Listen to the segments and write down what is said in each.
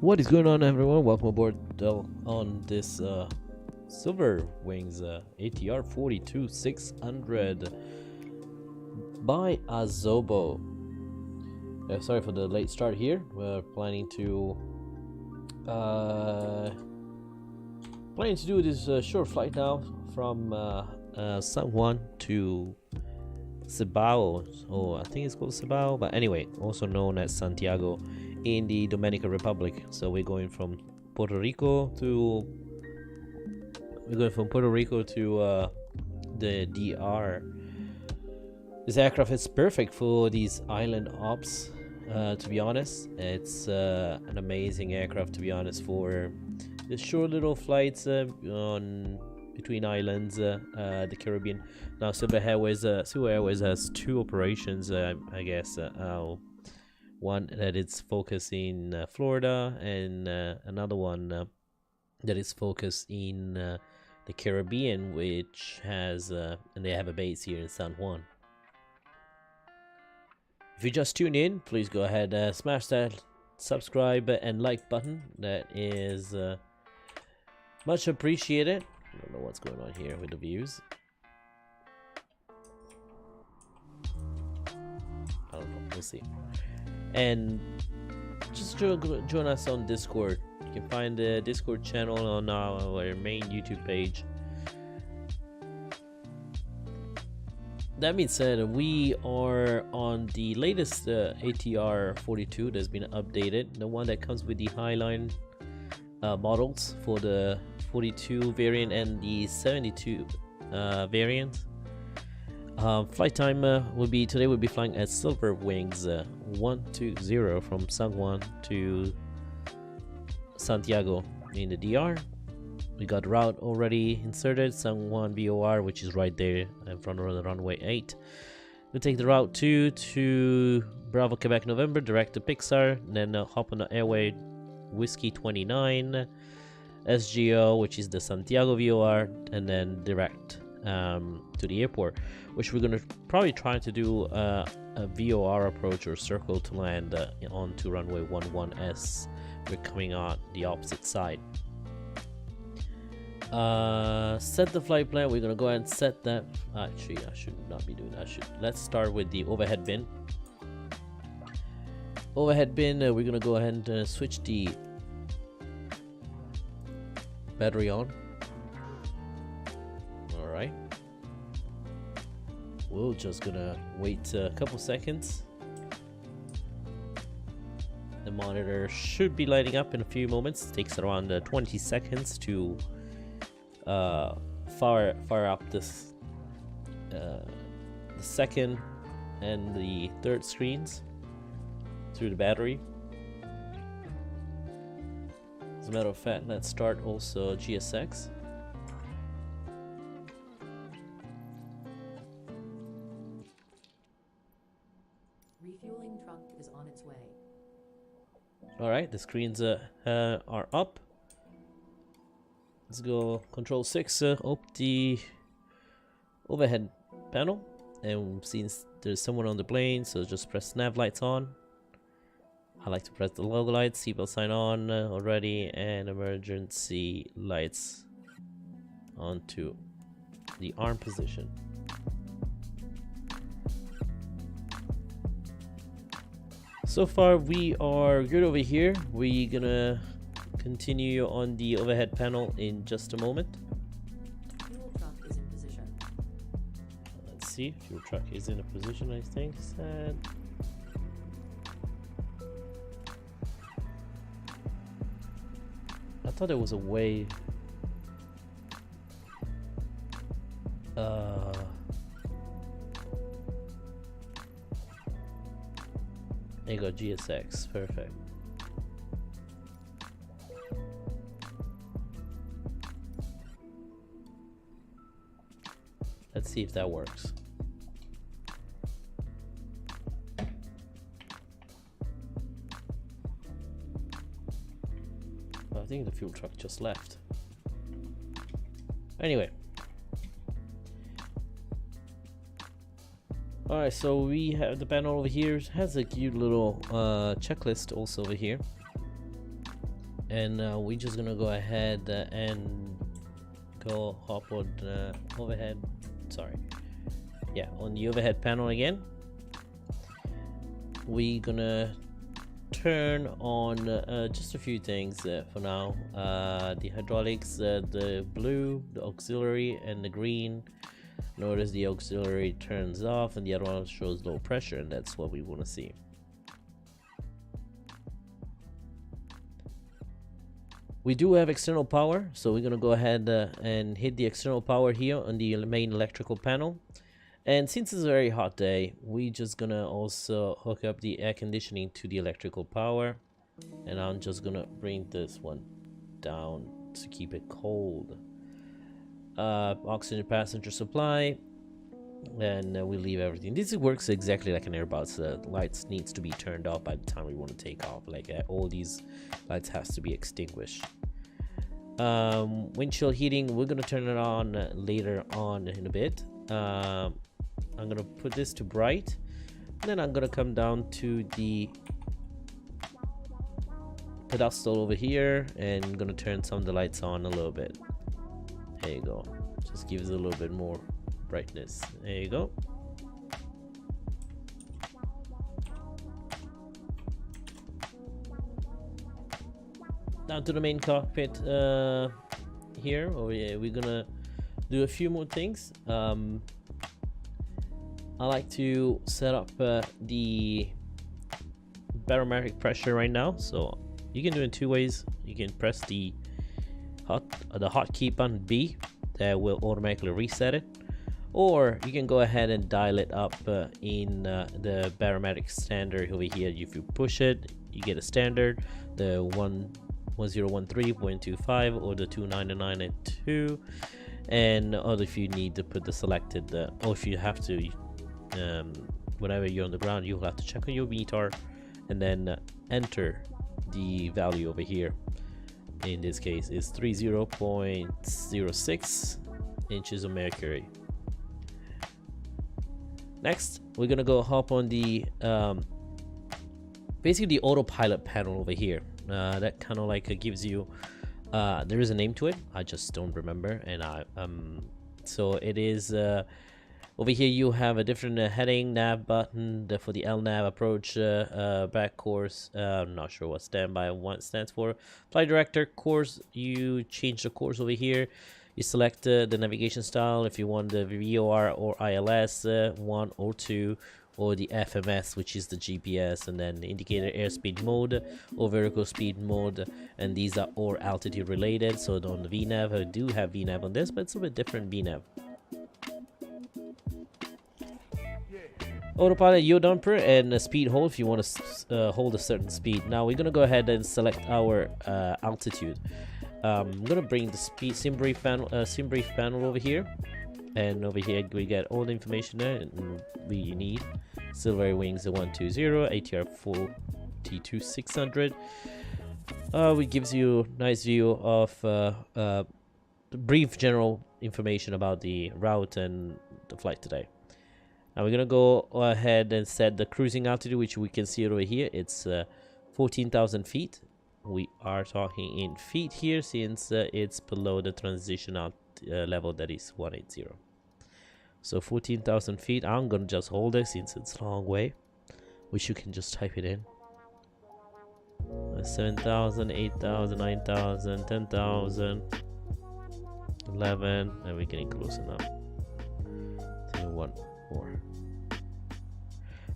What is going on, everyone? Welcome aboard on this Silver Wings ATR42-600 by Asobo. Sorry for the late start here. We're planning to do this short flight now from San Juan to Cibao. Oh, I think it's called Cibao, but anyway, also known as Santiago in the Dominican Republic. So we're going from Puerto Rico to the DR. This aircraft is perfect for these island ops. To be honest, it's an amazing aircraft. To be honest, for the short little flights on between islands, the Caribbean. Now, Cibao Airways has two operations, I guess. One that is focused in Florida, and another one that is focused in the Caribbean, which has and they have a base here in San Juan. If you just tuned in, please go ahead, smash that subscribe and like button. That is much appreciated. I don't know what's going on here with the views. I don't know. We'll see. And just join us on Discord. You can find the Discord channel on our main YouTube page. That being said, we are on the latest ATR42 that's been updated, the one that comes with the Highline models for the 42 variant and the 72 variant. Flight time today we'll be flying at Silver Wings 120 from San Juan to Santiago in the DR. We got route already inserted, San Juan VOR, which is right there in front of the runway 8. We'll take the route 2 to Bravo Quebec November, direct to Pixar, and then hop on the airway Whiskey 29 SGO, which is the Santiago VOR, and then direct to the airport, which we're gonna probably try to do a VOR approach or circle to land onto runway 11S. We're coming on the opposite side. Set the flight plan. We're gonna go ahead and set that. Actually, I should not be doing that. Let's start with the overhead bin. Overhead bin, we're gonna go ahead and switch the battery on. Alright, we're just gonna wait a couple seconds. The monitor should be lighting up in a few moments. It takes around 20 seconds to fire up this the second and the third screens through the battery. As a matter of fact, let's start also GSX. Refueling truck is on its way. Alright, the screens are up. Let's go Control 6, open the overhead panel. And since there's someone on the plane, so just press nav lights on. I like to press the logo lights, seatbelt sign on already, and emergency lights onto the arm position. So far we are good over here. We're gonna continue on the overhead panel in just a moment. Fuel truck is in position. Let's see, fuel truck is in a position, I think. Sad. I thought there was a way. There you go, GSX, perfect. Let's see if that works. I think the fuel truck just left. Anyway. Alright, so we have the panel over here. It has a cute little checklist also over here. and we're just gonna go ahead and go hop on overhead. Sorry, yeah, on the overhead panel again. We're gonna turn on just a few things for now. The hydraulics, the blue, the auxiliary, and the green. Notice the auxiliary turns off and the other one shows low pressure, and that's what we want to see. We do have external power, so we're gonna go ahead and hit the external power here on the main electrical panel. And since it's a very hot day, we're just gonna also hook up the air conditioning to the electrical power, and I'm just gonna bring this one down to keep it cold. Oxygen passenger supply, and we leave everything. This works exactly like an Airbus. Lights needs to be turned off by the time we want to take off. Like all these lights has to be extinguished. Windshield heating, we're gonna turn it on later on in a bit. I'm gonna put this to bright, and then I'm gonna come down to the pedestal over here and I'm gonna turn some of the lights on a little bit. There you go. Just gives it a little bit more brightness. There you go. Down to the main cockpit here. Oh yeah, we're gonna do a few more things. I like to set up the barometric pressure right now, so you can do it in two ways. You can press the hotkey button B, that will automatically reset it, or you can go ahead and dial it up in the barometric standard over here. If you push it, you get a standard, the 1013.25 or the 299.2, and or if you need to put the selected or if you have to whenever you're on the ground, you'll have to check on your meter and then enter the value over here. In this case is 30.06 inches of mercury. Next, we're gonna go hop on the basically the autopilot panel over here. That kind of like gives you there is a name to it, I just don't remember, and so it is over here you have a different heading, nav button for the LNAV approach, back course. I'm not sure what standby one stands for. Flight director course, you change the course over here. You select the navigation style if you want the VOR or ILS 1 or 2, or the FMS, which is the GPS, and then the indicator airspeed mode or vertical speed mode, and these are all altitude related. So on the VNAV, I do have VNAV on this, but it's a bit different VNAV. Autopilot yaw damper and speed hold if you want to hold a certain speed. Now we're gonna go ahead and select our altitude. I'm gonna bring the sim brief panel over here, and over here we get all the information that we need. Silvery wings 120, ATR42-600. It gives you a nice view of brief general information about the route and the flight today. Now we're gonna go ahead and set the cruising altitude, which we can see it over here. It's 14,000 feet. We are talking in feet here since it's below the transition level that is 180. So 14,000 feet. I'm gonna just hold it since it's a long way, which you can just type it in. 7,000, 8,000, 9,000, 10,000, 11, and we're getting close enough. 1 more.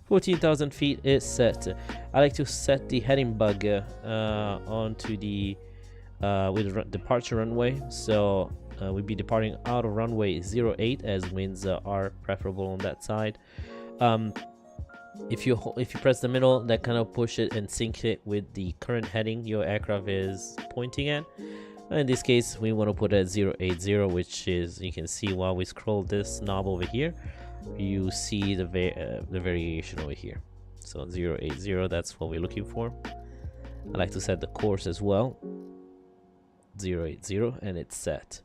14,000 feet is set. I like to set the heading bug onto the with departure runway. So we'll be departing out of runway 08 as winds are preferable on that side. If you press the middle, that kind of push it and sync it with the current heading your aircraft is pointing at. In this case, we want to put it at 080, which is, you can see while we scroll this knob over here, you see the variation over here. So 080, that's what we're looking for. I like to set the course as well, 080, and it's set.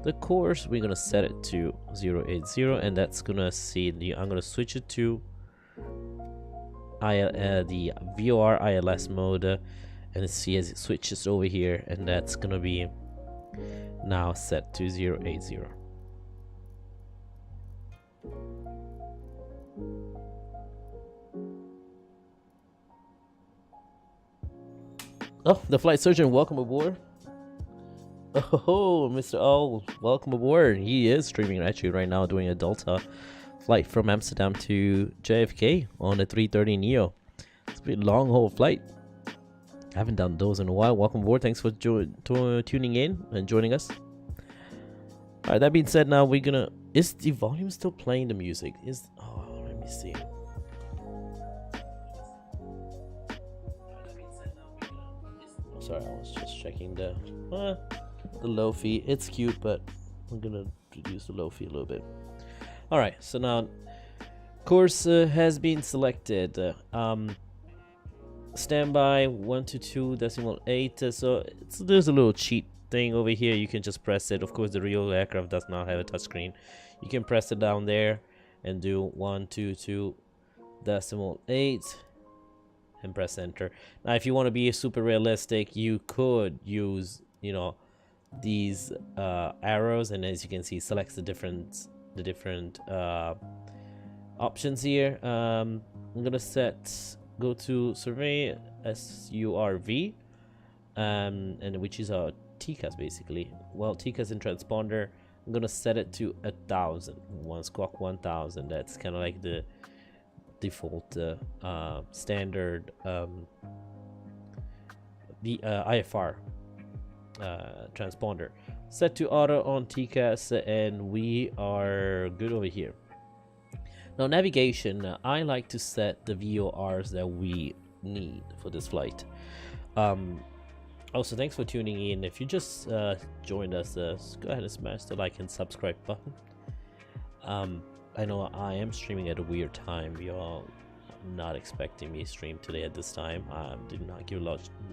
The course, we're gonna set it to 080, and that's gonna see I'm gonna switch it to the VOR ILS mode, and see as it switches over here, and that's gonna be now set to 080. Oh, the flight surgeon, welcome aboard. Oh, Mr. O, welcome aboard. He is streaming actually right now, doing a Delta flight from Amsterdam to JFK on a 330 Neo. It's a pretty long haul flight. I haven't done those in a while. Welcome aboard. Thanks for tuning in and joining us. All right, that being said, now we're gonna. Is the volume still playing the music? Oh, let me see. Sorry, I was just checking the low fee. It's cute, but I'm gonna reduce the low fee a little bit. All right, so now course has been selected. Standby 122.8. So there's a little cheat thing over here. You can just press it. Of course, the real aircraft does not have a touchscreen. You can press it down there and do 122.8 and press enter. Now, if you want to be super realistic, you could use, you know, these arrows, and as you can see, selects the different options here. I'm gonna go to survey SURV, and which is our TCAS basically. Well, TCAS and transponder. I'm gonna set it to 1,000. One squawk 1,000. That's kind of like the default standard the IFR transponder. Set to auto on TCAS, and we are good over here. Now, navigation, I like to set the VORs that we need for this flight. Also, thanks for tuning in. If you just joined us, go ahead and smash the like and subscribe button. I know I am streaming at a weird time. You're not expecting me to stream today at this time. I did not give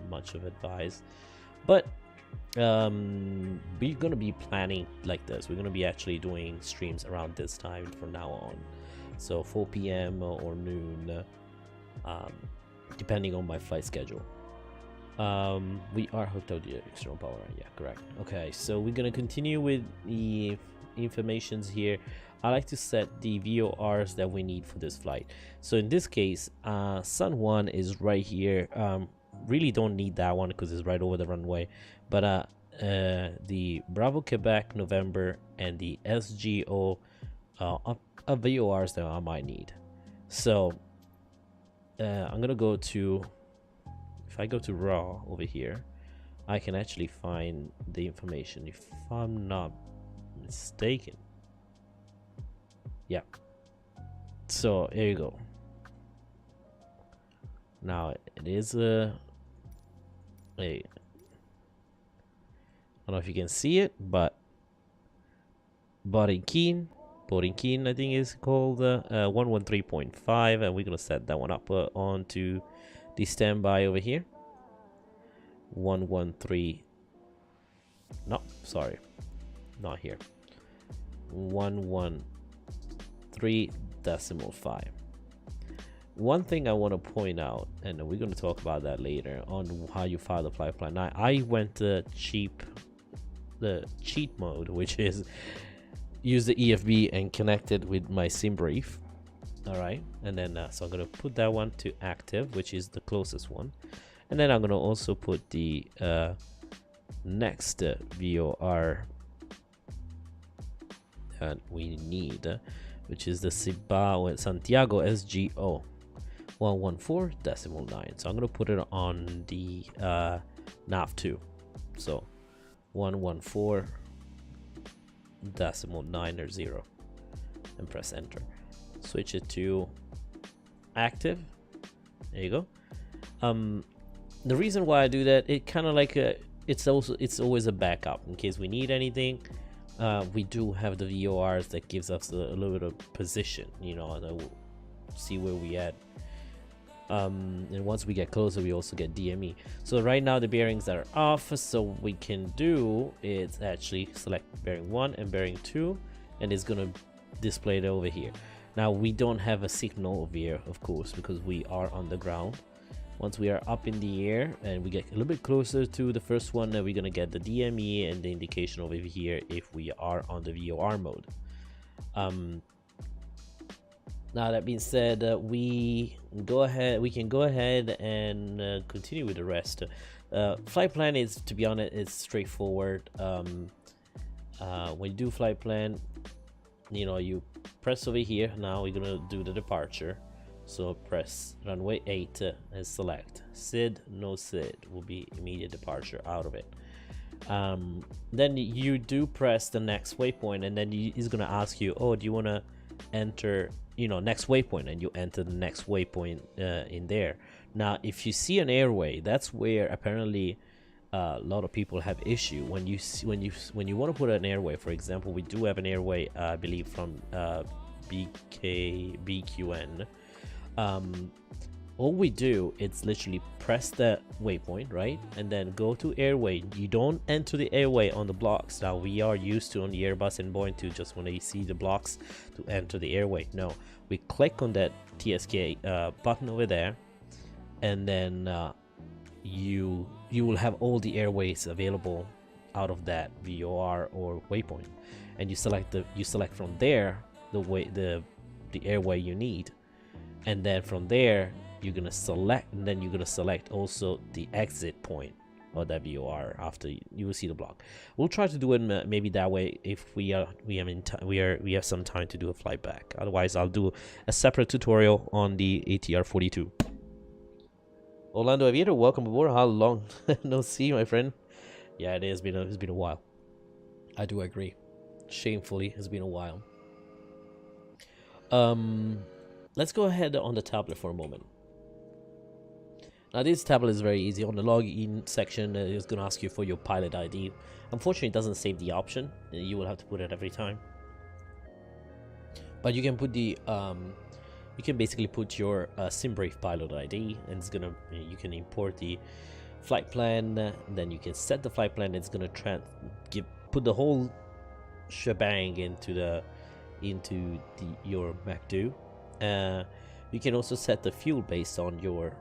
much of advice, but we're gonna be planning like this. We're gonna be actually doing streams around this time from now on. So 4 p.m. or noon, depending on my flight schedule. We are hooked up to the external power. Yeah, correct. Okay, so we're gonna continue with the informations here. I like to set the VORs that we need for this flight. So in this case, San Juan is right here. Really don't need that one because it's right over the runway. But the Bravo Quebec November and the SGO VORs that I might need. So I'm gonna go to, if I go to raw over here, I can actually find the information if I'm not mistaken. Yeah, so here you go. Now it is I don't know if you can see it, but Borinkin I think is called 113.5, and we're gonna set that one up onto the standby over here. 113. No, sorry, not here. 113.5. One thing I want to point out, and we're going to talk about that later on, how you file the flight plan. I went the cheat mode, which is use the EFB and connect it with my sim brief. All right, and then so I'm going to put that one to active, which is the closest one, and then I'm going to also put the next VOR that we need, which is the Cibao Santiago SGO 114.9. So I'm gonna put it on the nav2. So 114.9 or 0, and press enter. Switch it to active. There you go. The reason why I do that, it kind of like it's always a backup in case we need anything. We do have the VORs that gives us a little bit of position, you know, and we'll see where we at. And once we get closer, we also get DME. So right now the bearings are off, so we can do is actually select bearing 1 and bearing 2, and it's gonna display it over here. Now we don't have a signal over here, of course, because we are on the ground. Once we are up in the air and we get a little bit closer to the first one, we're gonna get the DME and the indication over here if we are on the VOR mode. Now that being said, we can go ahead and continue with the rest. Flight plan is, to be honest, it's straightforward. When you do flight plan, you know, you press over here. Now we're gonna do the departure. So press runway 8 and select SID, no SID will be immediate departure out of it. Then you do press the next waypoint, and then he's gonna ask you, oh, do you want to enter, you know, next waypoint, and you enter the next waypoint in there. Now if you see an airway, that's where apparently a lot of people have issue when you want to put an airway. For example, we do have an airway, I believe from BQN. All we do is literally press the waypoint, right, and then go to airway. You don't enter the airway on the blocks. Now we are used to on the Airbus and Boeing to just when they see the blocks to enter the airway. No, we click on that TSK button over there, and then you will have all the airways available out of that VOR or waypoint, and you select from there the airway you need. And then from there you're gonna select, and then you're gonna select also the exit point or that VOR after you will see the block. We'll try to do it maybe that way if we have some time to do a flight back. Otherwise I'll do a separate tutorial on the ATR42. Orlando Aviator, welcome aboard. How long no see, my friend? Yeah, it's been a while. I do agree. Shamefully, it's been a while. Let's go ahead on the tablet for a moment. Now this tablet is very easy. On the login section, it's going to ask you for your pilot ID. Unfortunately, it doesn't save the option. You will have to put it every time. But you can put the you can basically put your SimBrave pilot ID, and it's gonna, you can import the flight plan. Then you can set the flight plan. It's gonna put the whole shebang into your MacDo. You can also set the fuel based on your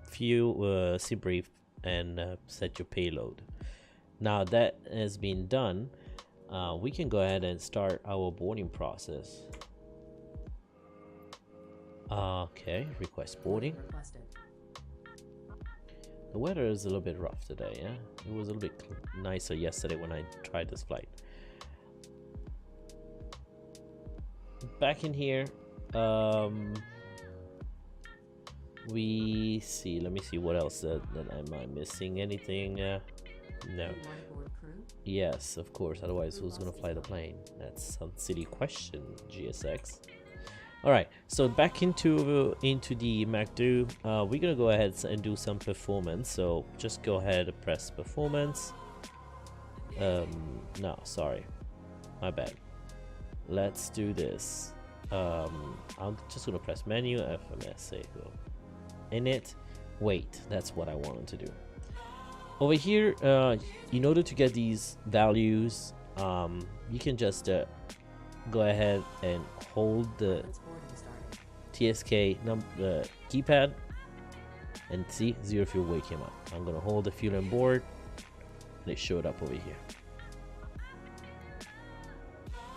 fuel SimBrave, and set your payload. Now that has been done, we can go ahead and start our boarding process. Okay, request boarding. The weather is a little bit rough today, yeah? It was a little bit nicer yesterday when I tried this flight. Back in here, we see, let me see what else that am I missing anything? No. Yes, of course, otherwise who's gonna fly the plane? That's some silly question, GSX. Alright, so back into the MacDo, we're gonna go ahead and do some performance. So just go ahead and press performance. No, sorry, my bad. Let's do this. I'm just gonna press menu, FMS, go init, wait, that's what I wanted to do. Over here, in order to get these values, you can just go ahead and hold the TSK keypad and see 0 fuel weight came up. I'm gonna hold the fuel on board, and it showed up over here.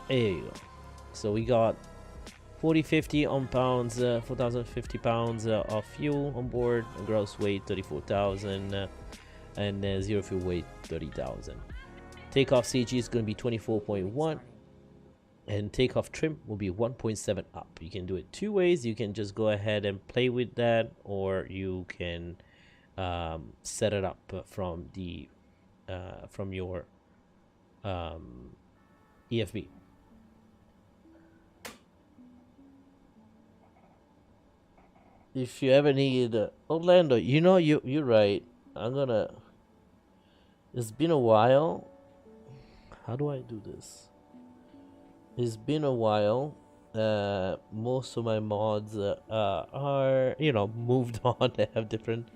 There you go. So we got 4050 on pounds, 4050 pounds of fuel on board, and gross weight 34,000, and 0 fuel weight 30,000. Takeoff CG is going to be 24.1, and takeoff trim will be 1.7 up. You can do it two ways. You can just go ahead and play with that, or you can set it up from the from your EFB. If you ever need Orlando, you know, you're right. It's been a while. How do I do this? It's been a while. Most of my mods are, you know, moved on. They have different.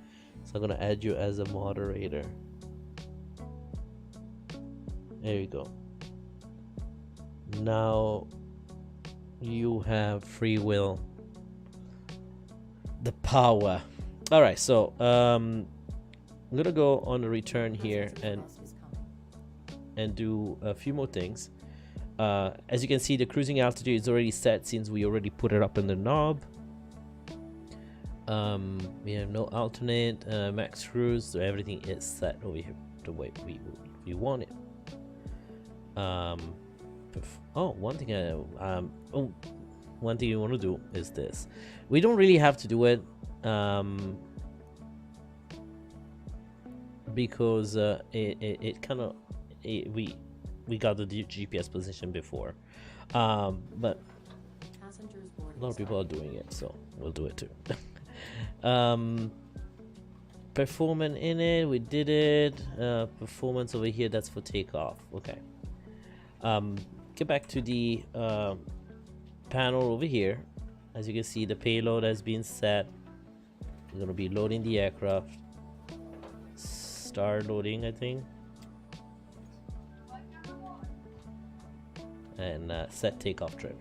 So I'm gonna add you as a moderator. There you go. Now you have free will. The power All right, so I'm gonna go on the return here and do a few more things. As you can see, the cruising altitude is already set since we already put it up in the knob. We have no alternate, max cruise, so everything is set over here the way we want it. One thing you want to do is this. We don't really have to do it because it kind of we got the GPS position before, but a lot of people are doing it, so we'll do it too. Performance in it, we did it. Performance over here, that's for takeoff. Okay. Get back to the panel over here. As you can see, the payload has been set. We're gonna be loading the aircraft. Start loading, I think. And set takeoff trim.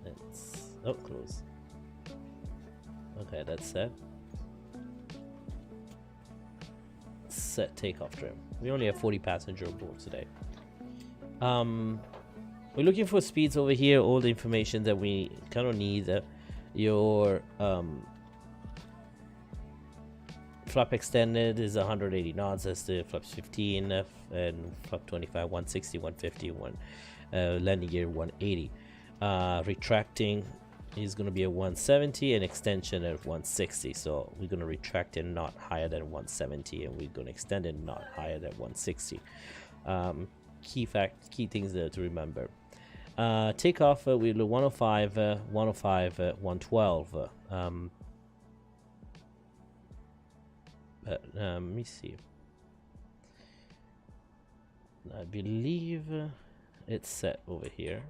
It's close. Okay, that's set. Set takeoff trim. We only have 40 passengers aboard today. We're looking for speeds over here. All the information that we kind of need. Your flap extended is 180 knots. That's the flaps 15 and flap 25, 160, 150, landing gear 180. Retracting is going to be a 170 and extension at 160. So we're going to retract it not higher than 170, and we're going to extend it not higher than 160. Key things there to remember. Takeoff we do 105, 105, 112. Let me see. I believe it's set over here.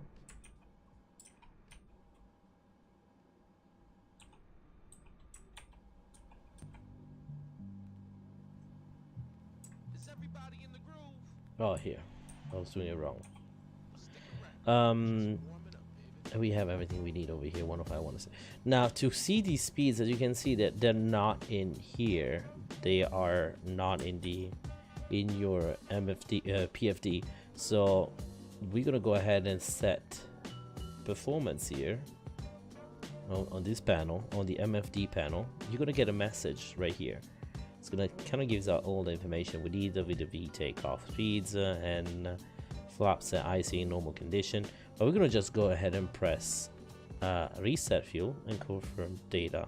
Is everybody in the groove? Oh, here. I was doing it wrong. We have everything we need over here. 105, 106. Now, to see these speeds, as you can see, that they're not in here. They are not in your PFD. So we're gonna go ahead and set performance here on this panel, on the MFD panel. You're gonna get a message right here. It's gonna kind of gives out all the information we need with the V takeoff speeds and flaps and IC in normal condition. But we're gonna just go ahead and press reset fuel and confirm data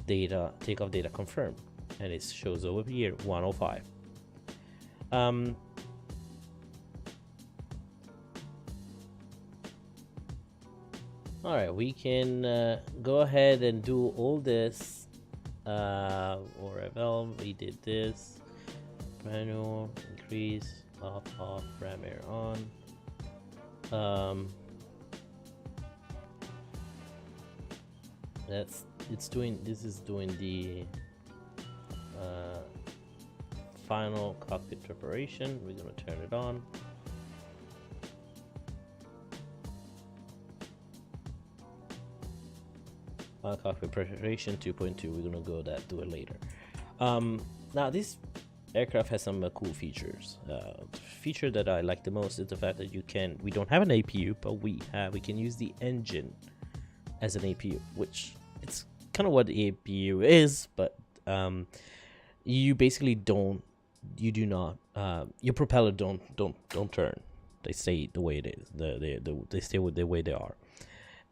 takeoff data confirm, and it shows over here 105. All right, we can go ahead and do all this. Or we did this. Manual increase, off, ram air on. This is doing the final cockpit preparation. We're gonna turn it on. Cockpit preparation 2.2. We're gonna do it later. Now this aircraft has some cool features. The feature that I like the most is the fact that we don't have an APU, but we can use the engine as an APU, which it's kind of what the APU is, but you basically do not your propeller don't turn. They stay the way it is. They stay with the way they are.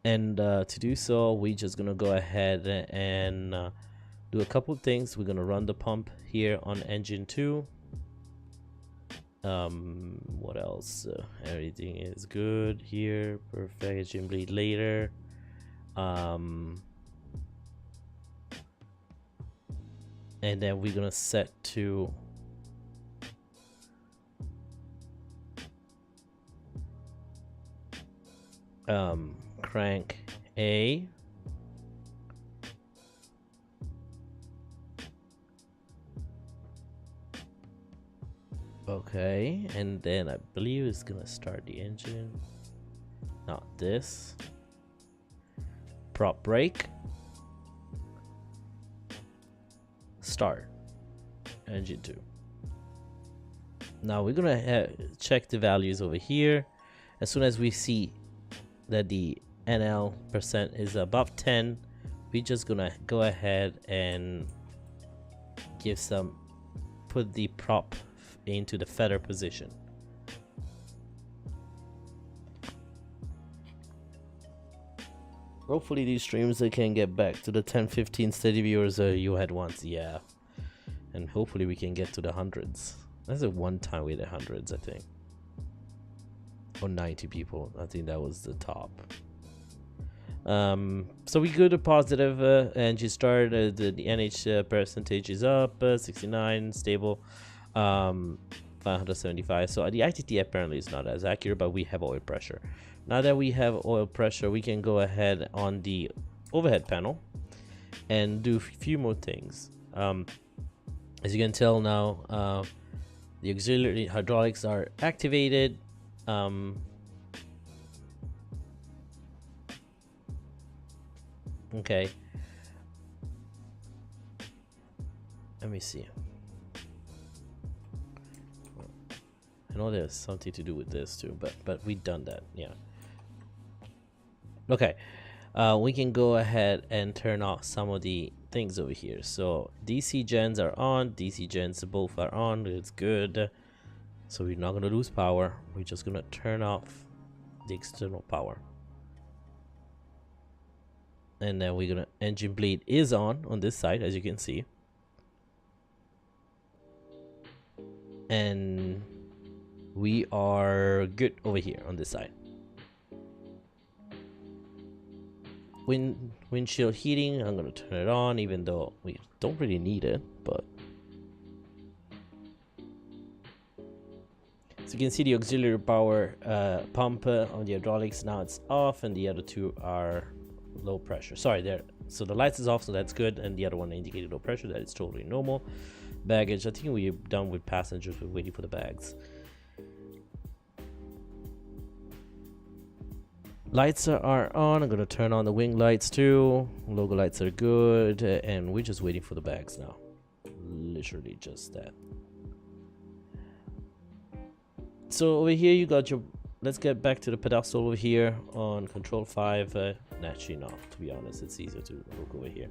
And to do so, we're just gonna go ahead and do a couple of things. We're gonna run the pump here on engine 2. What else? Everything is good here. Perfect. Engine bleed later. And then we're gonna set to crank A. Okay, and then I believe it's gonna start the engine. Not this. Prop brake. start. Engine 2. Now we're gonna check the values over here. As soon as we see that the NL percent is above 10, we're just gonna go ahead and put the prop into the feather position. Hopefully these streams they can get back to the 10-15 steady viewers you had once. Yeah, and hopefully we can get to the hundreds. That's a one time we had hundreds, I think, or 90 people. I think that was the top. So we go to positive engine start. The NH percentage is up 69, stable 575. So the ITT apparently is not as accurate, but we have oil pressure. Now that we have oil pressure, we can go ahead on the overhead panel and do a few more things. As you can tell now, the auxiliary hydraulics are activated. Okay. Let me see. I know there's something to do with this too, but we've done that. Yeah. Okay. We can go ahead and turn off some of the things over here. So DC gens are on. DC gens both are on. It's good. So we're not gonna lose power. We're just gonna turn off the external power. And then we're gonna engine bleed is on this side, as you can see, and we are good over here on this side. Windshield heating, I'm gonna turn it on, even though we don't really need it, but so you can see the auxiliary power pump on the hydraulics now it's off, and the other two are low pressure. Sorry, there. So the lights is off, so that's good, and the other one indicated low pressure. That is totally normal. Baggage, I think we're done with passengers. We're waiting for the bags. Lights are on. I'm gonna turn on the wing lights too. Logo lights are good, and we're just waiting for the bags now. Literally just that. So over here you got your. Let's get back to the pedestal over here on control 5. Actually, no, to be honest, it's easier to look over here.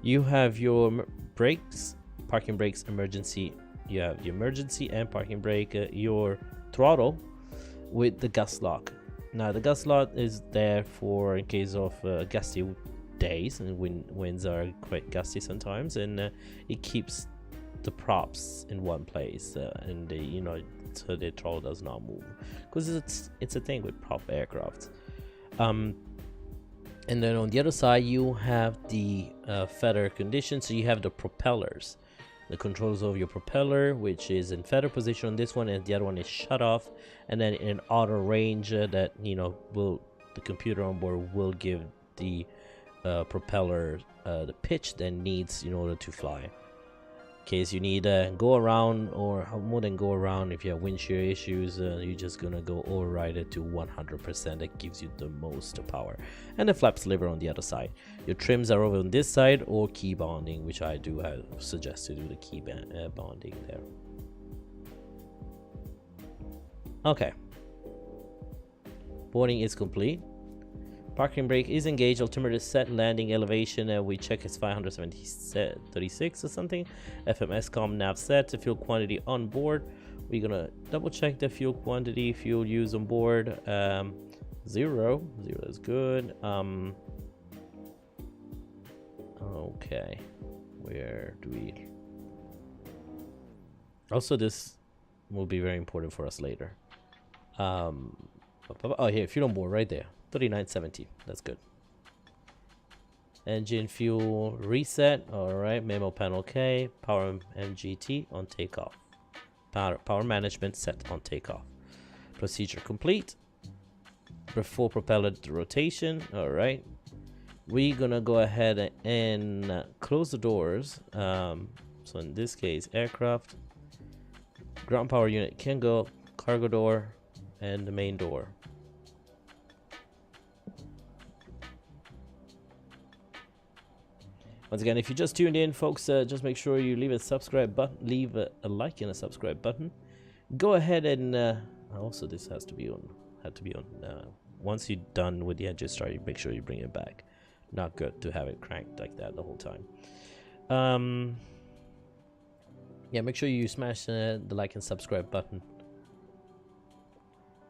You have your brakes, parking brakes, emergency. You have the emergency and parking brake, your throttle with the gas lock. Now, the gas lock is there for in case of gusty days, and winds are quite gusty sometimes, and it keeps the props in one place, and they, so the throttle does not move, because it's a thing with prop aircraft. And then on the other side you have the feather condition. So you have the propellers, the controls of your propeller, which is in feather position on this one, and the other one is shut off, and then in auto range that the computer on board will give the propeller the pitch that needs in order to fly. In case you need go around, or more than go around, if you have wind shear issues, you're just gonna go override it to 100%. That gives you the most power. And the flaps lever on the other side. Your trims are over on this side, or key bonding, which I do suggest to do the key bonding there. Okay, boarding is complete. Parking brake is engaged. Altimeter set. Landing elevation, we check it's 536 or something. FMS com nav set. The fuel quantity on board, we're gonna double check the fuel quantity. Fuel use on board, zero is good. Okay, where do we also, this will be very important for us later. Oh, here, fuel on board right there, 3970. That's good. Engine fuel reset. All right, memo panel okay. Power MGT on takeoff. Power management set on takeoff. Procedure complete. Full propeller rotation. All right, we're gonna go ahead and close the doors. So in this case, aircraft, ground power unit can go, cargo door, and the main door. Once again, if you just tuned in, folks, just make sure you leave a subscribe button, leave a like and a subscribe button. Go ahead and also this has to be on. Once you're done with the engine start, you make sure you bring it back. Not good to have it cranked like that the whole time. Yeah, make sure you smash the like and subscribe button.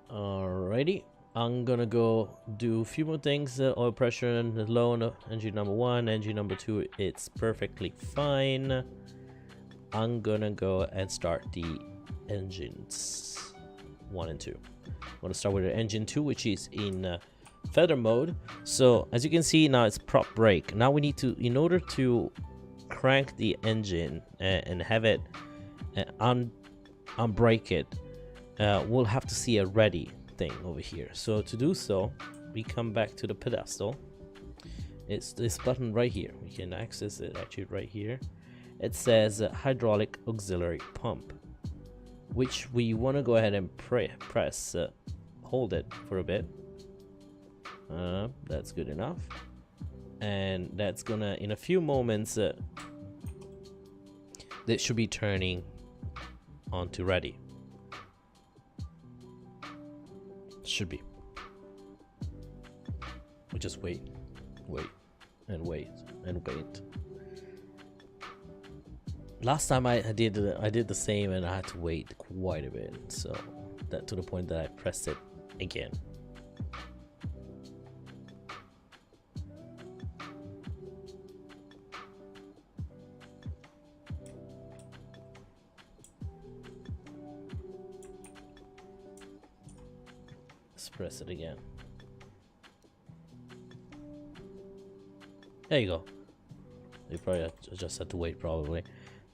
Alrighty, I'm gonna go do a few more things. Oil pressure and low on engine number 1, engine number 2, it's perfectly fine. I'm gonna go and start the engines 1 and 2. I'm gonna start with the engine 2, which is in feather mode. So as you can see now, it's prop brake. Now we need to, in order to crank the engine and have it unbrake it, we'll have to see a ready thing over here. So to do so, we come back to the pedestal. It's this button right here. We can access it actually right here. It says hydraulic auxiliary pump, which we want to go ahead and press, hold it for a bit. That's good enough, and that's gonna, in a few moments, that should be turning on to ready. Should be. We just wait and wait. Last time I did the same, and I had to wait quite a bit, so that to the point that I pressed it again. Let's press it again. There you go. You probably just had to wait probably.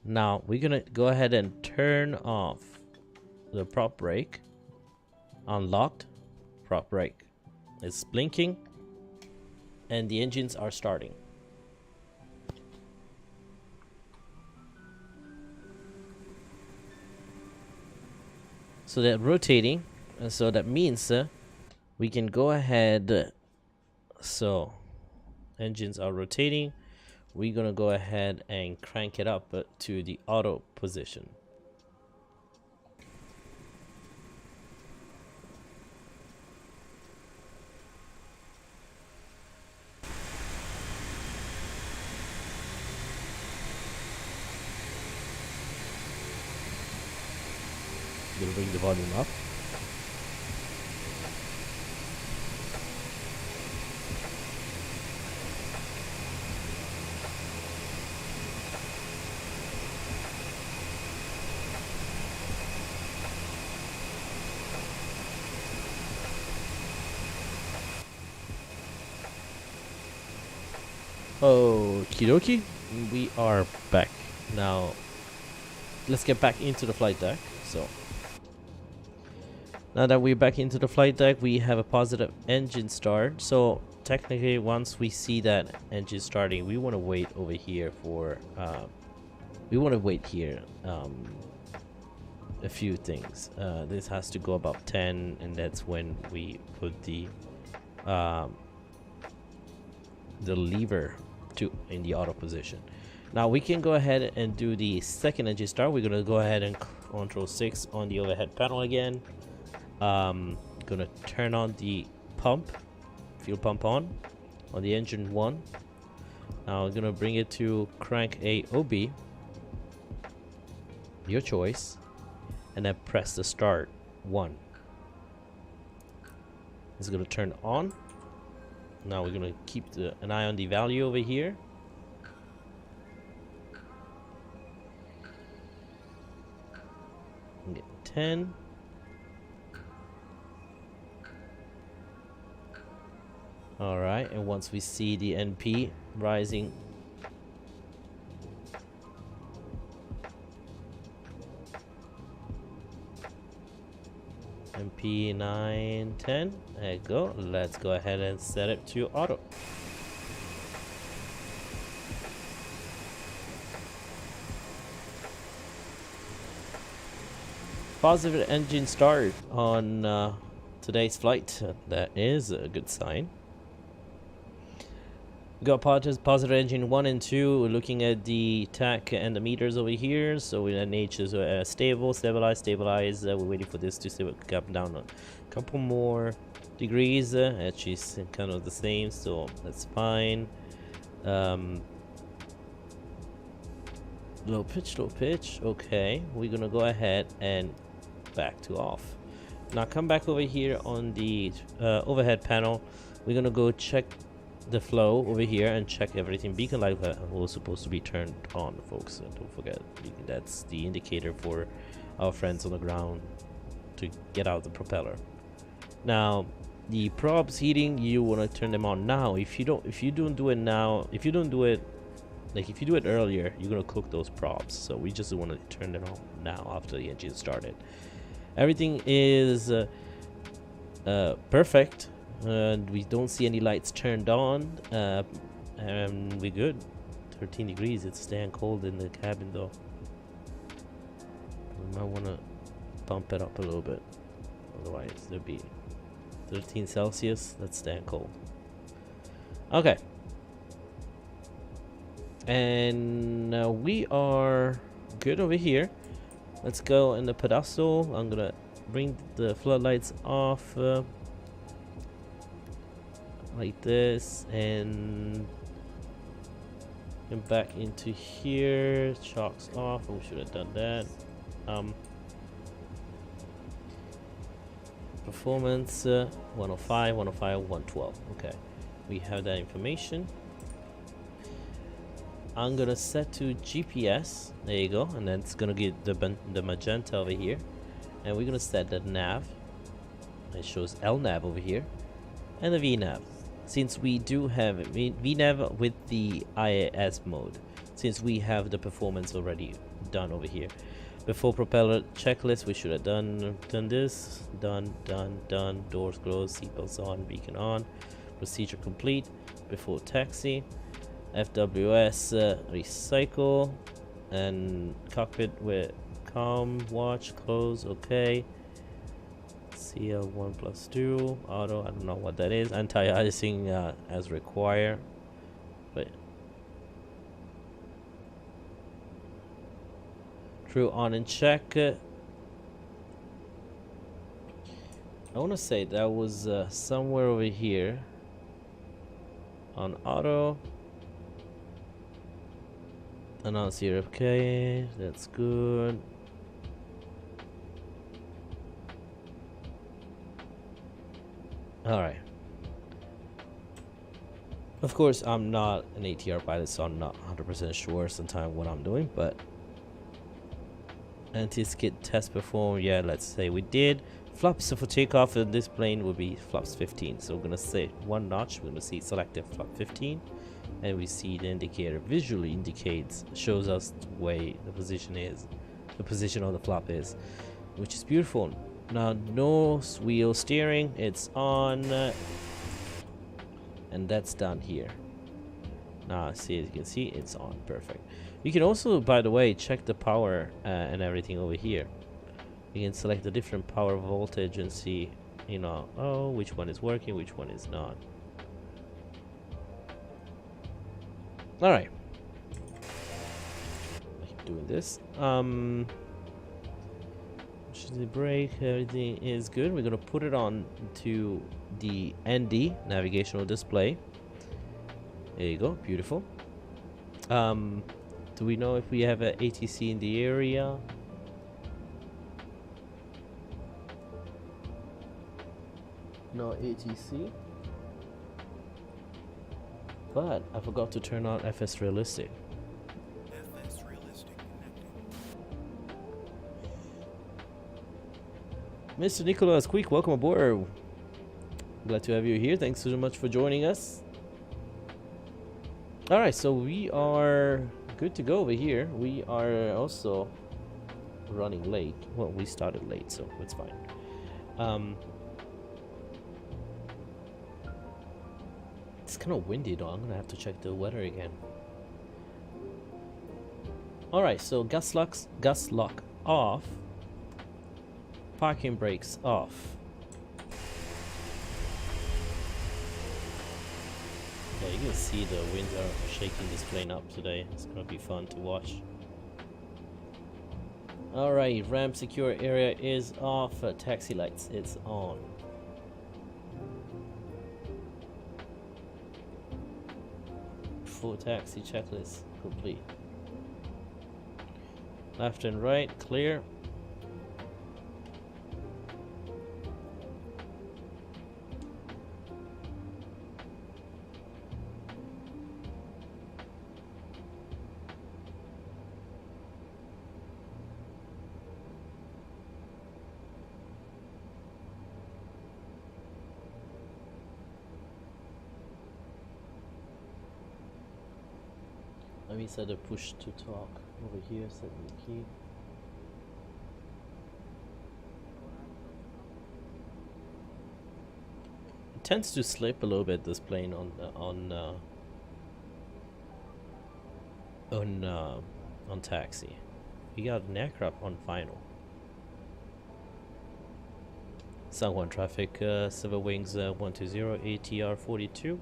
Now we're gonna go ahead and turn off the prop brake. Unlocked. Prop brake. It's blinking and the engines are starting. So they're rotating, and so that means we can go ahead. So engines are rotating. We're gonna go ahead and crank it up to the auto position. Gonna bring the volume up. Okie dokie, we are back. Now let's get back into the flight deck. So now that we're back into the flight deck, we have a positive engine start. So technically, once we see that engine starting, we want to wait over here for a few things. This has to go above 10, and that's when we put the lever in the auto position. Now we can go ahead and do the second engine start. We're gonna go ahead and control 6 on the overhead panel again. Gonna turn on the pump, fuel pump on the engine 1. Now I'm gonna bring it to crank A or B, your choice, and then press the start 1. It's gonna turn on. Now we're gonna keep an eye on the value over here. Get 10. All right, and once we see the NP rising, NP 9, 10. There you go. Let's go ahead and set it to auto. Positive engine start on today's flight. That is a good sign. We got positive engine 1 and 2. We're looking at the tack and the meters over here. So we're at H is stable, stabilize. We're waiting for this to come down a couple more degrees. Actually, it's kind of the same, so that's fine. Low pitch. Okay, we're gonna go ahead and back to off. Now come back over here on the overhead panel. We're gonna go check the flow over here and check everything. Beacon light was supposed to be turned on, folks. Don't forget, that's the indicator for our friends on the ground to get out the propeller. Now the probes heating, you want to turn them on now. If you don't do it now, if you do it earlier, you're gonna cook those probes. So we just want to turn them on now after the engine started. Everything is perfect. We don't see any lights turned on, and we're good. 13 degrees. It's staying cold in the cabin though. We might want to bump it up a little bit, otherwise there'll be 13 Celsius. That's staying cold. Okay, and we are good over here. Let's go in the pedestal. I'm gonna bring the floodlights off like this, and back into here. Chocks off. We should have done that. Performance 105, 112. Okay, we have that information. I'm gonna set to GPS. There you go, and then it's gonna get the magenta over here, and we're gonna set the nav. It shows LNAV over here, and the VNAV. Since we do have VNAV with the IAS mode, since we have the performance already done over here. Before propeller checklist, we should have done this. Done. Doors closed, seatbelts on, beacon on. Procedure complete. Before taxi. FWS recycle, and cockpit with calm watch close. Okay. CL1+2 auto. I don't know what that is. Anti-icing as required, but crew on and check. I want to say that was somewhere over here on auto. Announce here. Okay, that's good. All right. Of course, I'm not an ATR pilot, so I'm not 100% sure sometimes what I'm doing, but anti-skid test performed. Yeah, let's say we did. Flaps for takeoff in this plane will be flaps 15. So we're gonna say one notch. We're gonna see selective flap 15, and we see the indicator visually indicates, shows us the way the position is, the position of the flap is, which is beautiful. Now nose wheel steering, it's on, and that's down here. Now see, as you can see, it's on. Perfect. You can also, by the way, check the power and everything over here. You can select the different power voltage and see, you know, oh, which one is working, which one is not. All right, keep doing this. The brake, everything is good. We're gonna put it on to the ND navigational display. There you go, beautiful. Do we know if we have an ATC in the area? No ATC, but I forgot to turn on FS Realistic. Mr. Nicholas Quick, welcome aboard. Glad to have you here. Thanks so much for joining us. All right, so we are good to go over here. We are also running late. Well, we started late, so it's fine. It's kind of windy though. I'm gonna have to check the weather again. All right, so gas lock off. Parking brakes off. Yeah, you can see the winds are shaking this plane up today. It's gonna be fun to watch. Alright, ramp secure area is off. Taxi lights, it's on. Full taxi checklist complete. Left and right, clear. Let me set a push to talk over here, set the key. It tends to slip a little bit, this plane on taxi. We got an aircraft on final. San Juan traffic, Civil Wings 120 ATR42.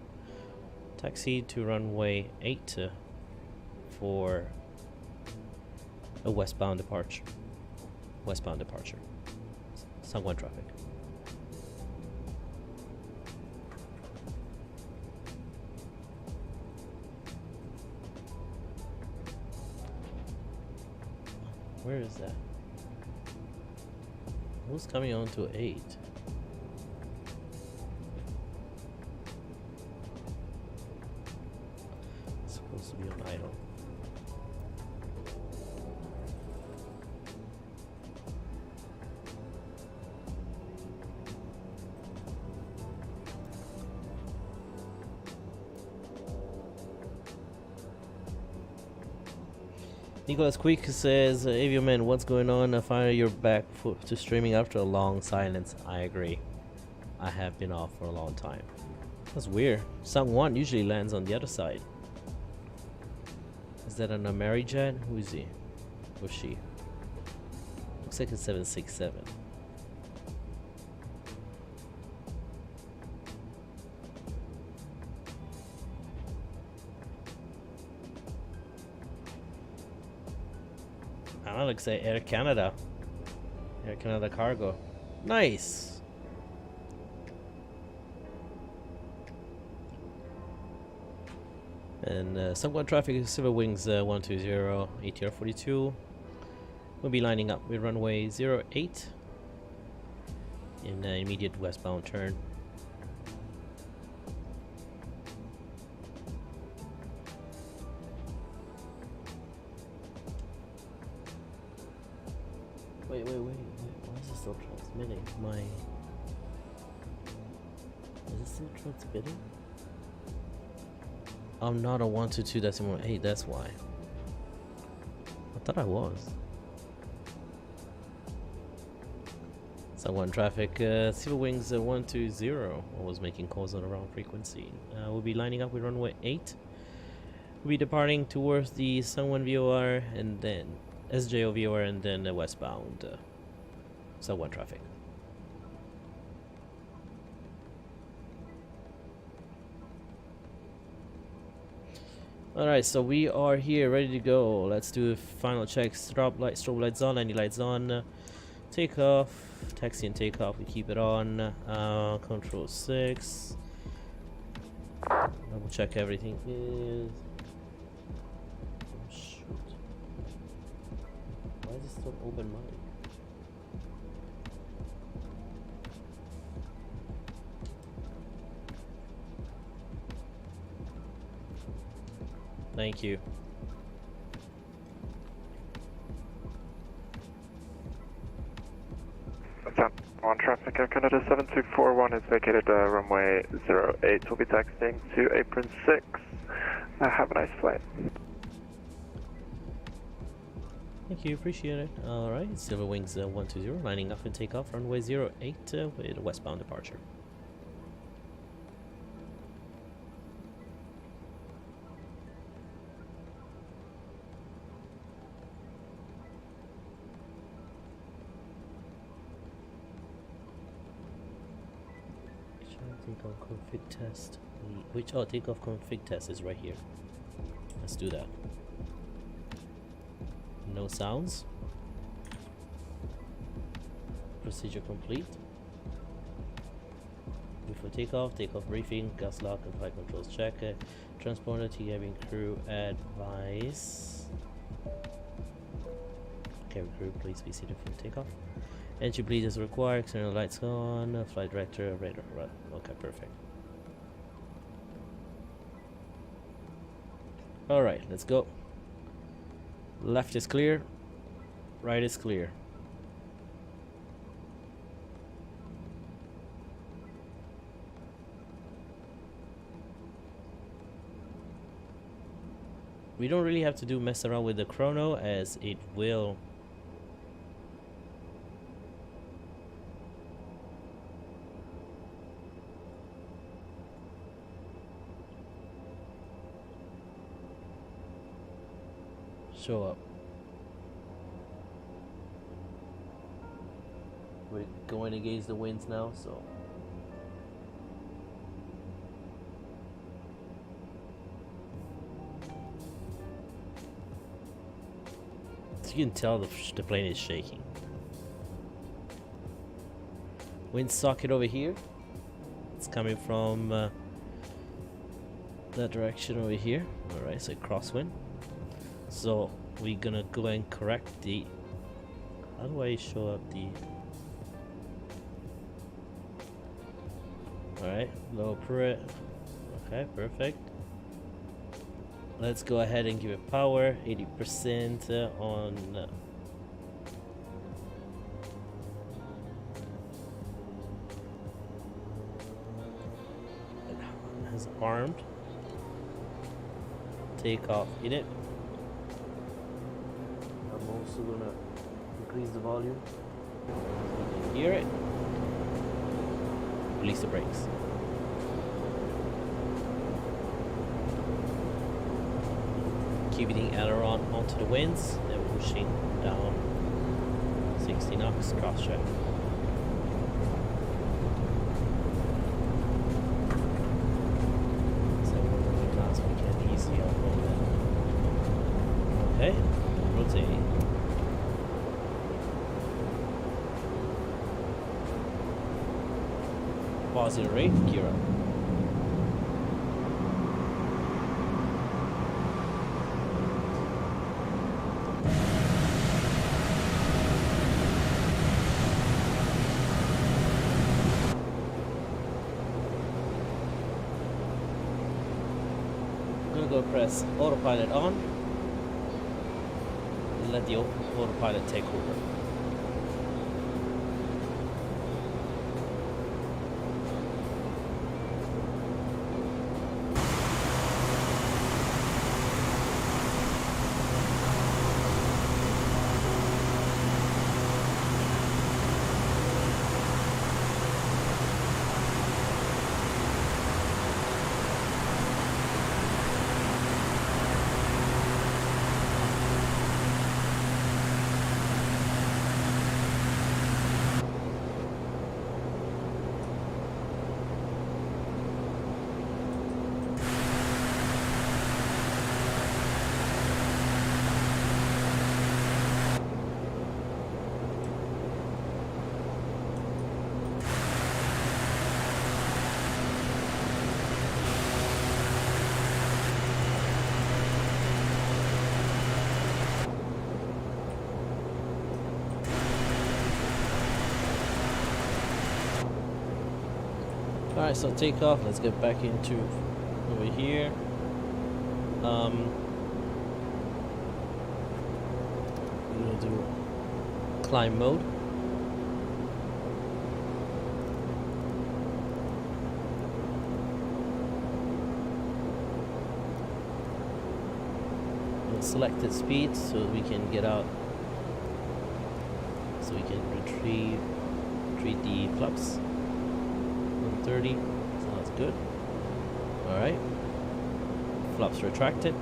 Taxi to runway 8 for a westbound departure. Westbound departure. San Juan traffic. Where is that? Who's coming on to 8? It's supposed to be on idle. Nicholas Quick says, Avio Man, what's going on? Finally you're back to streaming after a long silence. I agree. I have been off for a long time. That's weird. San Juan usually lands on the other side. Is that an Amerijet? Who is he? Or she? Looks like a 767. Looks like Air Canada. Air Canada cargo. Nice. And San Juan traffic is Civil Wings 120 ATR42. We'll be lining up with runway 08 in immediate westbound turn. Wait. Why is it still transmitting? Is it still transmitting? I'm not a 122.8, that's why. I thought I was. San Juan traffic, Civil Wings 120. I was making calls on the wrong frequency. We'll be lining up with runway 8. We'll be departing towards the San Juan VOR and then SJO VOR and then westbound San Juan traffic. Alright, so we are here ready to go. Let's do a final check. Strobe lights on, landing lights on. Takeoff, taxi and takeoff, we keep it on. Control 6. Double check everything is. Oh shoot. Why is it still open mic? Thank you. San Juan traffic, Air Canada 7241 is vacated runway 08. We'll be taxiing to apron 6. Have a nice flight. Thank you, appreciate it. Alright, Silver Wings 120, lining up and take off runway 08 with a westbound departure. Take on config test Which takeoff config test is right here. Let's do that. No sounds. Procedure complete. Before takeoff briefing, gas lock and flight controls check. Transponder to cabin crew advice. Cabin crew, please be seated for takeoff. Entry bleed is required. External lights on. Flight director, radar. Right. Okay, perfect. All right, let's go. Left is clear. Right is clear. We don't really have to mess around with the chrono, as it will show up. We're going against the winds now, so you can tell the plane is shaking. Wind socket over here. It's coming from that direction over here. Alright, so crosswind. So we're gonna go and correct the... How do I show up the... Alright, lower it. Okay, perfect. Let's go ahead and give it power, 80% on it has armed. Take off in it. I'm also gonna increase the volume so you can hear it. Release the brakes. Keeping the aileron onto the winds and pushing down 60 knots cross track. So we're last we can easily upload that. Okay, rotate. Positive rate, gear up. Press autopilot on and let the autopilot take over. Alright, so take off. Let's get back into over here. We're gonna do climb mode. We'll select the speed so we can get out, so we can retrieve the flaps. 130, so that's good. Alright, flaps retracted.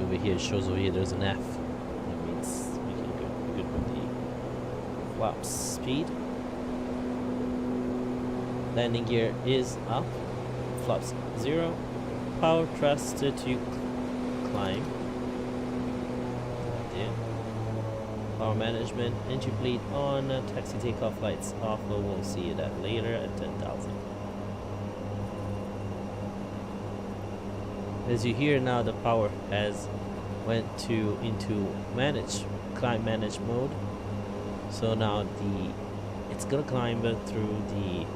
Over here, it shows over here there's an F. That means we can go good with the flaps speed. Landing gear is up. Flaps 0. Power thrust to climb. Yeah. Power management. Engine bleed on. Taxi takeoff lights off. But we'll see that later at 10,000. As you hear now, the power has went into climb manage mode. So now it's gonna climb through the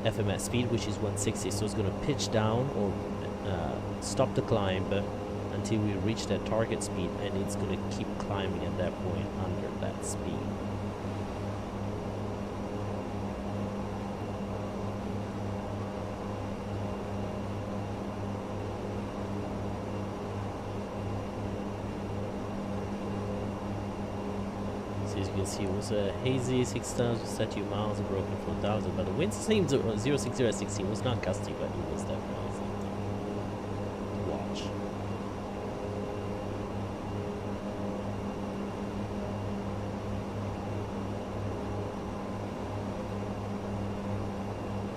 FMS speed, which is 160. So it's gonna pitch down or stop the climb until we reach that target speed, and it's gonna keep climbing at that point under that speed. As you can see, it was a hazy 6,000 miles and broken 4,000, but the wind seems 060 at 16 was not gusty, but it was definitely something to watch.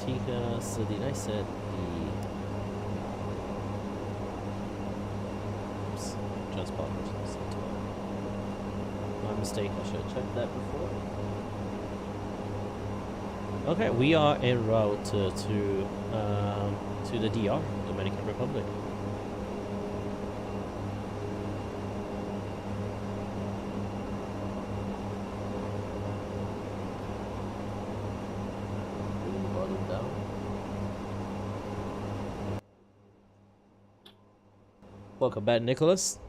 Tika, so did I said the transponders? My mistake, I should have checked that before. Okay, we are en route to the DR, Dominican Republic. Bring the volume down. Welcome back, Nicholas.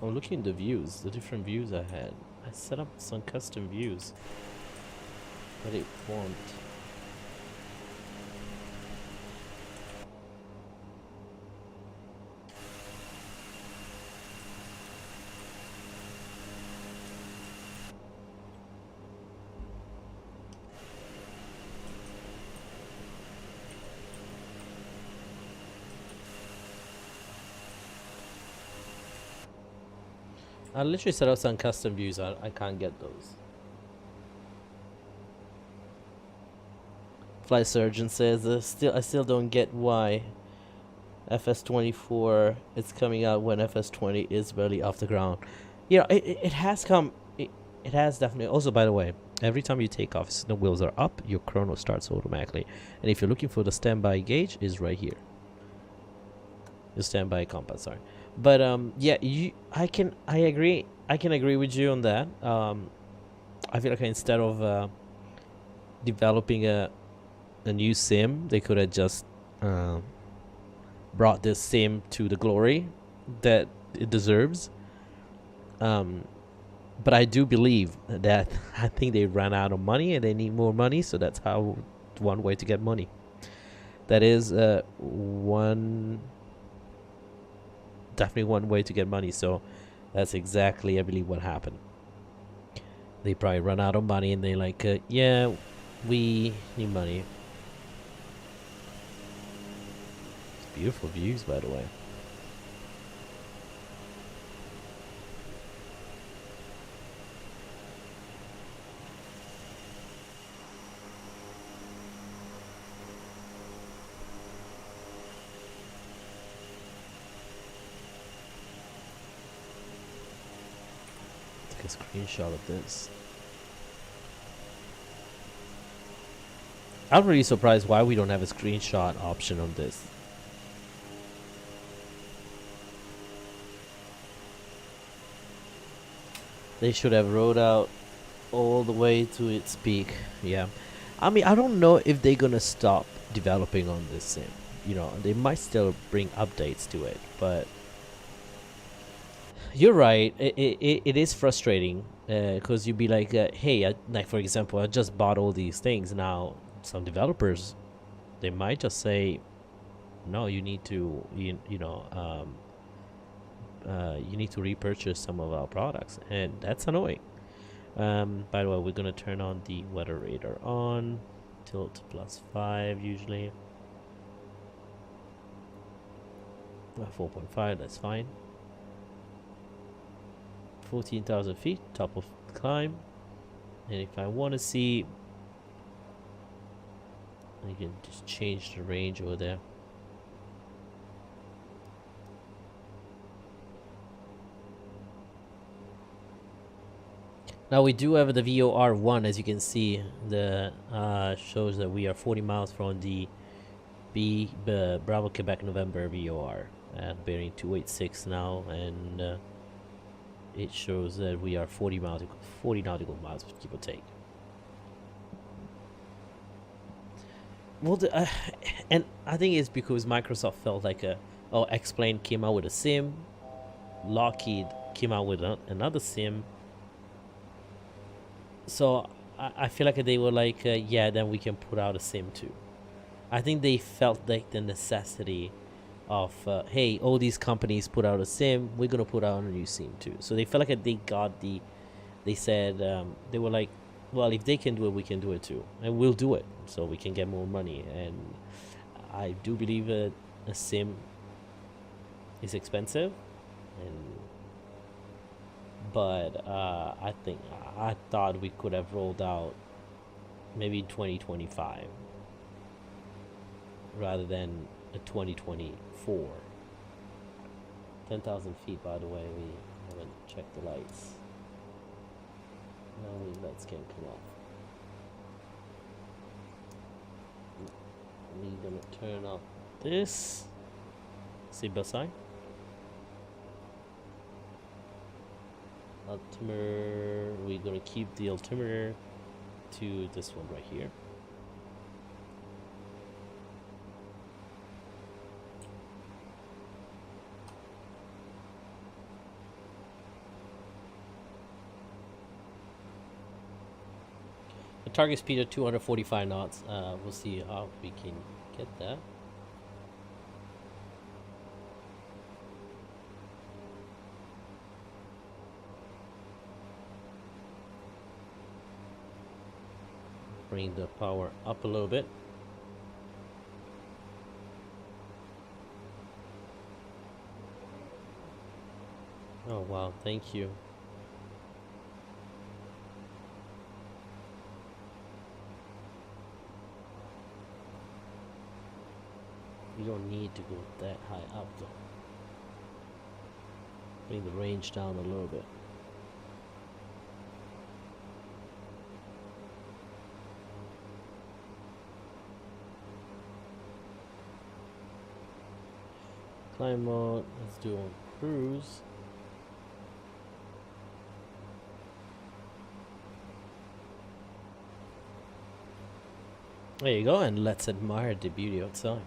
I'm looking at the views, the different views I had. I set up some custom views, but it won't. I literally set up some custom views. I can't get those. Flight Surgeon says, I still don't get why FS24 is coming out when FS20 is barely off the ground. You know, it has come. It has definitely. Also, by the way, every time you take off, the wheels are up. Your chrono starts automatically, and if you're looking for the standby gauge, is right here. The standby compass, sorry. But yeah, I can agree with you on that. I feel like instead of developing a new sim, they could have just brought this sim to the glory that it deserves. But I do believe that I think they ran out of money and they need more money, so that's how one way to get money. That is definitely one way to get money. So that's exactly, I believe, what happened. They probably run out of money and they like, yeah, we need money. It's beautiful views, by the way. A screenshot of this. I'm really surprised why we don't have a screenshot option on this. They should have rolled out all the way to its peak. Yeah, I mean, I don't know if they're gonna stop developing on this sim. You know, they might still bring updates to it, but you're right. It is frustrating because you'd be like, hey, like for example, I just bought all these things. Now, some developers, they might just say, no, you need to you need to repurchase some of our products, and that's annoying. By the way, we're gonna turn on the weather radar on, tilt +5 usually. 4.5, that's fine. 14,000 feet, top of climb. And if I want to see, I can just change the range over there. Now we do have the VOR1, as you can see. The shows that we are 40 miles from the Bravo Quebec November VOR at bearing 286 now, and it shows that we are 40 nautical miles, give or take. Well, and I think it's because Microsoft felt like X-Plane came out with a sim, Lockheed came out with another sim. So I feel like they were like, yeah, then we can put out a sim too. I think they felt like the necessity of, hey, all these companies put out a sim, we're gonna put out a new sim too. So they felt like they said, they were like, well, if they can do it, we can do it too, and we'll do it so we can get more money. And I do believe a sim is expensive, but I thought we could have rolled out maybe 2025 rather than a 2024. 10,000 feet, by the way. We haven't checked the lights. No, the lights can't come off. We're gonna turn up this Cibao sign. Altimeter, we're gonna keep the altimeter to this one right here. The target speed of 245 knots. We'll see how we can get that. Bring the power up a little bit. Oh wow, thank you. You don't need to go that high up though. Bring the range down a little bit. Climb mode, let's do on cruise. There you go, and let's admire the beauty outside.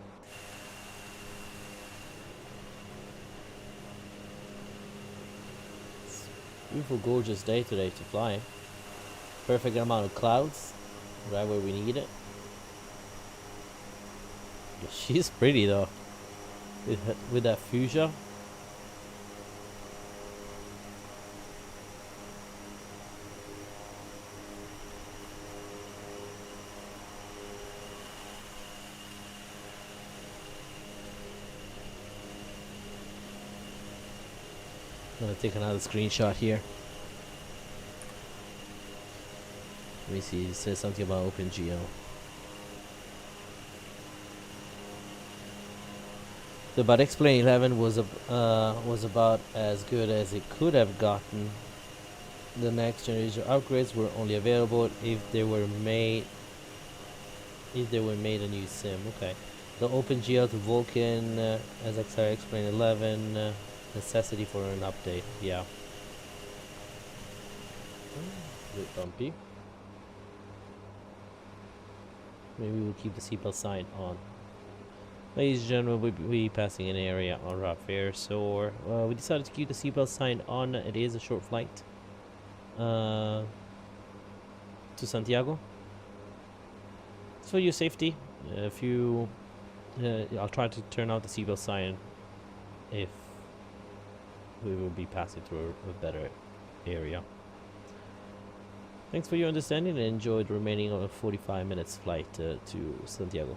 It's a beautiful, gorgeous day today to fly. Perfect amount of clouds, right where we need it. She's pretty though. With that fuchsia. I'm gonna take another screenshot here. Let me see, it says something about OpenGL. So, but X-Plane 11 was about as good as it could have gotten. The next generation upgrades were only available if they were made a new sim. Okay. The OpenGL to Vulcan as XR X-Plane 11 necessity for an update. Yeah. A bit bumpy. Maybe we'll keep the seatbelt sign on. Ladies and gentlemen, we'll be passing an area on route fare, so we decided to keep the seatbelt sign on. It is a short flight to Santiago. It's for your safety. If you I'll try to turn out the seatbelt sign if we will be passing through a better area. Thanks for your understanding and enjoy the remaining of a 45 minutes flight to Santiago.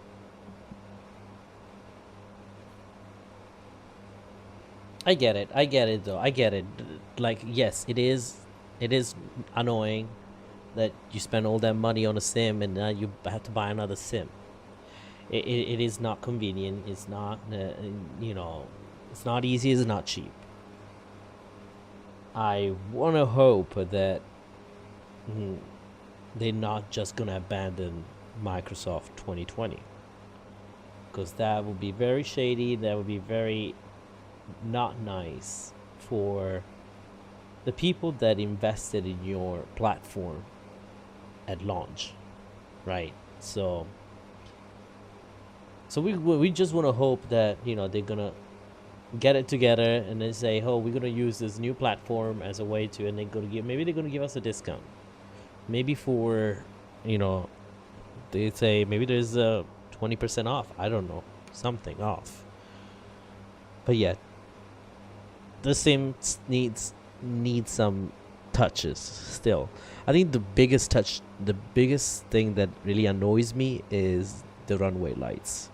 I get it though, I get it. Like, yes, it is annoying that you spend all that money on a sim and now you have to buy another sim. It is not convenient, it's not, you know, it's not easy, it's not cheap. I want to hope that they're not just gonna abandon Microsoft 2020, because that would be very shady, that would be very not nice for the people that invested in your platform at launch, right? So we just want to hope that, you know, they're gonna get it together and then say, oh, we're gonna use this new platform as a way to, and they're gonna give us a discount, maybe for, you know, they say maybe there's a 20% off, I don't know, something off. But yeah, the sim needs some touches still. I think the biggest thing that really annoys me is the runway lights.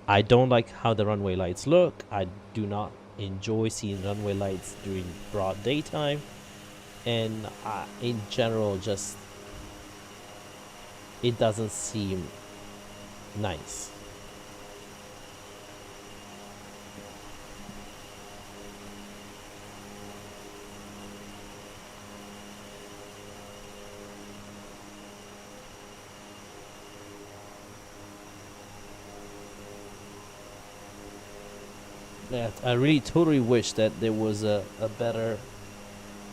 I don't like how the runway lights look. I do not enjoy seeing runway lights during broad daytime, and in general, just it doesn't seem nice. Yeah, I really totally wish that there was a better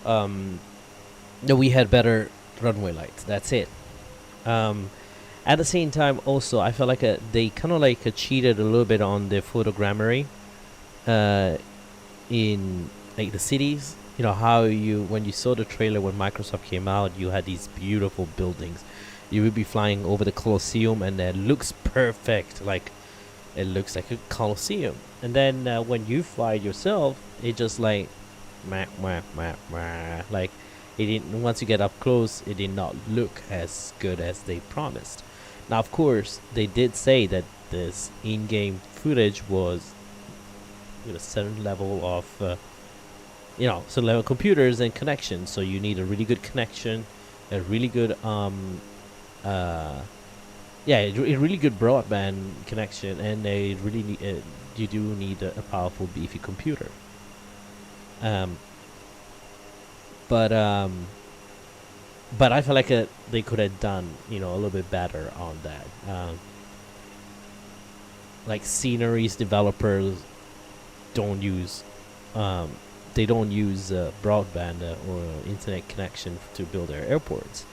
that we had better runway lights. That's it. At the same time, also, I felt like they kind of like cheated a little bit on the photogrammetry in like the cities. You know how when you saw the trailer when Microsoft came out, you had these beautiful buildings. You would be flying over the Colosseum, and it looks perfect. Like, it looks like a Colosseum. And then when you fly yourself, it just like, like, it didn't. Once you get up close, it did not look as good as they promised. Now, of course, they did say that this in-game footage was with a certain level of, certain level of computers and connections. So you need a really good connection, a really good a really good broadband connection, and a really you do need a powerful, beefy computer. But I feel like they could have done, a little bit better on that. Like, sceneries developers don't use broadband or internet connection to build their airports.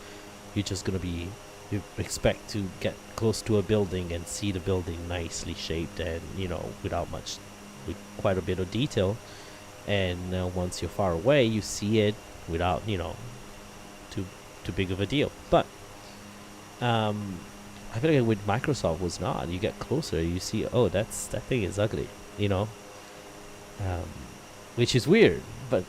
You're just gonna be, you expect to get close to a building and see the building nicely shaped and with quite a bit of detail, and once you're far away you see it without too big of a deal. But I feel like with Microsoft was not. You get closer, you see, oh, that thing is ugly, which is weird, but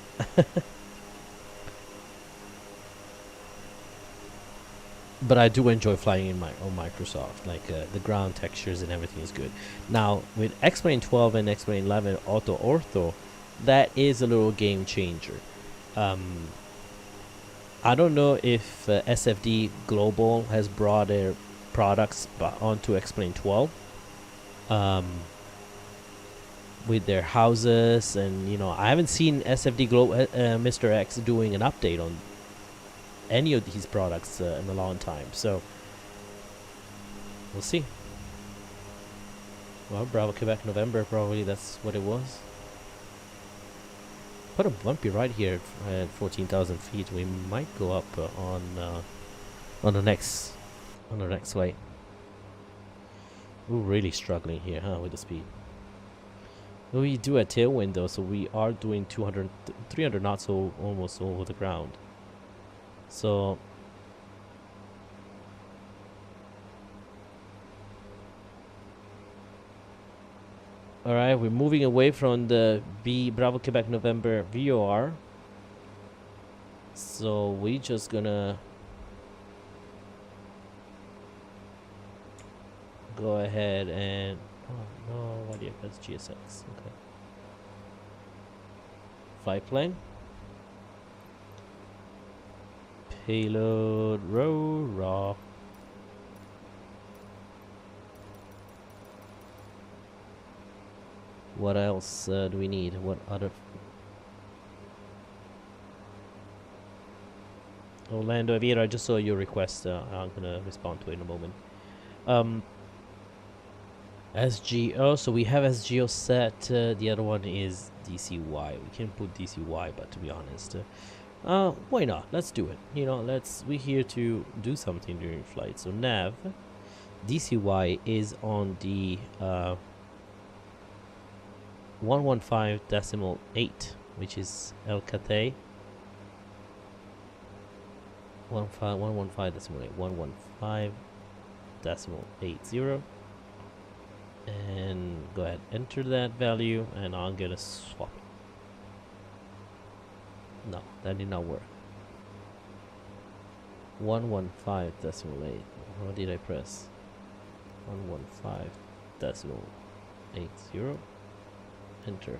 but I do enjoy flying on Microsoft. Like, the ground textures and everything is good. Now with X-Plane 12 and X-Plane 11 Auto Ortho, that is a little game changer. I don't know if SFD Global has brought their products onto X-Plane 12 with their houses, and I haven't seen SFD Global Mr. X doing an update on any of these products in a long time, so we'll see. Well, Bravo Quebec November, probably that's what it was. Quite a bumpy ride here at 14,000 feet. We might go up on the next flight. We're really struggling here, huh, with the speed. We do a tailwind though, so we are doing 300 knots, so almost over the ground. So Alright, we're moving away from the B Bravo Quebec November VOR. So we just gonna go ahead and oh no, what do you have? GSX. Okay. Flight plan. Payload raw. What else do we need? What other? Orlando Aviator, I just saw your request. I'm gonna respond to it in a moment. SGO, so we have SGO set. The other one is DCY. We can put DCY, but to be honest, why not? Let's do it. You know, we're here to do something during flight. So nav, DCY is on the 115.8, which is El Cathay. 115.8, 115.80, and go ahead, enter that value, and I'm gonna swap it. No, that did not work. 115.8. What did I press? 115.80. Enter.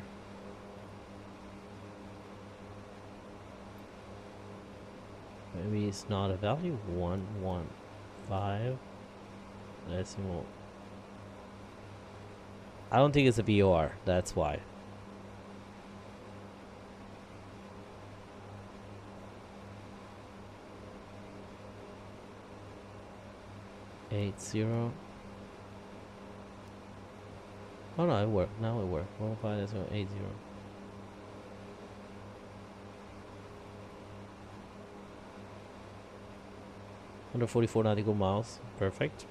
Maybe it's not a value. 115 decimal. I don't think it's a VOR. That's why. Eight zero. Oh no, it worked. Now it worked. 115.80. 144 nautical miles, perfect.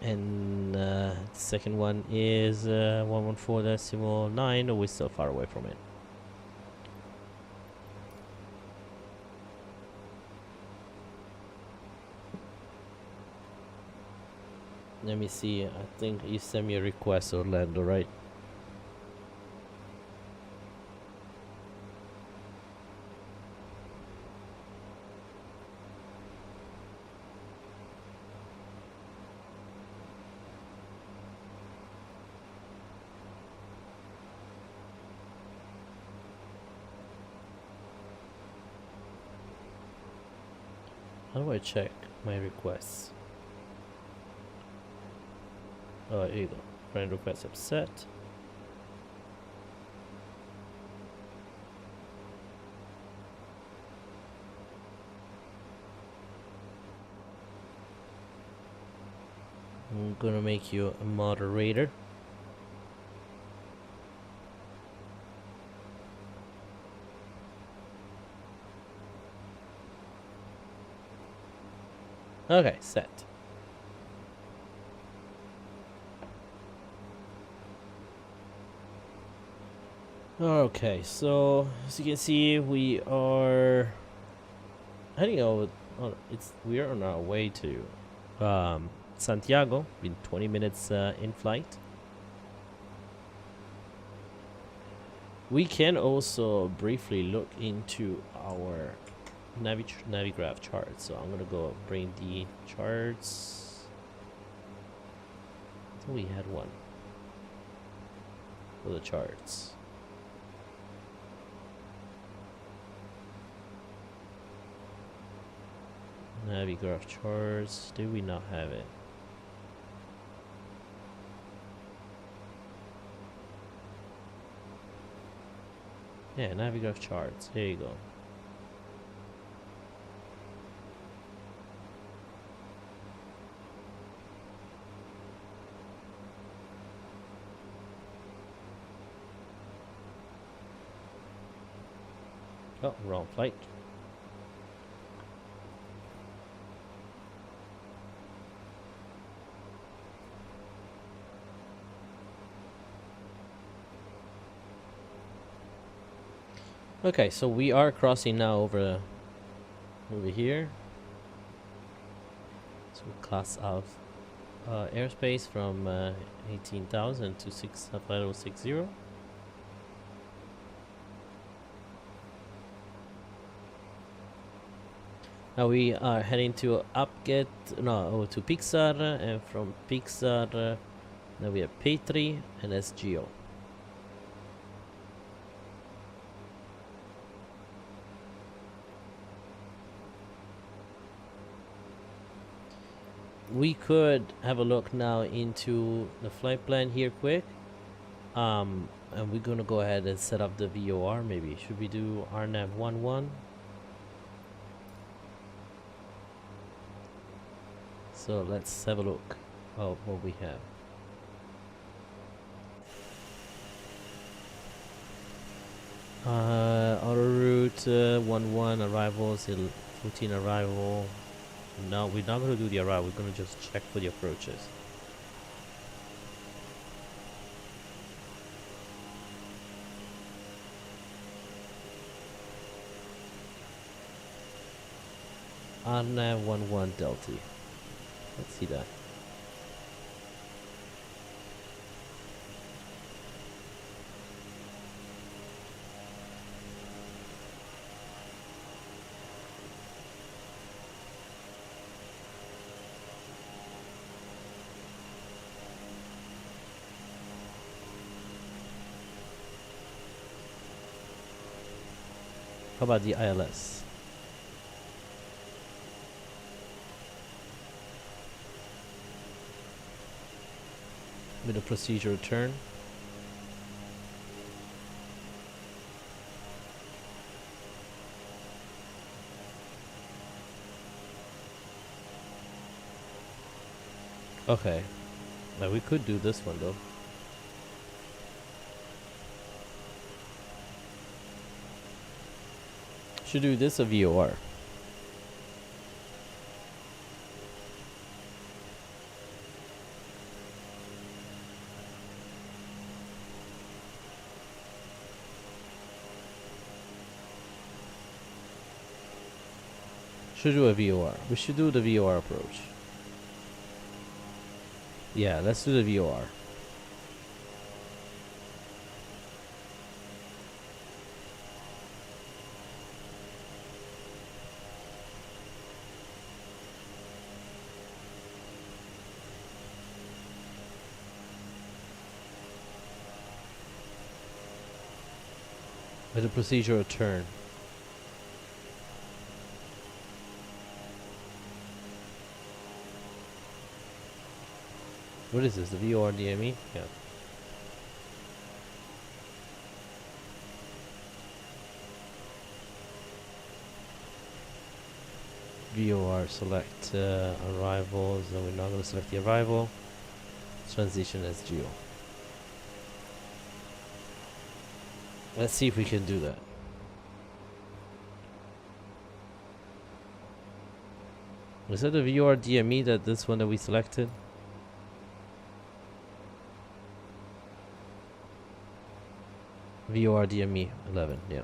And the second one is 114.9. We're still far away from it. Let me see. I think you sent me a request, Orlando, right? How do I check my requests? Oh, here you go. Friend request upset. I'm gonna make you a moderator. Okay, set. Okay, so as you can see, we are heading over. We are on our way to Santiago in 20 minutes in flight. We can also briefly look into our Navigraph charts. So I'm gonna go bring the charts. I thought we had one for the charts. Navigraph charts. Do we not have it? Yeah, Navigraph charts. Here you go. Oh, wrong flight. Okay, so we are crossing now over here. So class of airspace from 18,000 to 5060. Now we are heading to to Pixar, and from Pixar, now we have P3 and SGO. We could have a look now into the flight plan here quick. And we're gonna go ahead and set up the VOR maybe. Should we do RNAV 11? So let's have a look at what we have. Auto route 11 arrivals, 14 arrival. No, we're not gonna do the arrival, we're gonna just check for the approaches. RNAV 11 Delta. Let's see that. How about the ILS? With a procedure return. Okay. Now we could do this one though. Should do this a VOR. Should do a VOR. We should do the VOR approach. Yeah, let's do the VOR. With a procedural turn. What is this? The VOR DME? Yeah. VOR select arrivals. No, we're not going to select the arrival. Transition SGO. Let's see if we can do that. Was that the VOR DME that this one that we selected? VOR DME 11, yeah.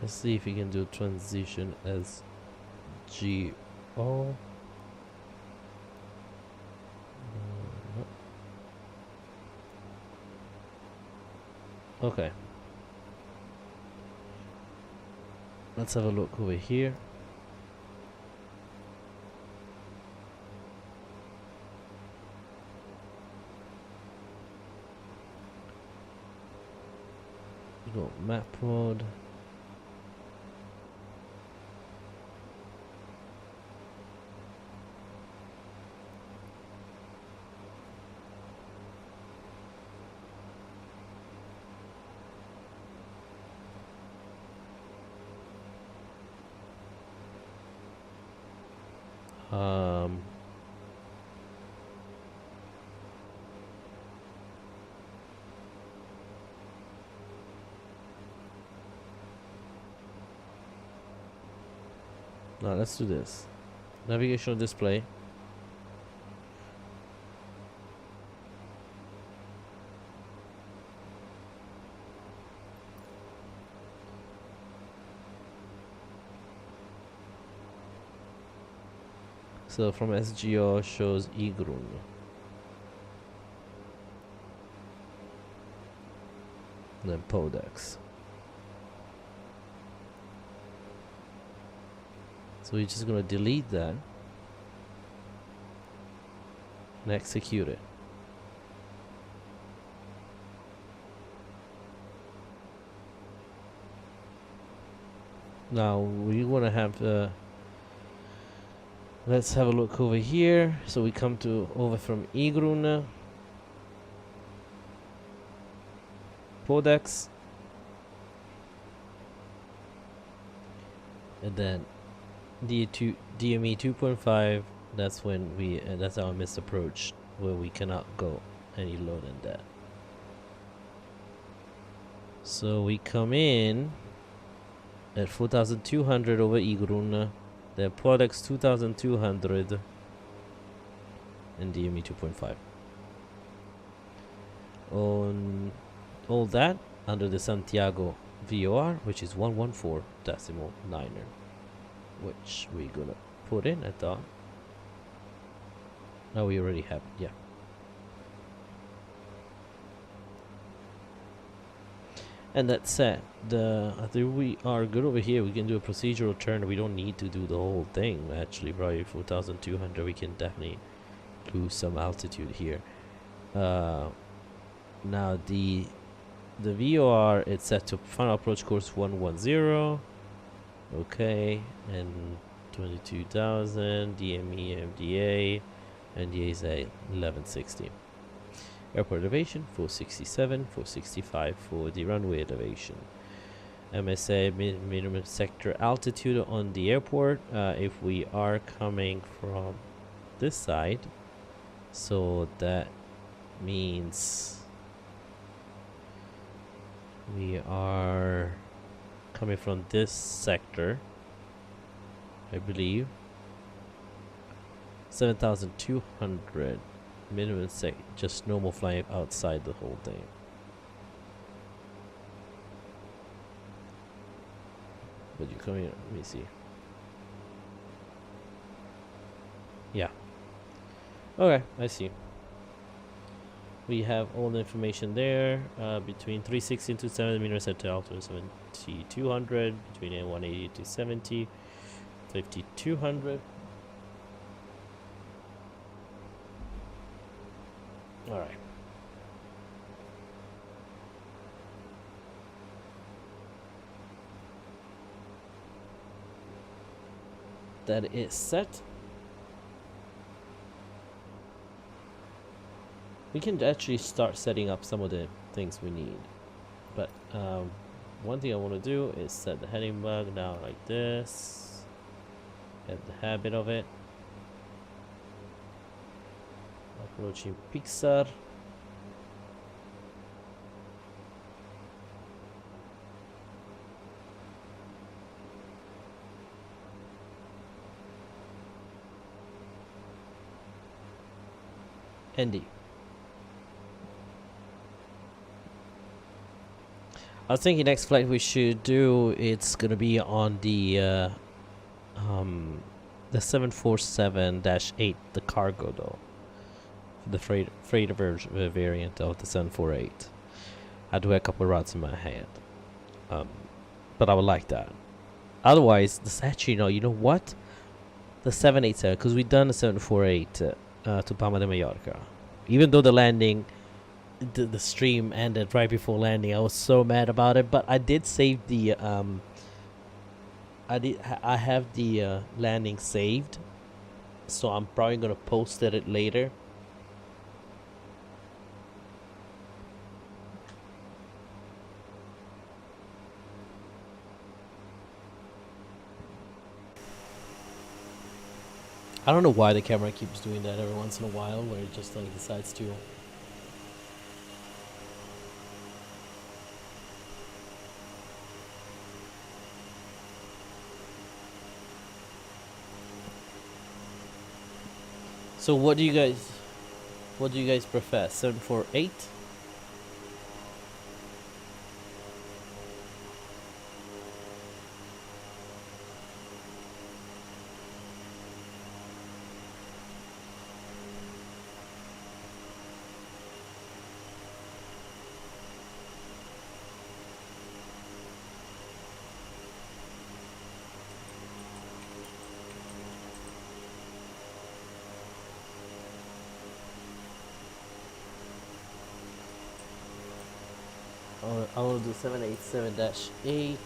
Let's see if we can do transition as GO. Okay. Let's have a look over here. We got map mode. Now let's do this. Navigational display. So from SGO shows Igrun. And then Podex. So we're just gonna delete that and execute it. Now we wanna have let's have a look over here. So we come to over from Igrun, Podex, and then DME 2.5. That's when we that's our missed approach, where we cannot go any lower than that. So we come in at 4,200 over Igrun, then Podex 2,200, and DME 2.5. On all that under the Santiago VOR, which is 114.9er, which we're gonna put in at the. No, we already have it, yeah. And that said, I think we are good over here. We can do a procedural turn. We don't need to do the whole thing. Actually, probably 4,200. We can definitely lose some altitude here. Now the VOR, it's set to final approach course 110. Okay, and 22,000 DME MDA. NDA is a 1160. Airport elevation 467, 465 for the runway elevation. MSA minimum sector altitude on the airport. If we are coming from this side, so that means we are coming from this sector, I believe. 7,200 minimum just normal flying outside the whole thing. But you come here, let me see. Yeah. Okay, I see. We have all the information there. Between 360 to 7 meters at altitude 7,200. Between 180 to 70, 5,200. All right. That is set. We can actually start setting up some of the things we need. But one thing I want to do is set the heading bug down like this. Get the habit of it. Approaching Pixar. ND. I was thinking next flight we should do, it's gonna be on the 747-8, the cargo though. The freighter variant of the 748. I do have a couple of routes in my head, but I would like that. Otherwise, this actually, you know what? The 787, because we've done the 748 to Palma de Mallorca. Even though the landing, the stream ended right before landing, I was so mad about it. But I did save the I have the landing saved, so I'm probably gonna post it later. I don't know why the camera keeps doing that every once in a while, where it just like decides to. So what do you guys prefer? 748? we'll do 787-8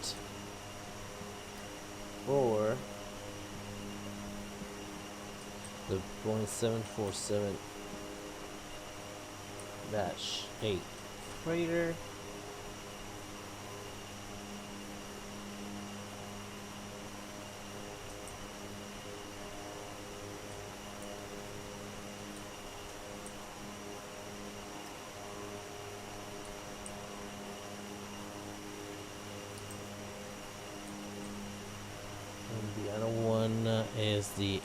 or the Boeing 747-8 freighter. And the other one is the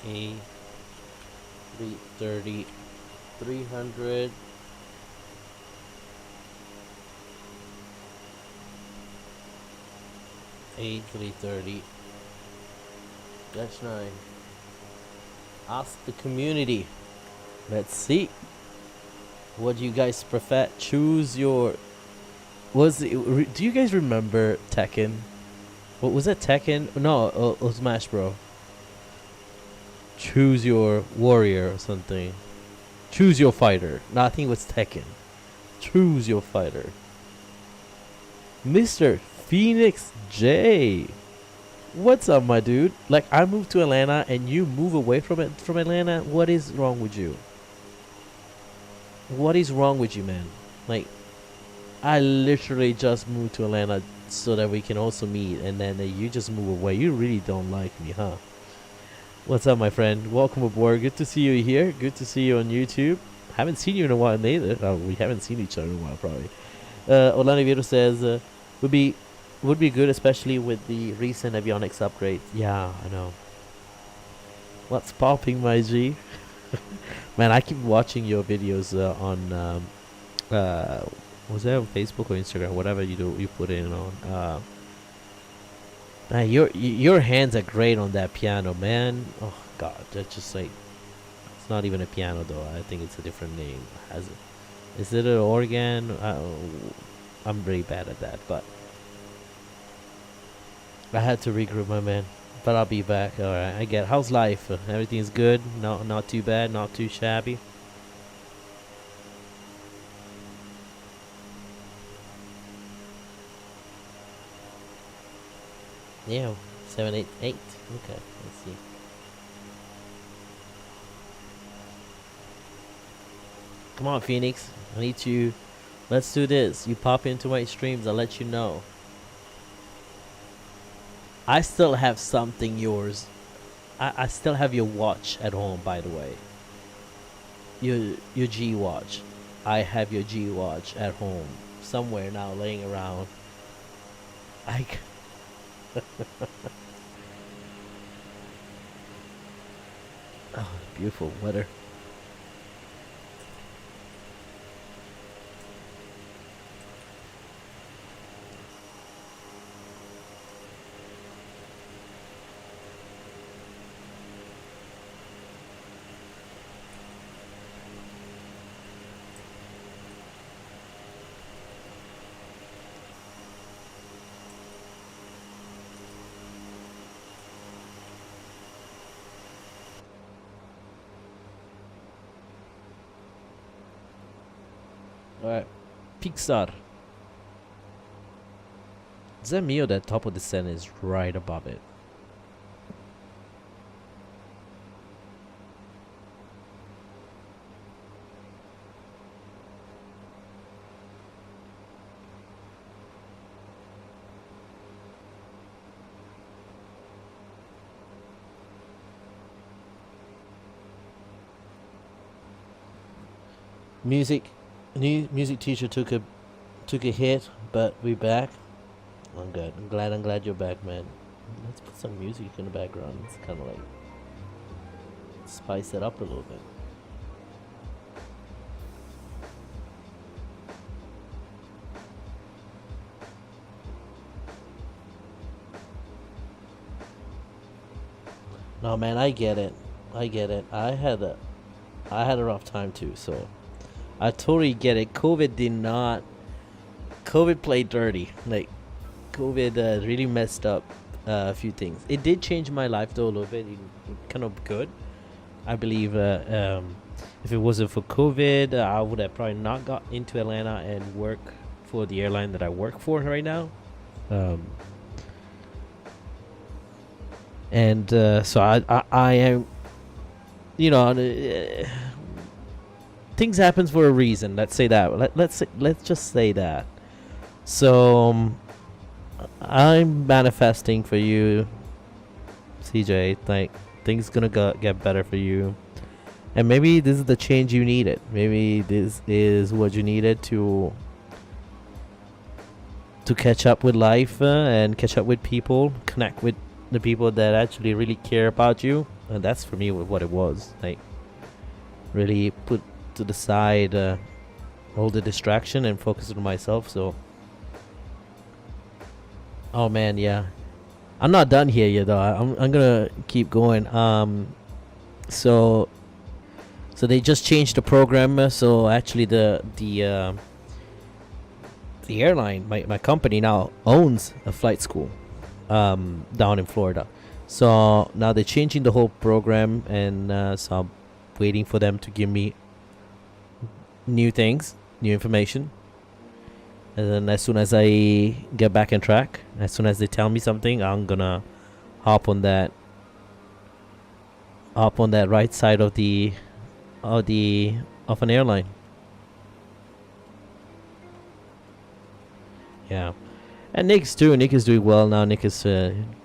A330-300 A330-9. Ask the community. Let's see. What do you guys prefer? Choose your. Do you guys remember Tekken? What was it? Tekken? No, it was Smash Bro. Choose your warrior or something. Choose your fighter. No, I think it was Tekken. Choose your fighter. Mr. Phoenix J. What's up, my dude? Like, I moved to Atlanta and you move away from Atlanta. What is wrong with you? What is wrong with you, man? Like, I literally just moved to Atlanta so that we can also meet, and then you just move away. You really don't like me, huh? What's up, my friend? Welcome aboard. Good to see you here. Good to see you on YouTube. Haven't seen you in a while neither. We haven't seen each other in a while, probably. LatinVFR says would be good, especially with the recent avionics upgrade. Yeah, I know. What's popping, my G? Man, I keep watching your videos on was that on Facebook or Instagram? Whatever you do, you put it on. Man, your hands are great on that piano, man. Oh God, that's just like, it's not even a piano though. I think it's a different name. Is it an organ? I'm really bad at that, but I had to regroup, my man. But I'll be back. All right, I get it. How's life? Everything's good. Not too bad. Not too shabby. Yeah, 788. Okay, let's see. Come on, Phoenix. I need you. Let's do this. You pop into my streams. I'll let you know. I still have something yours. I still have your watch at home, by the way. Your G watch. I have your G watch at home somewhere now, laying around. Oh, beautiful weather. Alright, Pixar. Is that me or that top of the scent is right above it? New music teacher took a hit, but we back. I'm good. I'm glad you're back, man. Let's put some music in the background. It's kind of like spice it up a little bit. No, man, I get it. I had a rough time too, so I totally get it. COVID played dirty. Like, COVID really messed up a few things. It did change my life though a little bit. Kind of good. I believe if it wasn't for COVID, I would have probably not got into Atlanta and work for the airline that I work for right now. And so I am, you know, things happens for a reason. Let's say that. Let's just say that. So I'm manifesting for you, CJ. Like things gonna get better for you, and maybe this is the change you needed. Maybe this is what you needed to catch up with life and catch up with people, connect with the people that actually really care about you. And that's for me what it was. Like really put to the side all the distraction and focus on myself. So oh man, yeah, I'm not done here yet though. I'm gonna keep going. So they just changed the program. So actually the airline, my company now owns a flight school down in Florida. So now they're changing the whole program, and so I'm waiting for them to give me new things, new information. And then as soon as I get back on track, as soon as they tell me something, I'm gonna hop on that right side of an airline. Yeah. And Nick is doing well now. Nick is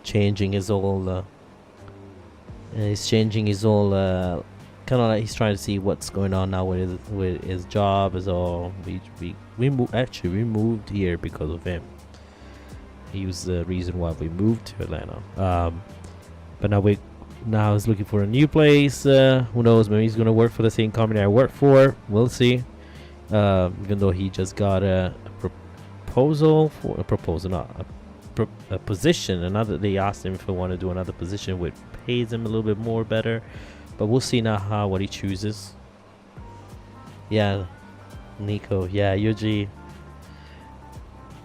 changing his whole kind of like he's trying to see what's going on now with his job. Is all we moved here because of him. He was the reason why we moved to Atlanta. But now he's looking for a new place. Who knows? Maybe he's gonna work for the same company I work for. We'll see. Even though he just got a position. They asked him if he wanted to do another position which pays him a little bit more better. But we'll see now what he chooses. Yeah, Nico. Yeah, Yuji.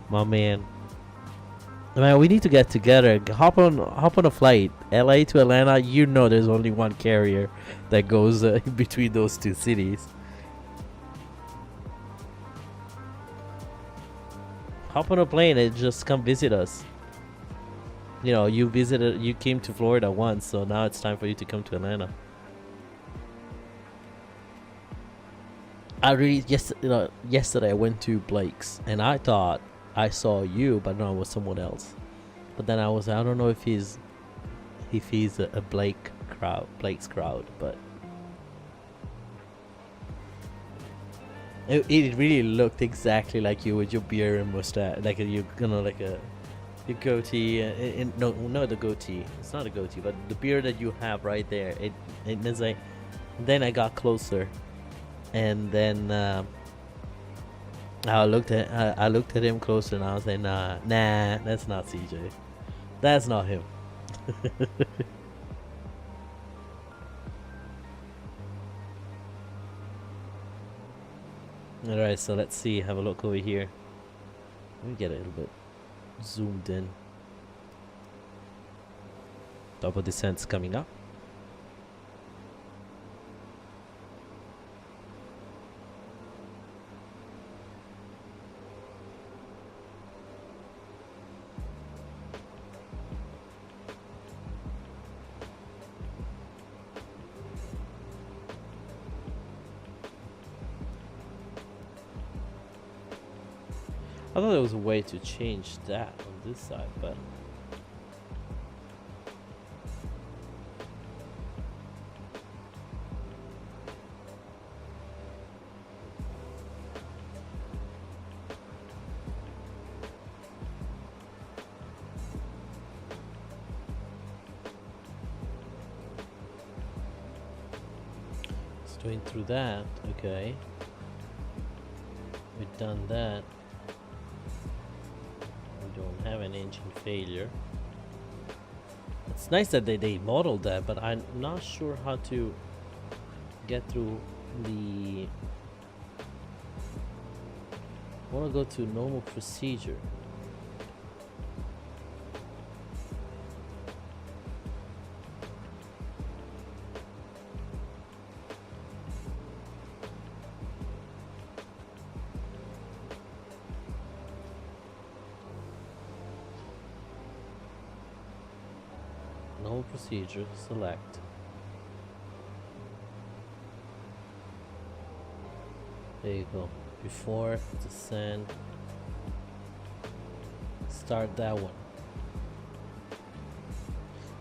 My man. Man, we need to get together. Hop on a flight, LA to Atlanta. You know, there's only one carrier that goes between those two cities. Hop on a plane and just come visit us. You know, you came to Florida once, so now it's time for you to come to Atlanta. Yesterday I went to Blake's and I thought I saw you, but no, it was someone else. But then I don't know if he's a Blake's crowd, but it really looked exactly like you with your beard and mustache, like your goatee. No, the goatee. It's not a goatee, but the beard that you have right there. It's like. Then I got closer, and then I looked at him closer, and I was like, nah, that's not CJ. That's not him. Alright, so let's see. Have a look over here. Let me get a little bit zoomed in. Double descent's coming up. I thought there was a way to change that on this side, but it's going through that. Okay, we've done that. Don't have an engine failure. It's nice that they modeled that, but I'm not sure how to get through the. I want to go to normal procedure. Normal procedure, select. There you go. Before, descend. Start that one.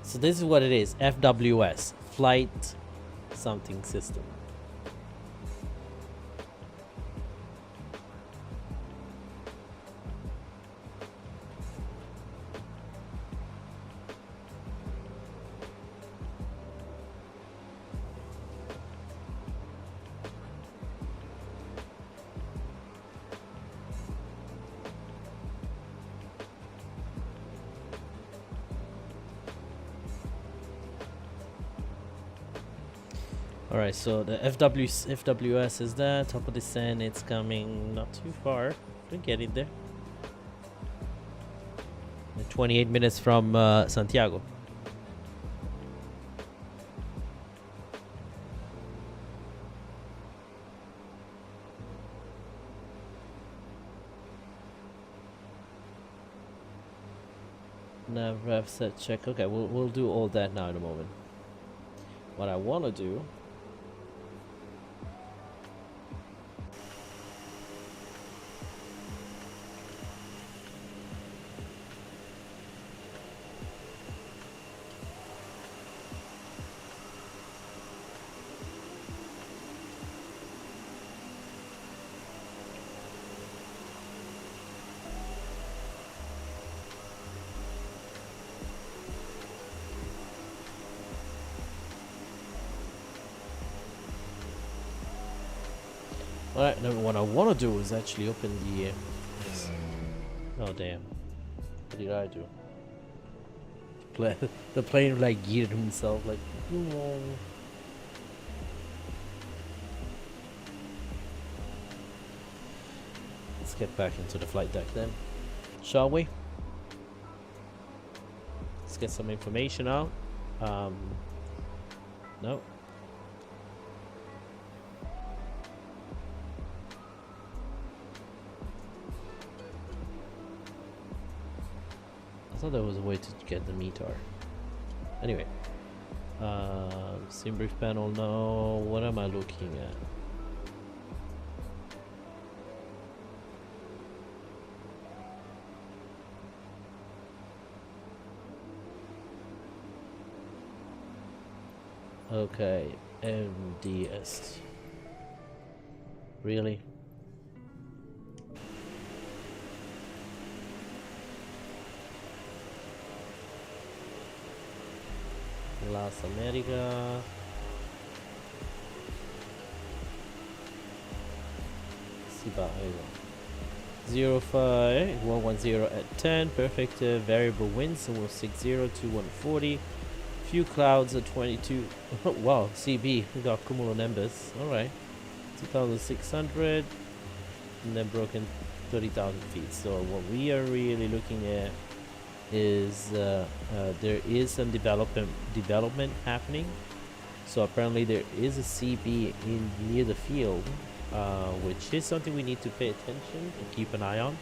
So this is what it is. FWS. Flight something system. Alright, so the FWS is there, top of the descent, it's coming not too far to get it there. 28 minutes from Santiago. Nav ref set check. Okay, we'll do all that now in a moment. What I want to do. Alright, now what I want to do is actually open the... Oh damn. What did I do? The plane like geared himself like... Let's get back into the flight deck then. Shall we? Let's get some information out. No. I thought there was a way to get the METAR. Anyway, sim brief panel. No, what am I looking at? Okay, MDST. Really? Las America. Cibao 05 110 at 10. Perfect. Variable winds. So we'll 60 to 140. Few clouds at 22. Wow, CB. We got cumulonimbus. All right. 2,600. And then broken 30,000 feet. So what we are really looking at is there is some development happening. So apparently there is a CB in near the field, which is something we need to pay attention and keep an eye on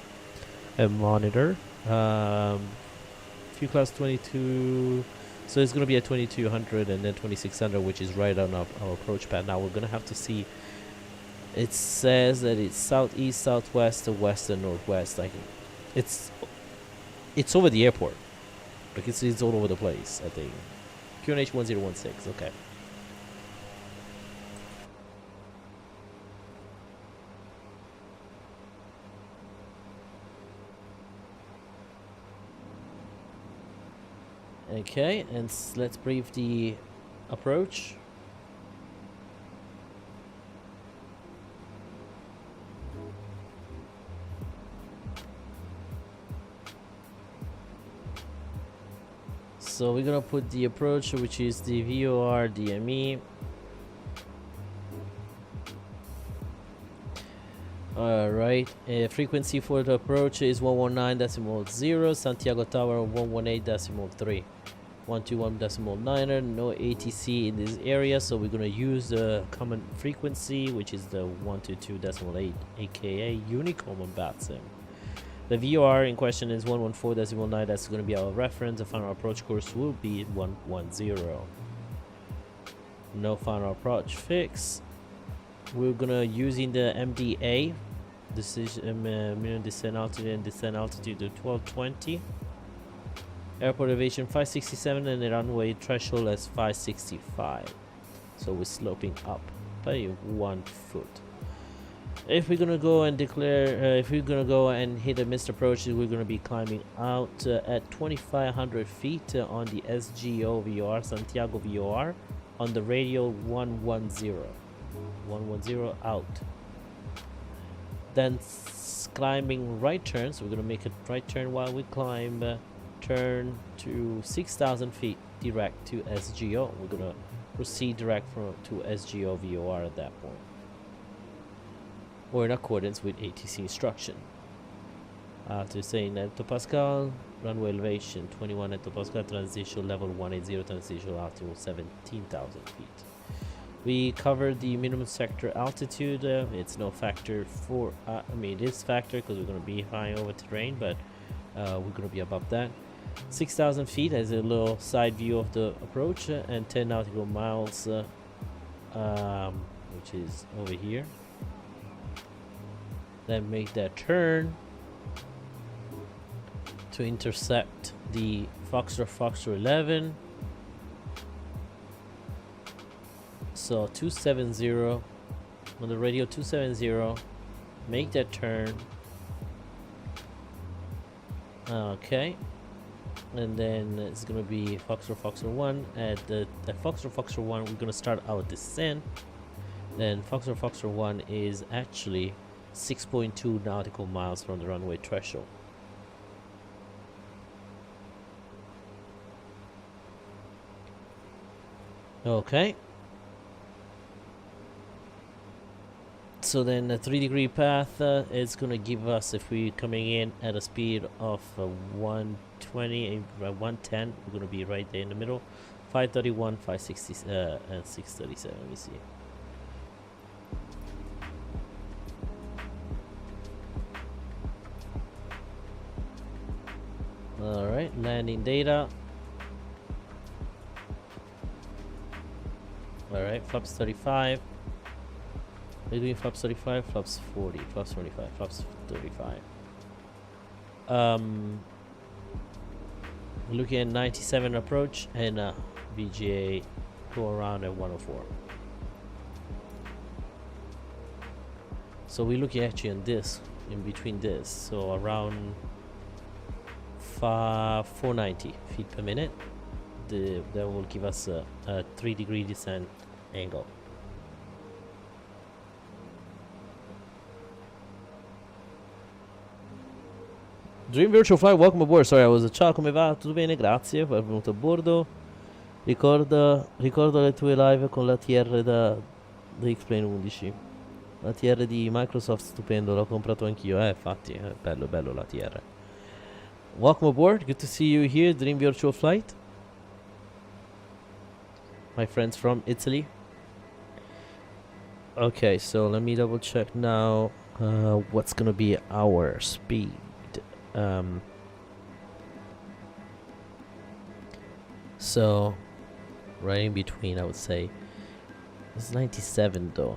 and monitor. Few class 22, so it's going to be at 2200 and then 2600, which is right on our approach path. Now we're going to have to see. It says that it's southeast, southwest, west, and northwest. Like it's over the airport. Like it's all over the place, I think. QNH 1016, okay. Okay, and let's brief the approach. So we're gonna put the approach, which is the VOR DME. Alright, frequency for the approach is 119.0, Santiago Tower 118.3, 121.9er, no ATC in this area, so we're gonna use the common frequency, which is the 122.8, aka Unicom on BATSIM. The VOR in question is 114.9. That's going to be our reference. The final approach course will be 110. No final approach fix. We're gonna using the MDA decision minimum descent altitude and descent altitude to 1220. Airport elevation 567 and the runway threshold as 565. So we're sloping up by 1 foot. If we're gonna go and declare, if we're gonna go and hit a missed approach, we're gonna be climbing out at 2,500 feet on the SGO VOR, Santiago VOR, on the radio 110. 110 out. Then climbing right turns. We're gonna make a right turn while we climb. Turn to 6,000 feet direct to SGO. We're gonna proceed direct to SGO VOR at that point, or in accordance with ATC instruction. To say in hectopascal, runway elevation 21 hectopascal, transition level 180, transition altitude 17,000 feet. We covered the minimum sector altitude. It's no factor for, I mean, it is factor because we're going to be high over terrain, but we're going to be above that. 6,000 feet as a little side view of the approach, and 10 nautical miles, which is over here. Then make that turn to intercept the Foxtrot 11. So 270 on the radio, 270. Make that turn. Okay. And then it's gonna be Foxtrot 1. At Foxtrot 1, we're gonna start our descent. Then Foxtrot 1 is actually 6.2 nautical miles from the runway threshold. Okay. So then a 3-degree path is going to give us, if we're coming in at a speed of 120, 110, we're going to be right there in the middle. 531, 560, and 637. Let me see. Alright, landing data. Alright, flaps 35. We're doing flaps 35, flaps 40, flaps 25, flaps 35. Looking at 97 approach and VGA go around at 104. So we're looking actually on this, in between this, so around 490 feet per minute. That will give us a 3-degree descent angle. Dream Virtual Flight, welcome aboard. Sorry, I was ciao, come va? Tutto bene, grazie per aver venuto a bordo. Ricordo le tue live con l'ATR da X-Plane 11. L'ATR di Microsoft, stupendo, l'ho comprato anch'io, infatti, bello l'ATR. Welcome aboard, good to see you here, Dream Virtual Flight. My friends from Italy. Okay, so let me double check now what's gonna be our speed. So right in between, I would say it's 97 though,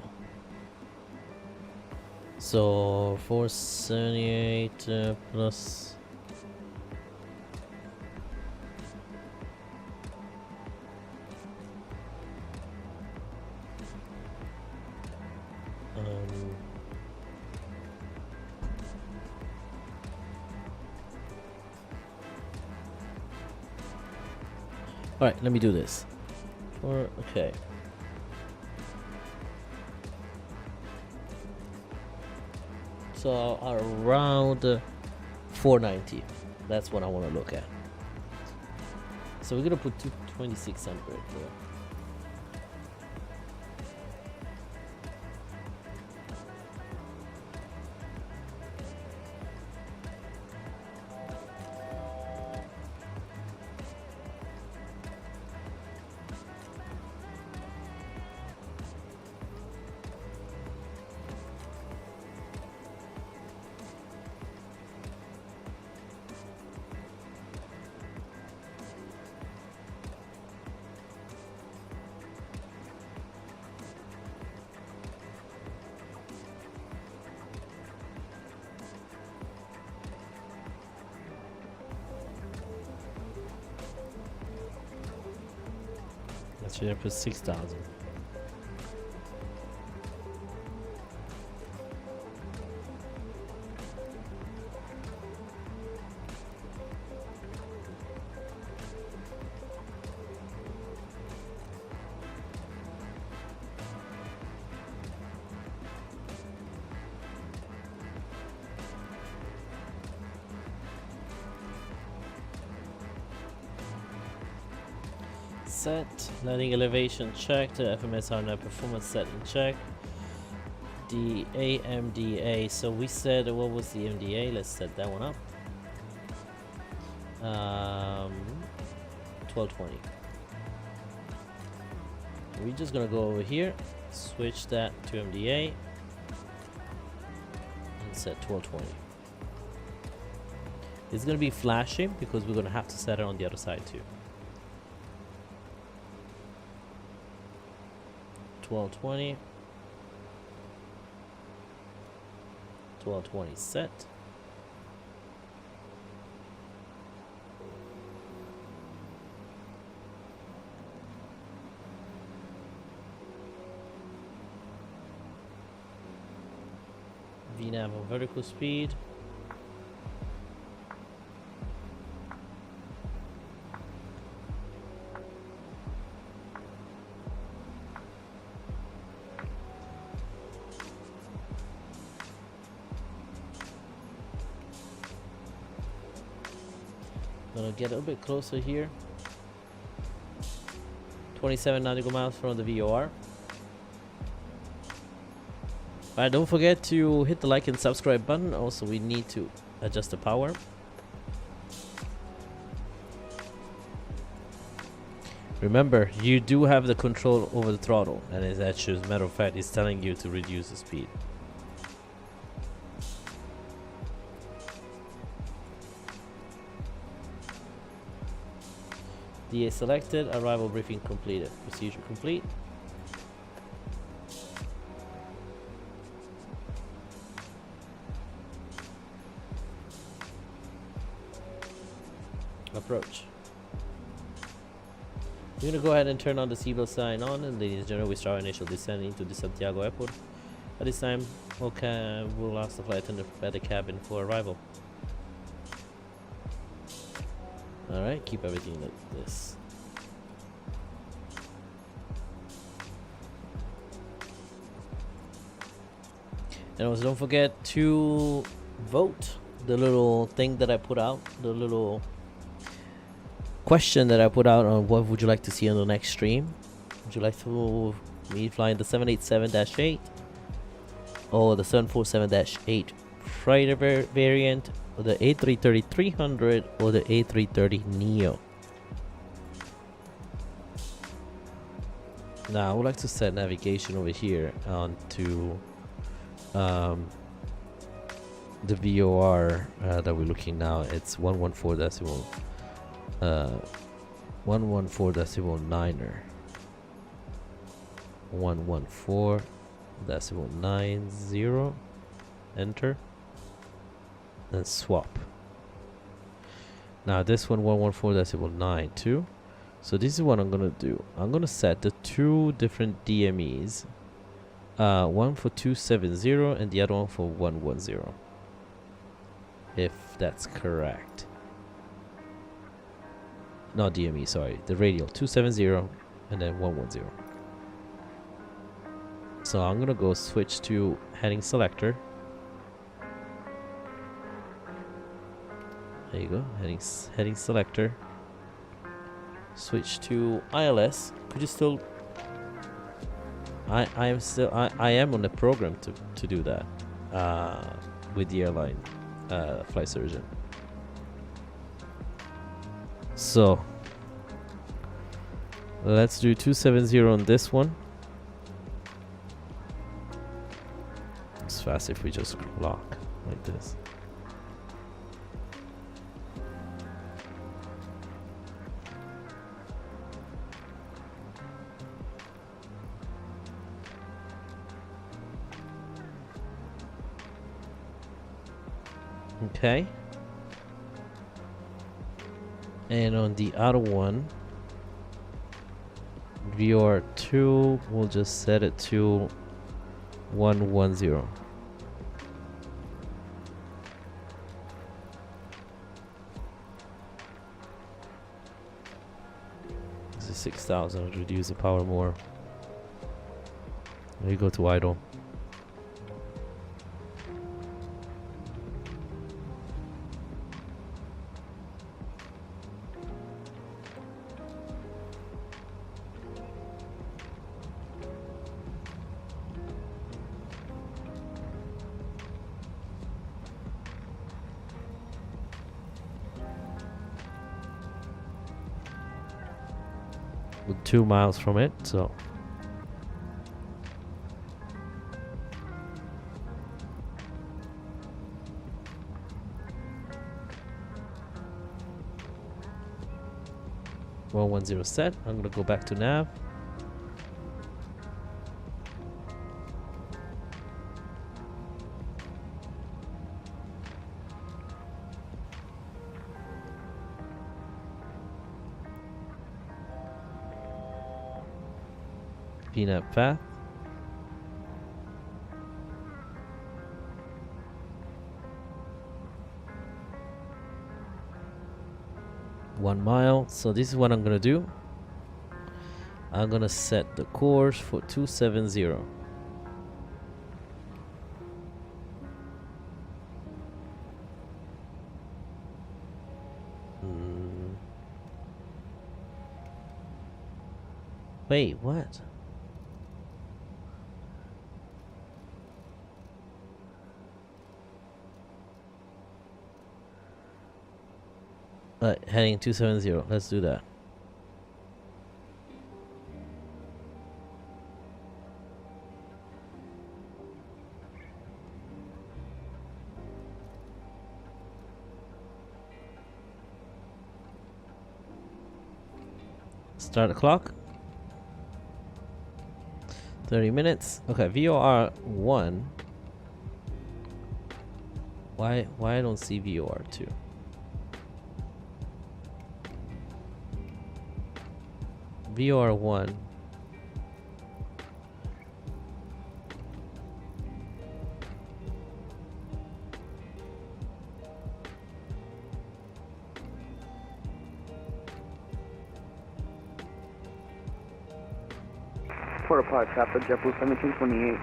so 478 plus alright, let me do this. Okay. So around 490. That's what I want to look at. So we're gonna put 2600 there. So you put 6,000. Set, landing elevation check, the FMS RNAV performance set and check. The AMDA, so we said, what was the MDA? Let's set that one up. 1220. We're just gonna go over here, switch that to MDA, and set 1220. It's gonna be flashing because we're gonna have to set it on the other side too. 1220. 1220 set. VNAV on vertical speed. Gonna get a little bit closer here. 27 nautical miles from the VOR. Alright, don't forget to hit the like and subscribe button. Also, we need to adjust the power. Remember, you do have the control over the throttle, and as a matter of fact, it's telling you to reduce the speed. DA selected, arrival briefing completed. Procedure complete. Approach. We're gonna go ahead and turn on the seatbelt sign on, and ladies and gentlemen, we start initial descent into the Santiago airport. At this time, we'll ask the flight attendant to prepare the cabin for arrival. Alright, keep everything like this. And also don't forget to vote the little thing that I put out, the little question that I put out on what would you like to see on the next stream. Would you like to me flying the 787-8 or the 747-8 freighter variant, or the A330-300 or the A330neo? Now I would like to set navigation over here onto the VOR that we're looking now. It's 114.9er. 114.90. Enter. And swap. Now this one 114.92. So this is what I'm gonna do. I'm gonna set the two different DMEs. One for 270 and the other one for 110. If that's correct. Not DME, sorry. The radial 270 and then 110. So I'm gonna go switch to heading selector. There you go, heading selector. Switch to ILS. Could you still? I am on the program to do that with the airline flight surgeon. So let's do 270 on this one. It's fast if we just lock like this. Okay. And on the other one, VR2, we'll just set it to 110. This is 6,000. Reduce the power more. There you go to idle. With 2 miles from it, so (110) set. I'm gonna go back to nav. Peanut path. One mile. So this is what I'm gonna do. I'm gonna set the course for 270. Wait, what? Heading 270. Let's do that. Start the clock. 30 minutes. Okay, VOR 1. Why I don't see VOR 2? VOR 1. Port au Port traffic, JetBlue 1728,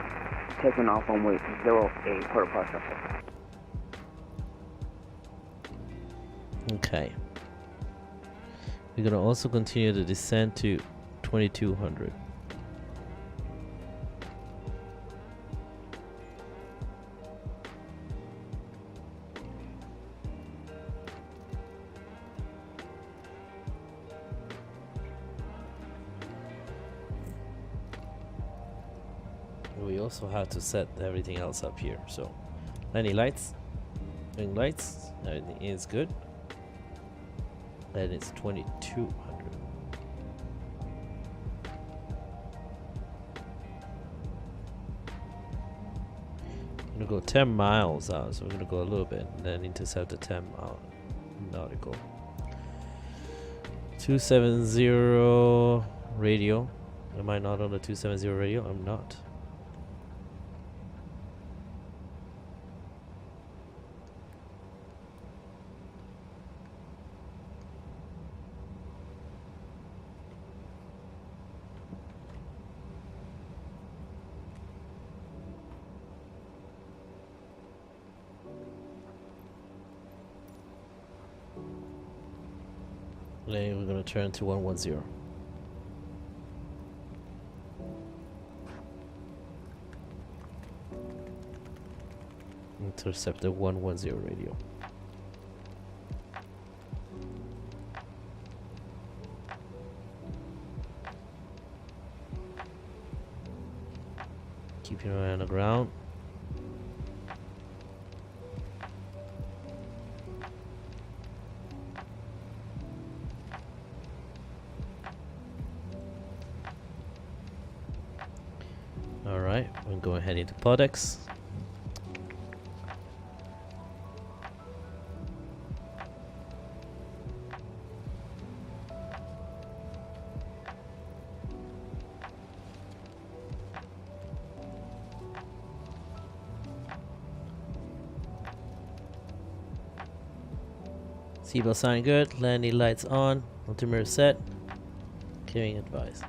taking off on weight 08, Port au Port traffic. Okay. We're gonna also continue the descent to 2200. We also have to set everything else up here. So, any lights, wing lights, everything is good. And it's 2200. I'm gonna go 10 miles out, so we're gonna go a little bit and then intercept the 10 mile nautical. 270 radio. Am I not on the 270 radio? I'm not. Then we're going to turn to 110. Intercept the 110 radio. Keep your eye on the ground. Alright, we'll go ahead into Podex. Seatbelt sign good. Landing lights on. Altimeter set. Clearing advice.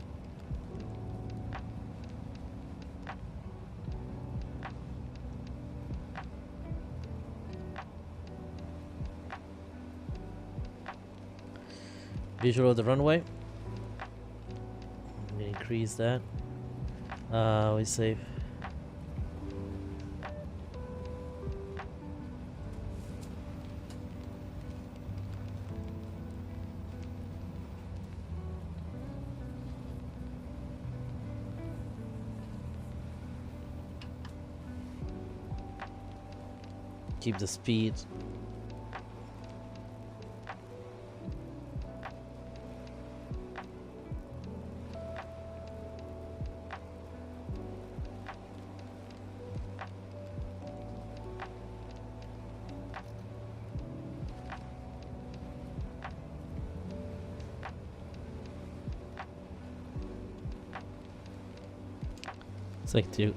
Visual of the runway. I'm gonna increase that. We save. Keep the speed.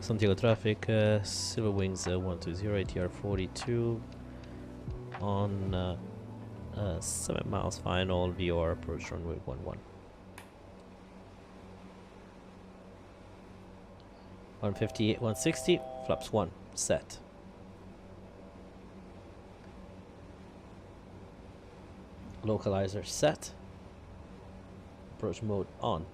Santiago traffic, Silver Wings 120 ATR42 on 7 miles final, VR approach runway 11. 158, 160, flaps 1, set. Localizer set. Approach mode on.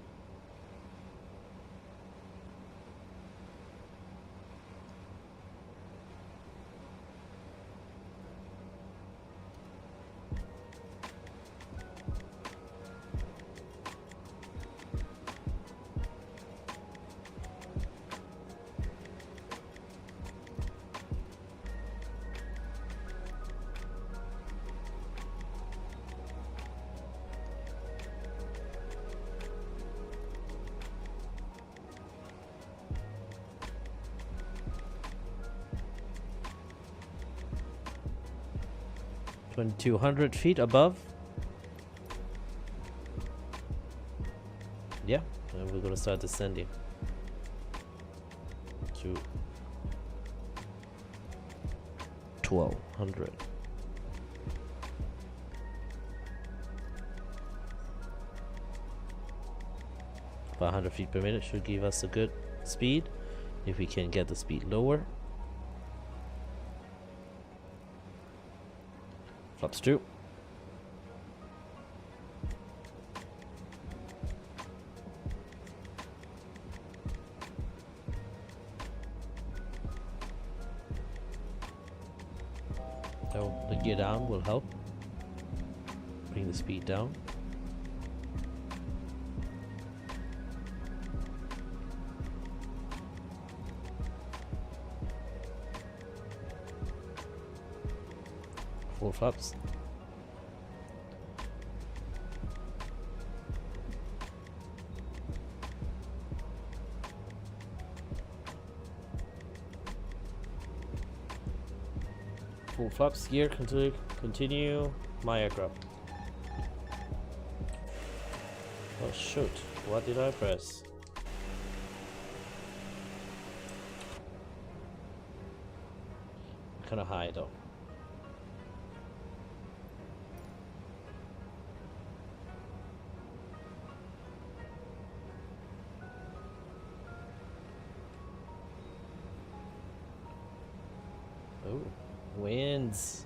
$2,200 feet above. Yeah, and we're gonna start descending to 1,200. About 100 feet per minute should give us a good speed. If we can get the speed lower. Flaps 2. So the gear down will help bring the speed down. Full flaps. Full flaps, gear, continue, my aircraft. Oh shoot, what did I press? Kinda high though. Oh, winds.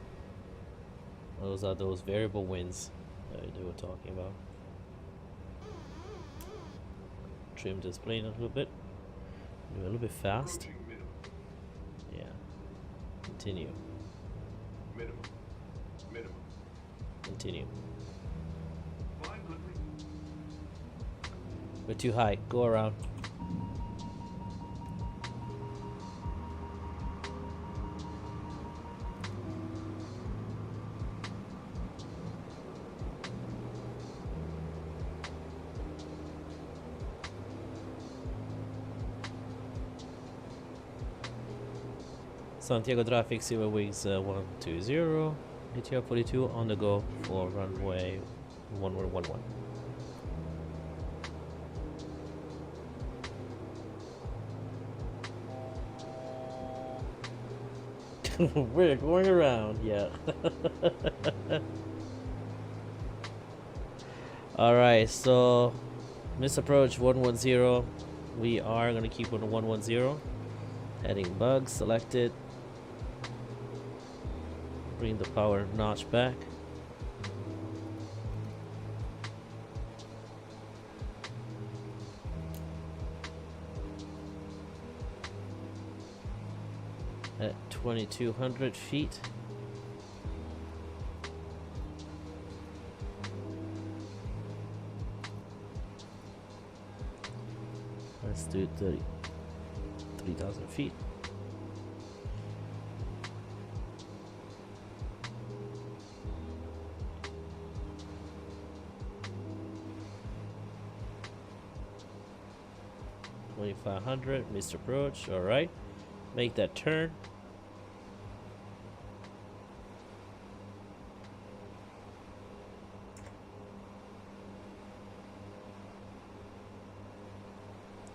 Those are those variable winds that they were talking about. Trim this plane a little bit. Do a little bit fast. Yeah. Continue. Continue. We're too high. Go around. Santiago traffic, Silver Wings 120, ATR42 on the go for runway 1111. We're going around, yeah. Alright, so misapproach 110. We are gonna keep on the 110. Heading bug selected. Bring the power notch back. At 2200 feet. Let's do 3,000 feet. $2,500, missed approach. All right, make that turn.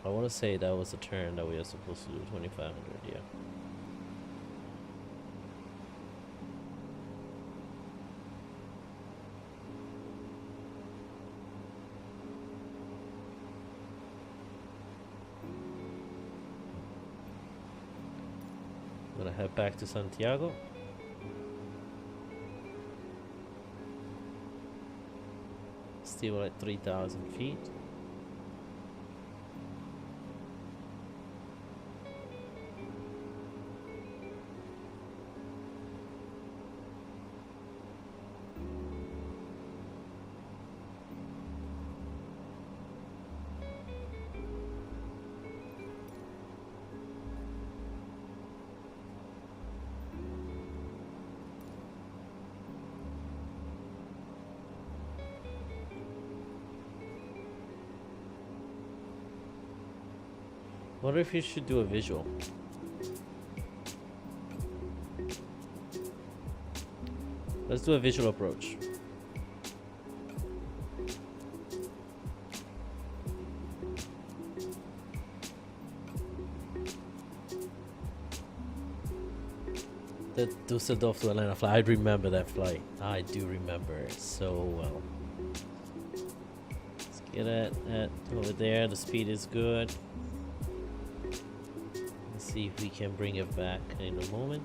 I want to say that was the turn that we are supposed to do. 2,500, yeah. I'm gonna head back to Santiago. Still at 3,000 feet. Wonder if you should do a visual. Let's do a visual approach. The Dusseldorf to Atlanta flight. I remember that flight. I do remember it so well. Let's get it over there. The speed is good. See if we can bring it back in a moment.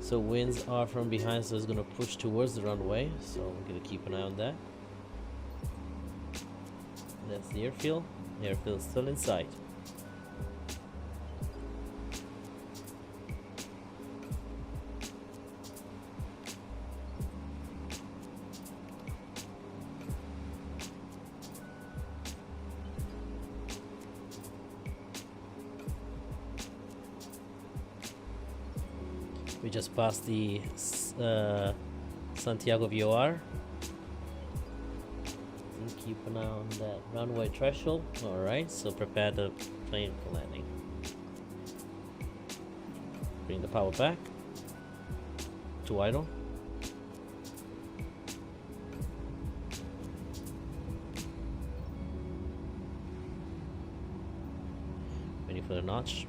So winds are from behind, so it's gonna push towards the runway. So I'm gonna keep an eye on that. That's the airfield. The airfield is still in sight. We just passed the Santiago VOR. And keep an eye on that runway threshold. Alright, so prepare the plane for landing. Bring the power back to idle. Waiting for the notch.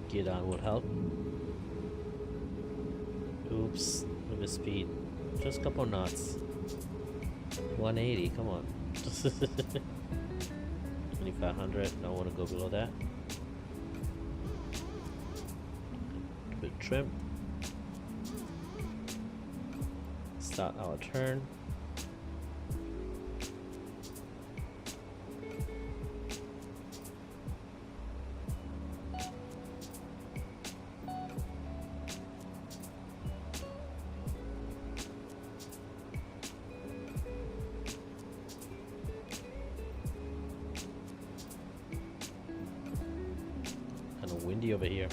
Gear down would help. Oops, with the speed. Just a couple knots. 180, come on. 2,500, don't want to go below that. A bit trim. Start our turn. Windy over here.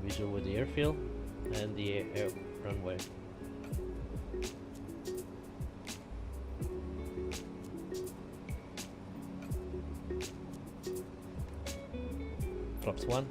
Visual with the airfield and the air runway. Cyclops 1.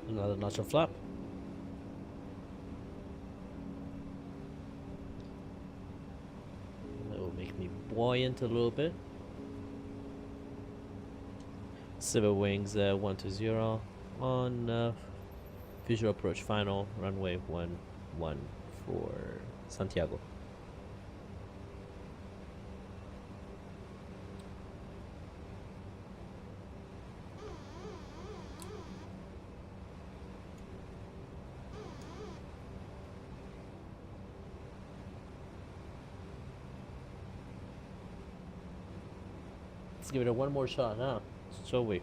Another notch of flap. That will make me buoyant a little bit. Civil wings 120 on visual approach final runway 11 for Santiago. Let's give it a one more shot now, shall we?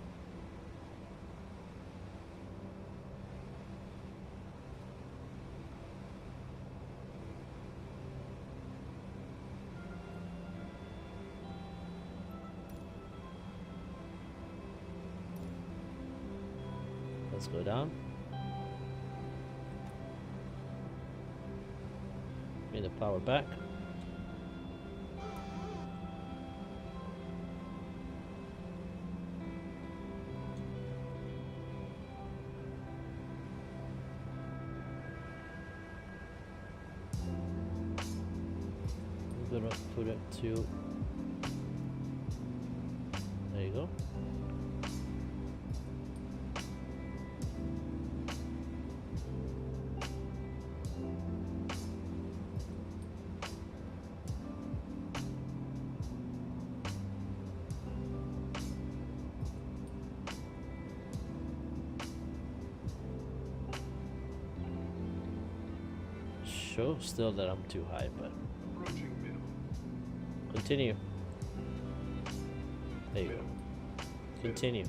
Let's go down. Bring the power back. I'm gonna put it to, there you go. Show still that I'm too high, but continue. There you go. Continue.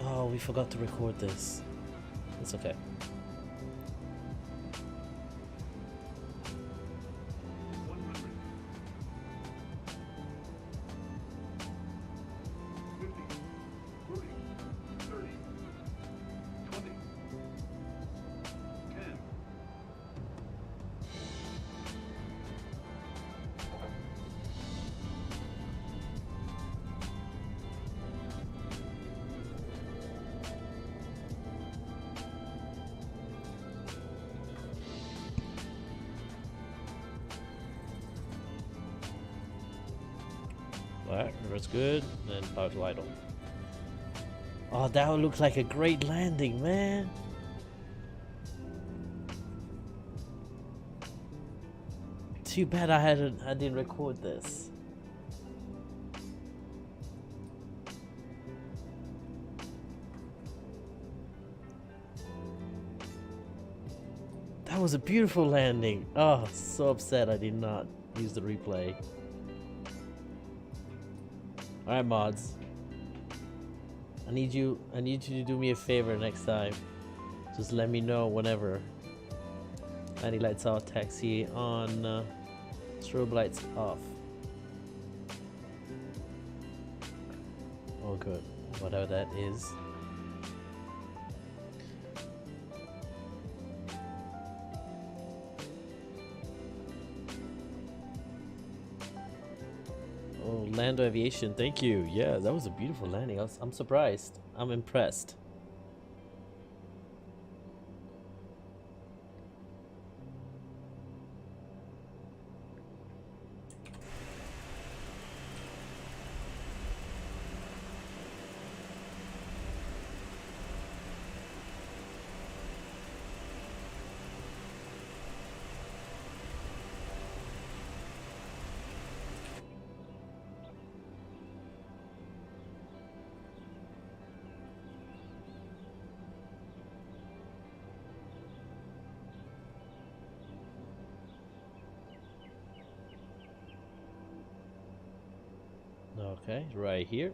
Oh, we forgot to record this. It's okay. Alright, that's good. Then power to idle. Oh, that would look like a great landing, man. Too bad I didn't record this. That was a beautiful landing. Oh, so upset I did not use the replay. Alright, mods. I need you to do me a favor next time. Just let me know whenever. 90 lights out, taxi on Strobe lights off. Oh good, whatever that is. Oh, Lando Aviation, thank you. Yeah, that was a beautiful landing. I'm surprised. I'm impressed. Okay, right here.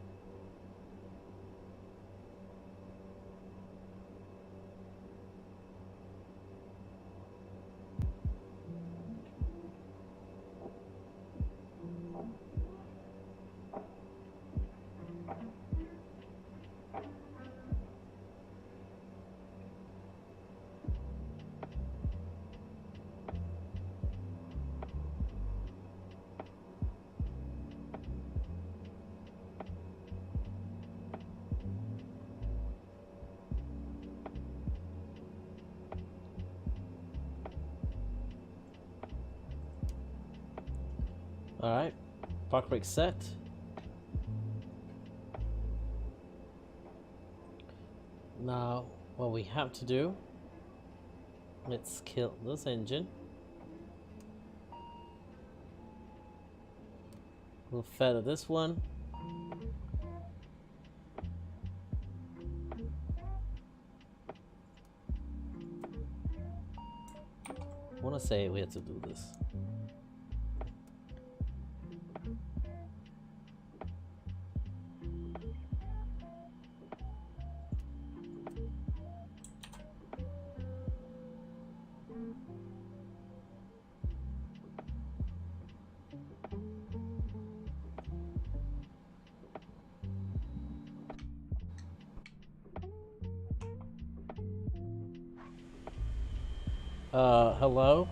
Alright, park brake set. Now, what we have to do, let's kill this engine. We'll feather this one. I want to say we have to do this. Hello?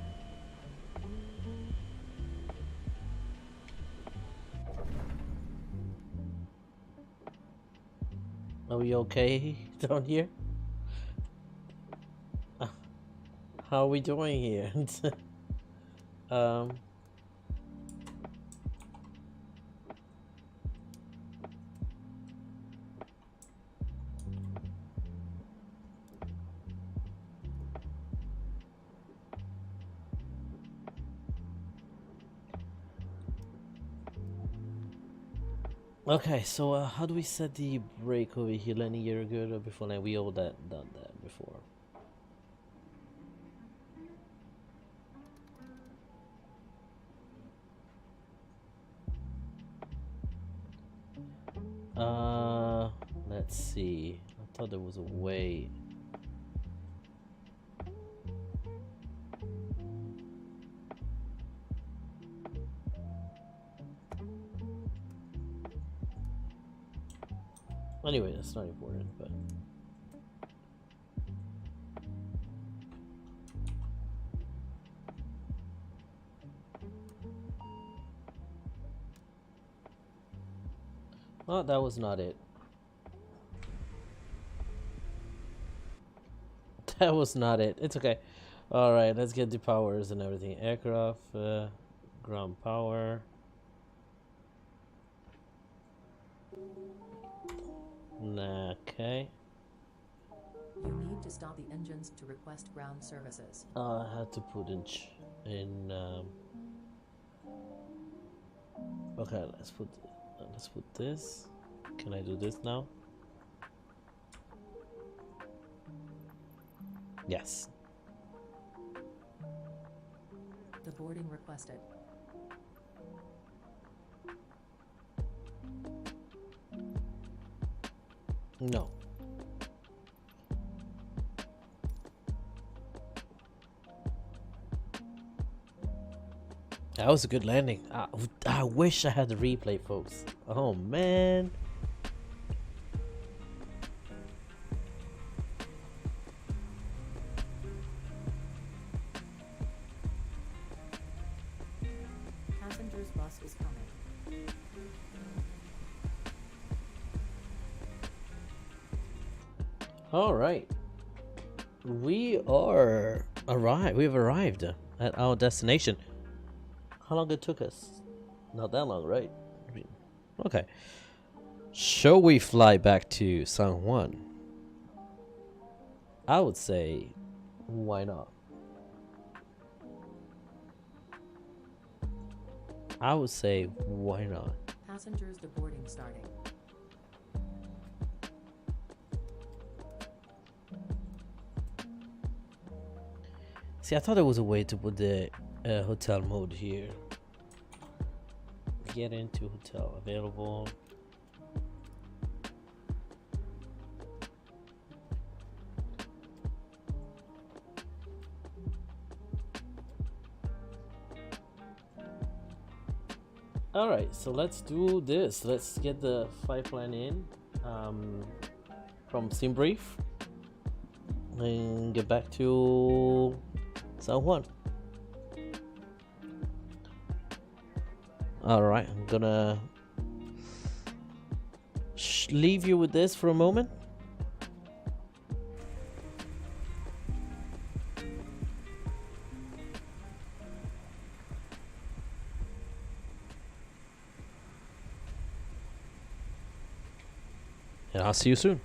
Are we okay down here? How are we doing here? Okay, so how do we set the brake over here? Landing gear good or before land? We all done that before. Let's see. I thought there was a way. Anyway, that's not important, but well, that was not it. That was not it. It's okay. All right, let's get the powers and everything. Aircraft, ground power. Okay. You need to stop the engines to request ground services. I had to put in. Okay, let's put this. Can I do this now? Yes. The boarding requested. No. That was a good landing. I wish I had the replay, folks. Oh man. Passengers bus is coming. All right. We've arrived at our destination. How long it took us? Not that long, right? Okay. Shall we fly back to San Juan? I would say, why not? I would say, why not? Passengers deboarding starting. See, I thought there was a way to put the hotel mode here. Get into hotel available. All right, so let's do this. Let's get the flight plan in from SimBrief and get back to San Juan. All right, I'm gonna leave you with this for a moment. And I'll see you soon.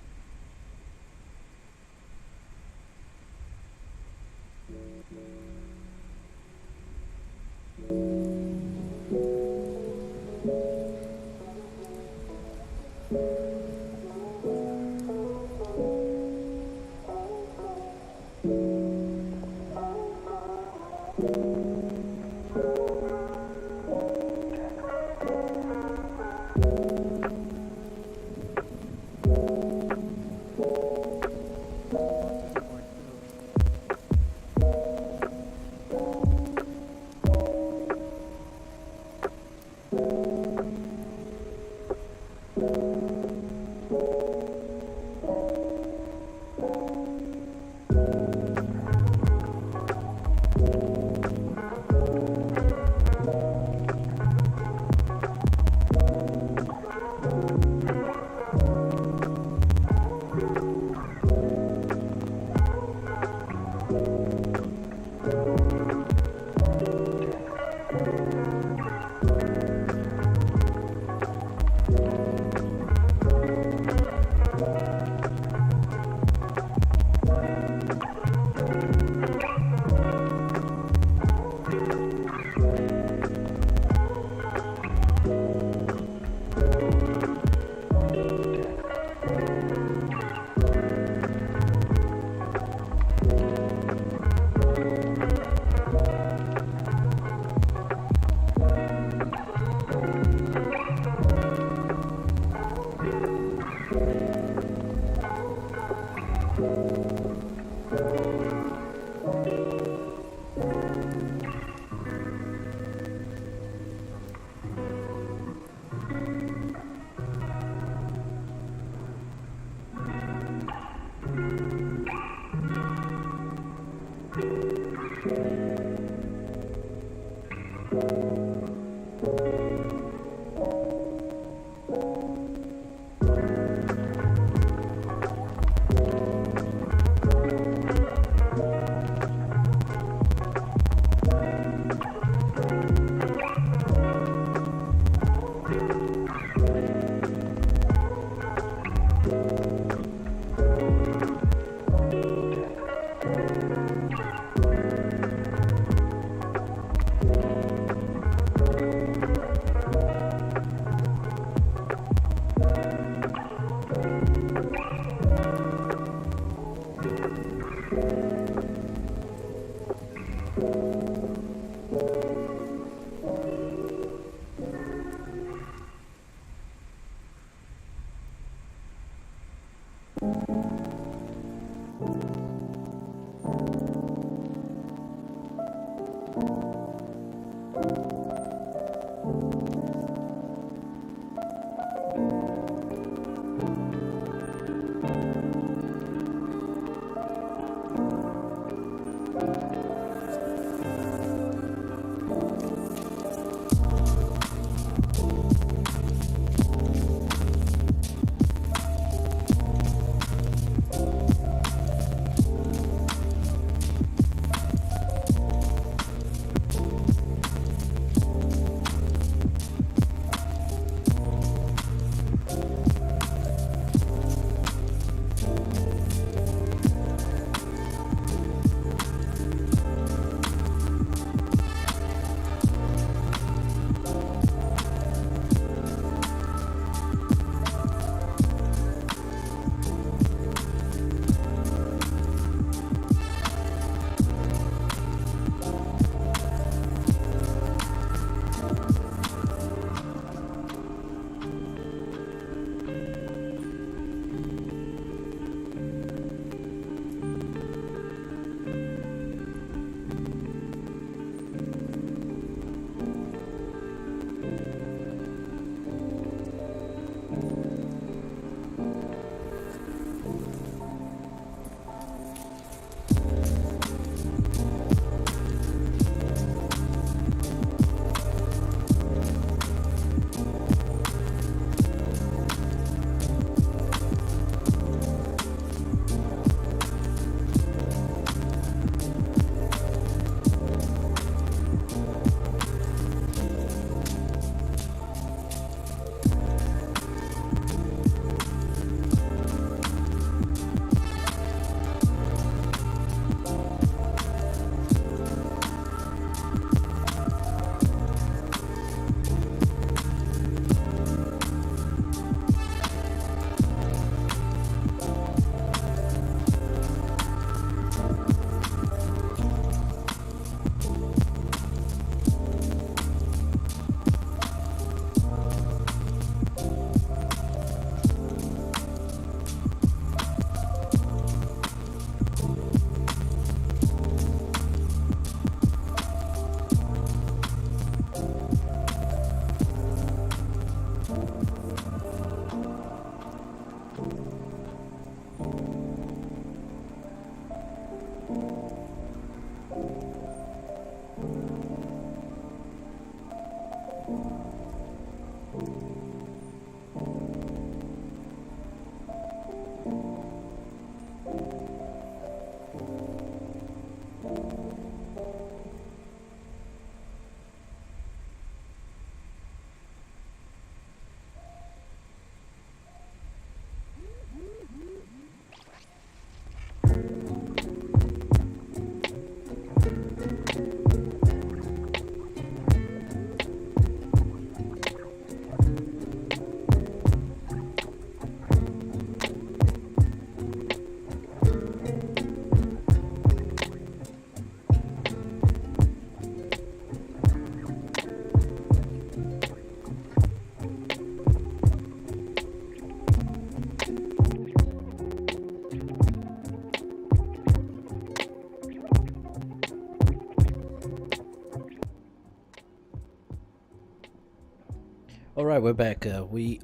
All right, we're back. We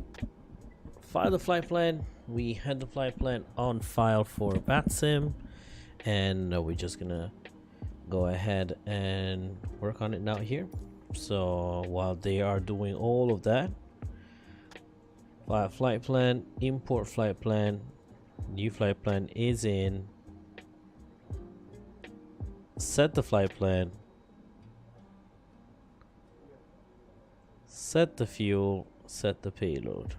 filed the flight plan. We had the flight plan on file for BATSIM, and we're just gonna go ahead and work on it now here. So while they are doing all of that, file flight plan, import flight plan, new flight plan is in, set the flight plan, set the fuel, set the payload.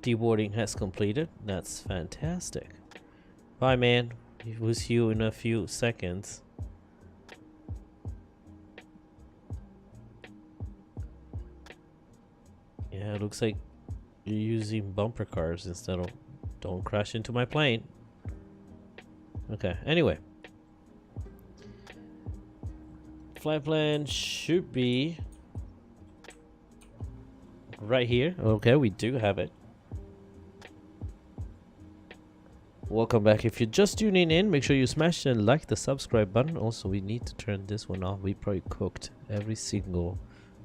Deboarding has completed. That's fantastic. Bye, man. We'll see you in a few seconds. Yeah, it looks like you're using bumper cars instead of don't crash into my plane. Okay, anyway. Flight plan should be right here. Okay, we do have it. Welcome back. If you're just tuning in, make sure you smash and like the subscribe button. Also, we need to turn this one off. We probably cooked every single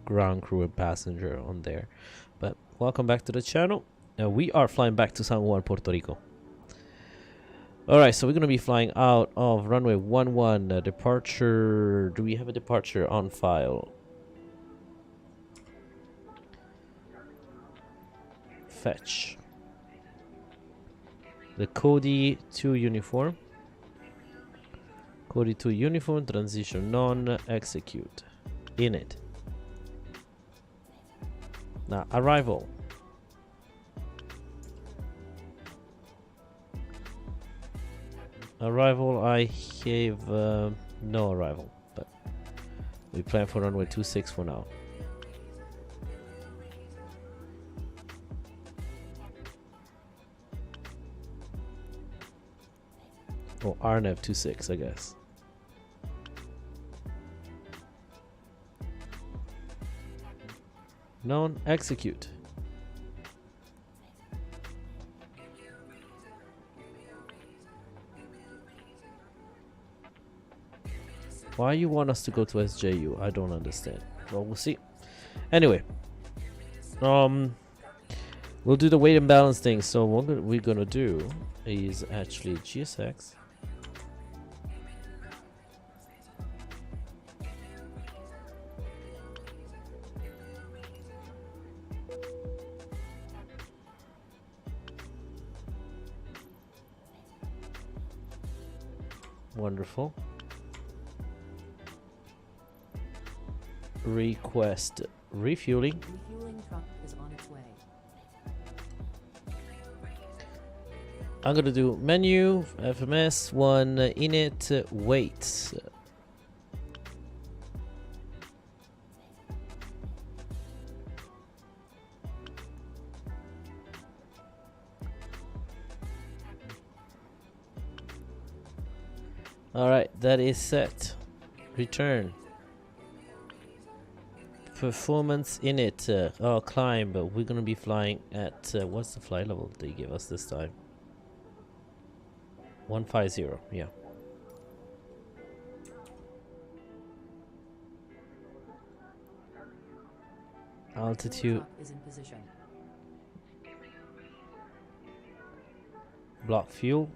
ground crew and passenger on there. But welcome back to the channel. Now we are flying back to San Juan, Puerto Rico. Alright, so we're going to be flying out of runway 11, departure. Do we have a departure on file? Fetch. The Cody 2 uniform. Cody 2 uniform, transition none, execute. In it. Now, arrival. Arrival, I gave no arrival, but we plan for runway 26 for now. Or RNF 26, I guess. Known, execute. Why you want us to go to SJU? I don't understand. Well, we'll see. Anyway, we'll do the weight and balance thing. So what we're gonna do is actually GSX. Wonderful. Request refueling. Refueling truck is on its way. I'm gonna do menu, FMS, one init, wait. Alright, that is set. Return. Performance in it. Oh, climb. But we're gonna be flying at what's the flight level they give us this time? 150. Yeah. Altitude. Truck is in position. Block fuel.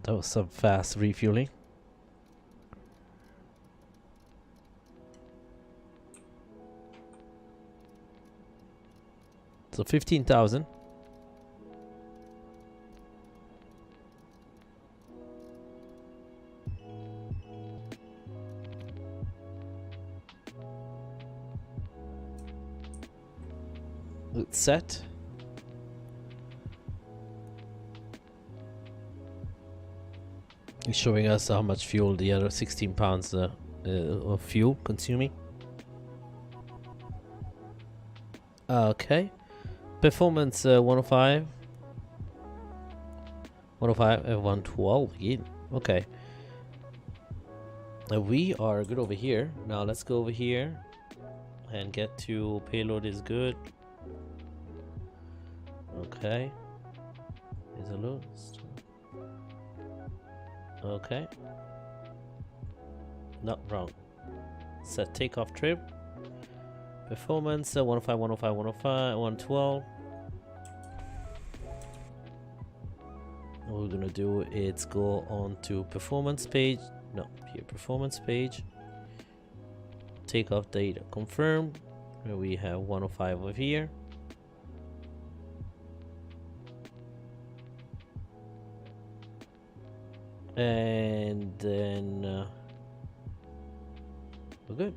That was some fast refueling. So 15,000. It's set. It's showing us how much fuel the other 16 pounds of fuel consuming. Okay. Performance 105. 105 and 112 again. Okay. We are good over here. Now let's go over here and get to payload is good. Okay. Is it loose? Okay. Not wrong. Set takeoff trip. Performance 105, 105, 105, 112. What we're gonna do is go on to performance page. No, here, performance page. Takeoff data confirmed. Where we have 105 over here. And then we're good.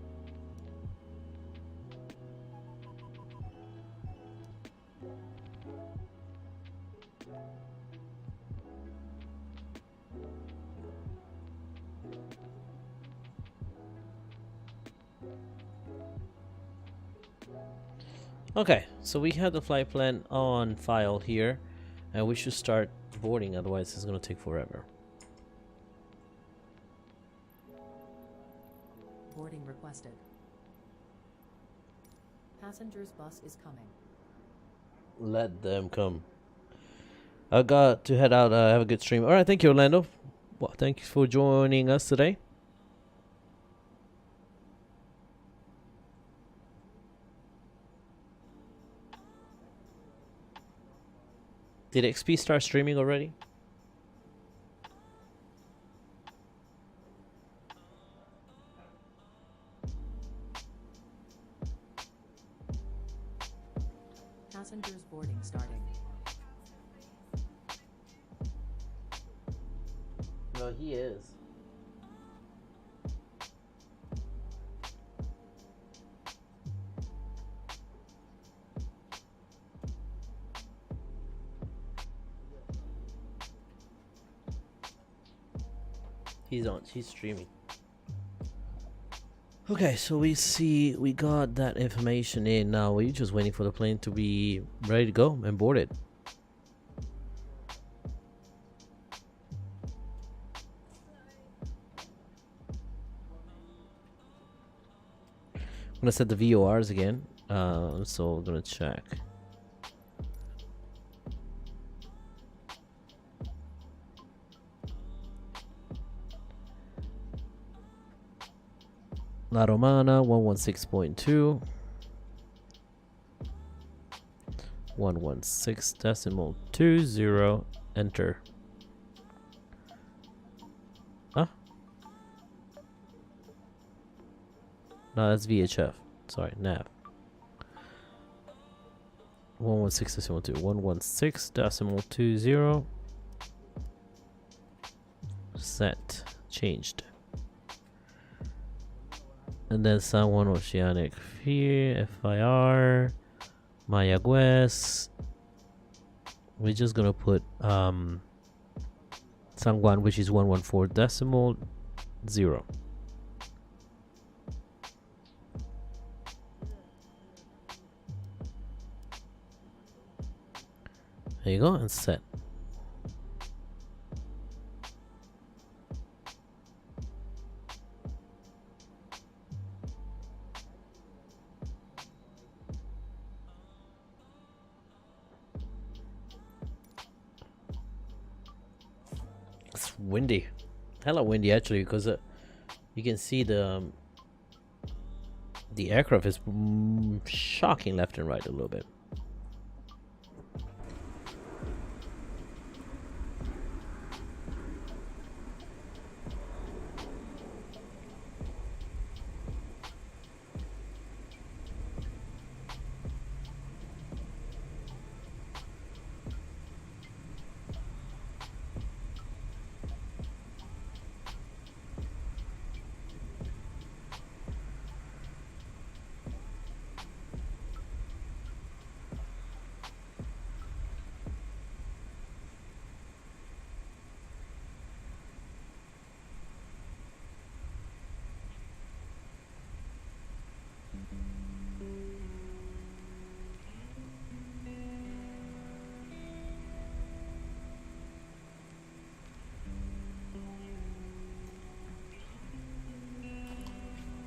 Okay, so we have the flight plan on file here, and we should start boarding, otherwise it's going to take forever. Boarding requested. Passengers bus is coming. Let them come. I got to head out. Have a good stream. All right, thank you, Orlando. Well, thank you for joining us today. Did XP start streaming already? Passengers boarding starting. No, he is. He's streaming. Okay, so we got that information in. Now we're just waiting for the plane to be ready to go and board it. I'm gonna set the VORs again. So we're gonna check. La Romana 116.2 116.20 enter. Huh? No, that's VHF. Sorry, nav. 116.20 116.20 set changed. And then San Juan Oceanic here, FIR, Mayagüez. We're just gonna put San Juan, which is 114.0. There you go, and set. Windy, hella windy actually, because you can see the aircraft is shocking left and right a little bit.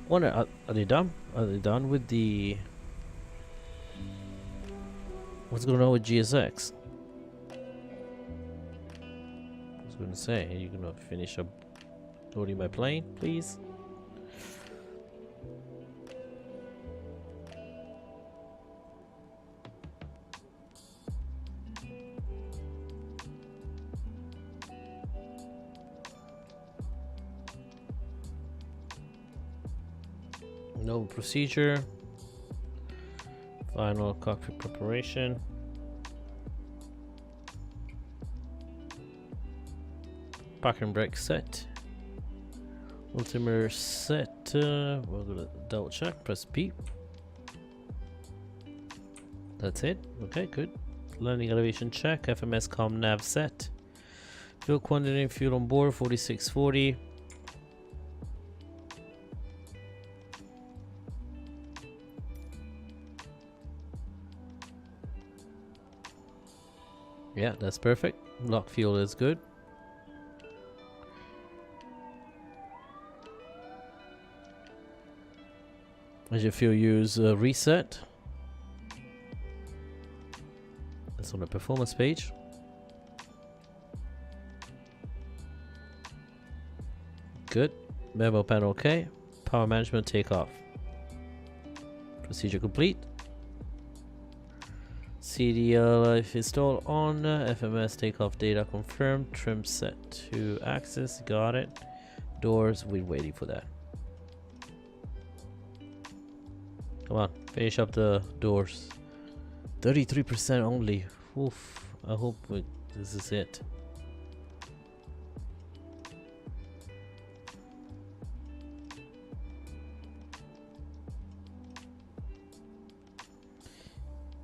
Wonder, are they done? Are they done with the What's going on with GSX? I was going to say, are you going to finish up loading my plane, please? No procedure. Final cockpit preparation. Parking brake set. Altimeter set. We're gonna double check. Press P. That's it. Okay, good. Landing elevation check. FMS com nav set. Fuel quantity, fuel on board 4640. Yeah, that's perfect. Lock fuel is good. As your fuel use reset. That's on the performance page. Good. Memo panel okay. Power management takeoff. Procedure complete. CDL life installed on. FMS takeoff data confirmed. Trim set to access. Got it. Doors, we're waiting for that. Come on, finish up the doors. 33% only. Oof. I hope this is it.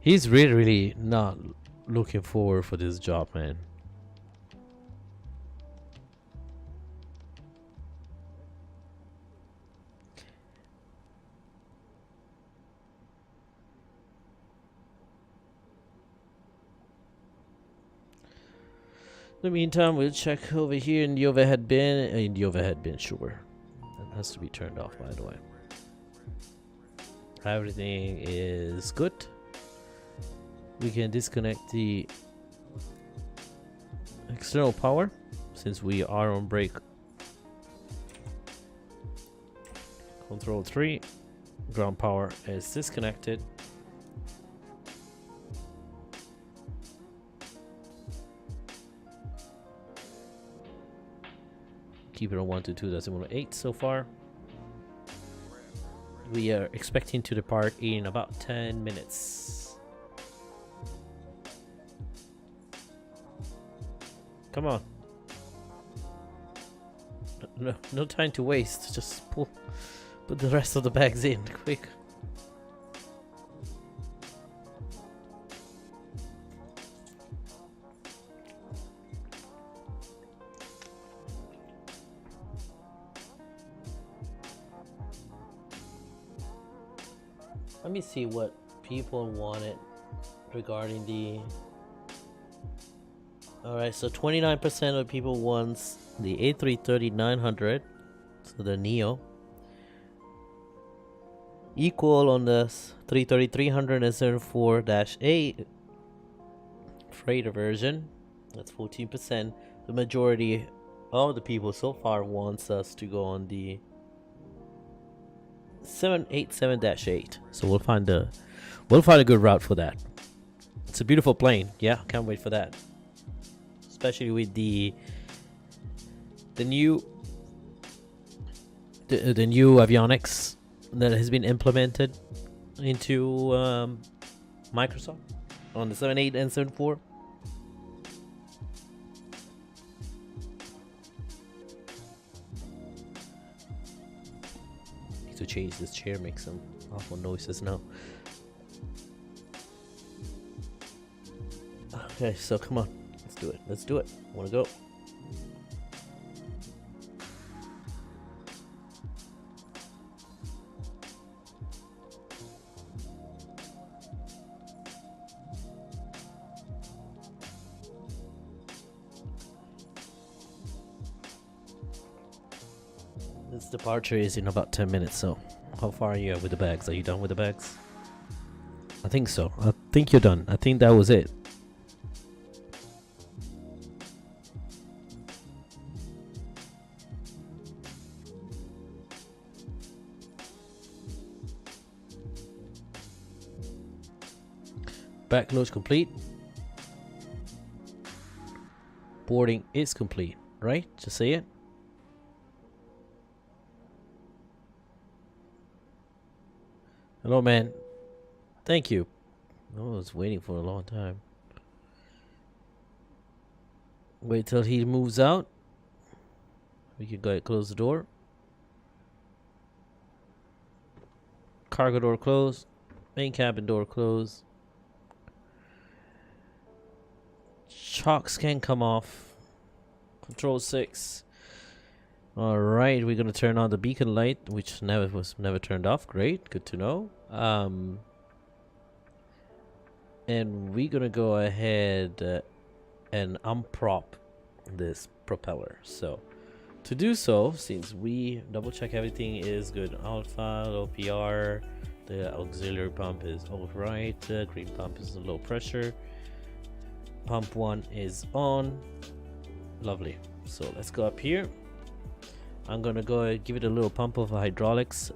He's really not looking forward for this job, man. In the meantime, we'll check over here in the overhead bin. In the overhead bin, sure. That has to be turned off, by the way. Everything is good. We can disconnect the external power since we are on brake. Control 3. Ground power is disconnected. Keep it on 122.8 so far. We are expecting to depart in about 10 minutes. Come on. No time to waste. Just put the rest of the bags in quick. Let me see what people wanted regarding the... Alright, so 29% of people wants the A330-900, so the Neo. Equal on the 330-300 and 74-8 freighter version. That's 14%. The majority of the people so far wants us to go on the 787-8. So we'll find a good route for that. It's a beautiful plane. Yeah, can't wait for that. Especially with the new avionics that has been implemented into Microsoft on the 7.8 and 7.4. Need to change this chair, make some awful noises now. Okay, so come on. Let's do it. I want to go. This departure is in about 10 minutes, so how far are you with the bags? Are you done with the bags? I think so. I think you're done. I think that was it. Backload complete. Boarding is complete, right? Just say it. Hello, man. Thank you. I was waiting for a long time. Wait till he moves out. We can go ahead and close the door. Cargo door closed. Main cabin door closed. Chocks can come off. Control 6. Alright, we're gonna turn on the beacon light, which was never turned off. Great, good to know. And we're gonna go ahead and unprop this propeller. So to do so, since we double check everything is good, alpha, low PR, the auxiliary pump is all right, green pump is low pressure, pump 1 is on. Lovely. So let's go up here. I'm gonna go and give it a little pump of hydraulics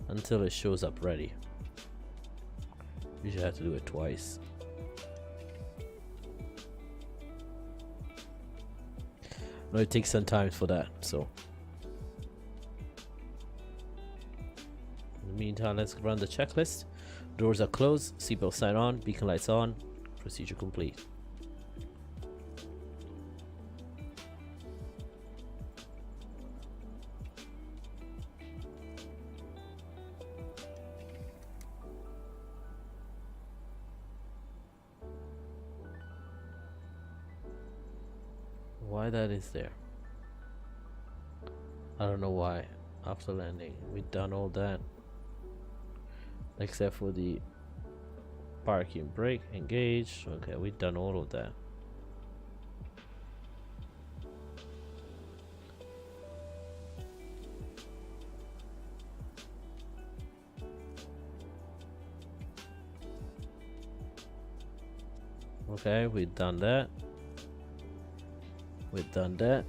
until it shows up ready. You should have to do it twice. No, it takes some time for that. So in the meantime, let's run the checklist. Doors are closed, seatbelt sign on, beacon lights on, procedure complete. Why that is there? I don't know why. After landing, we've done all that except for the parking brake engage. Okay, we've done all of that. Okay, we've done that. We've done that.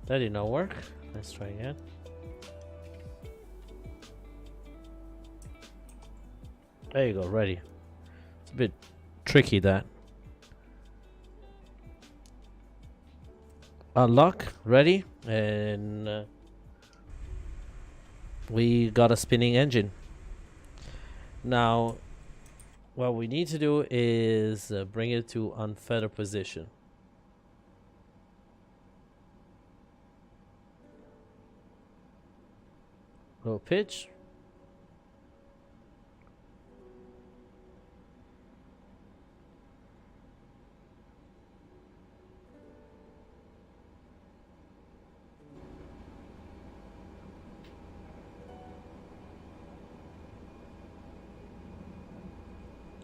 That did not work. Let's try again. There you go, ready. It's a bit tricky that. Unlock, ready, and we got a spinning engine. Now, what we need to do is bring it to unfeather position. Low pitch.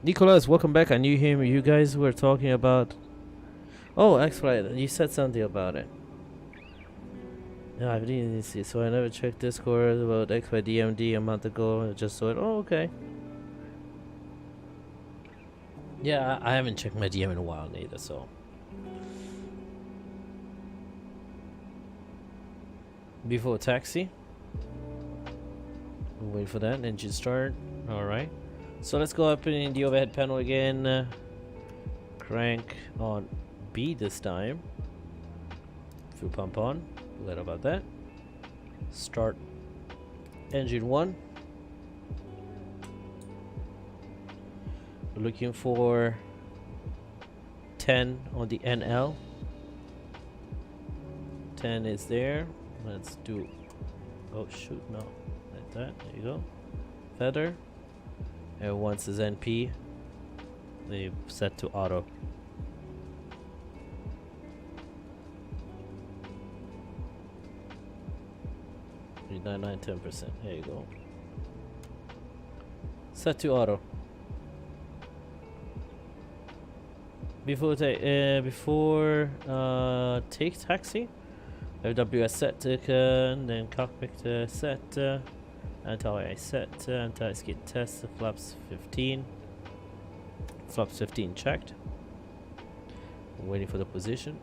Nicholas, welcome back. I knew him. You guys were talking about... Oh, X-Flight, you said something about it. No, I didn't see it, so I never checked Discord about X-Flight DMD a month ago. I just saw it. Oh, okay. Yeah, I haven't checked my DM in a while neither, so... Before taxi. Wait for that. Engine start. Alright. So let's go up in the overhead panel again. Crank on B this time. Fuel pump on. Forgot about that. Start engine 1. We're looking for 10 on the NL. 10 is there. Let's do... Oh shoot, no. Like that. There you go. Feather. And once is NP, they set to auto. 9, 10%. There you go. Set to auto. Take taxi, FWS set, and then cockpit set, anti-AI set, anti-skid test, flaps 15. Flaps 15 checked. Waiting for the position.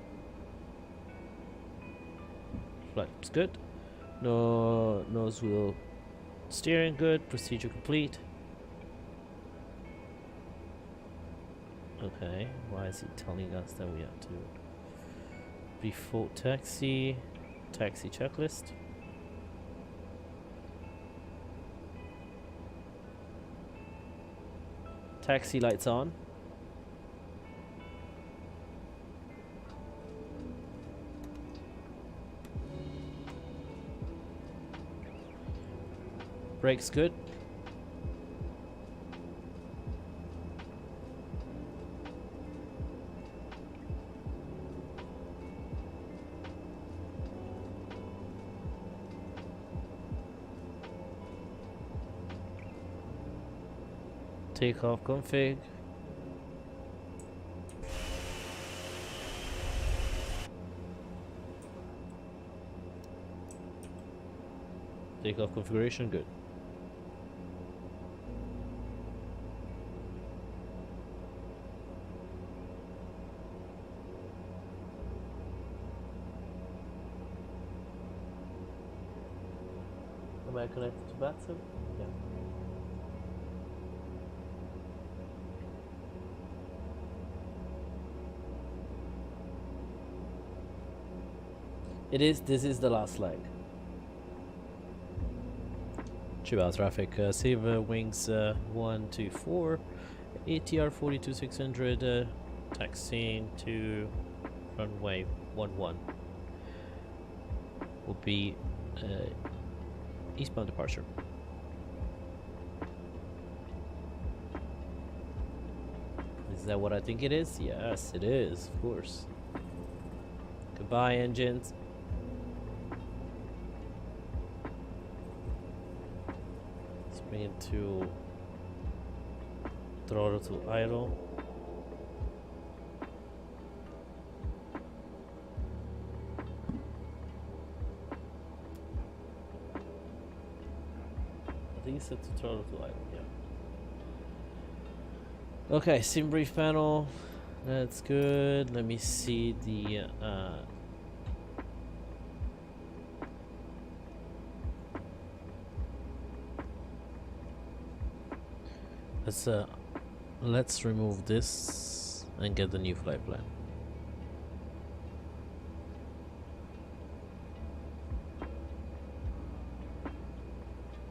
Flaps good. No nose wheel steering good. Procedure complete. Okay, why is he telling us that we have to before taxi checklist? Taxi lights on. Brakes good. Takeoff config. Takeoff configuration good. Am I connected to Batson? Yeah. This is the last leg. Cibao traffic, save wings 124, ATR42-600, taxiing to runway 11. Will be eastbound departure. Is that what I think it is? Yes, it is, of course. Goodbye, engines. Bring it to throttle to idle. I think it's set to throttle to idle, yeah. Okay, sim brief panel. That's good. Let me see the let's remove this and get the new flight plan.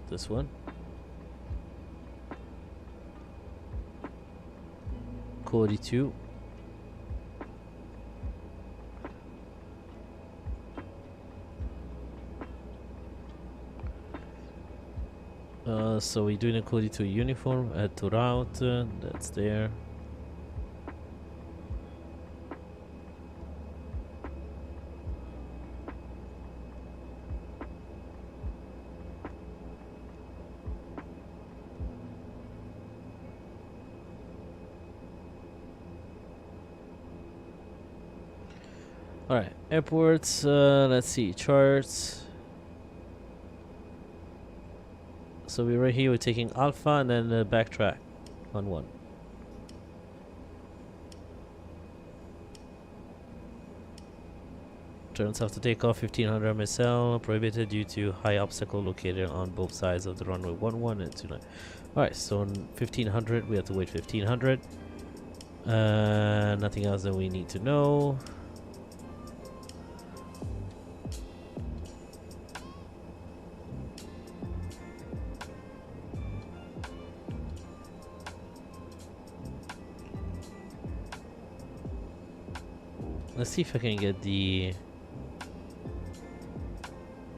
This one. Cody 2. So we're doing a Cody 2 uniform, add to route, that's there. Alright, airports, let's see, charts. So we're right here, we're taking Alpha and then backtrack on 1. Turns have to take off 1500 MSL, prohibited due to high obstacle located on both sides of the runway 11 and 29. Alright, so on 1500, we have to wait 1500. Nothing else that we need to know. Let's see if I can get the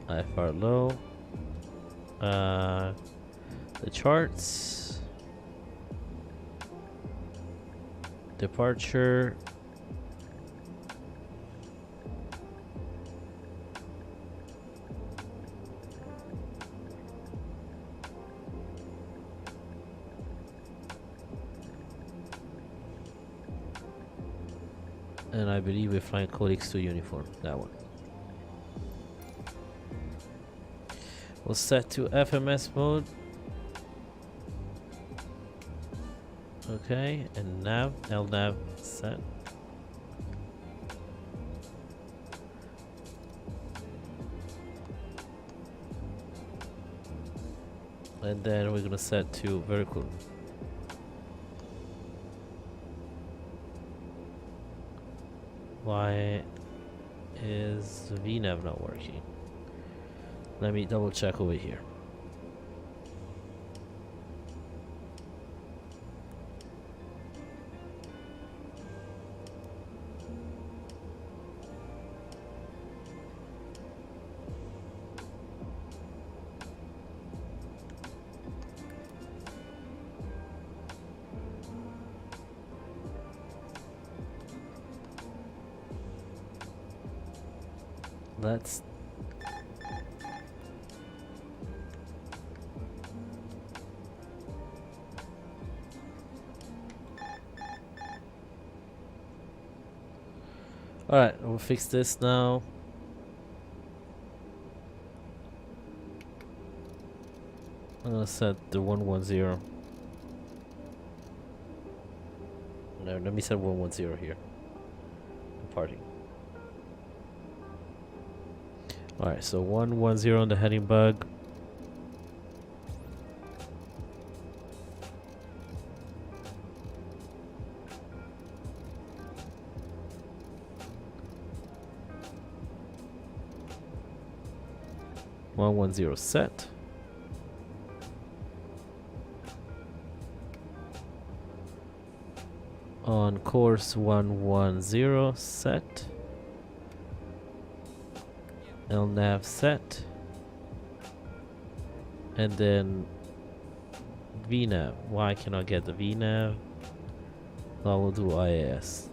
IFR low. The charts. Departure. And I believe we're flying Code X2 uniform, that one. We'll set to FMS mode. Okay, and nav, LNAV set. And then we're gonna set to vertical. Why is VNAV not working? Let me double check over here. Let's Alright, we'll fix this now. I'm gonna set the 110. No, let me set 110 here. Departing. Alright, so 110 on the heading bug. Set. On course 110 set. LNAV set. And then VNAV. Why can I get the VNAV? I will do IAS.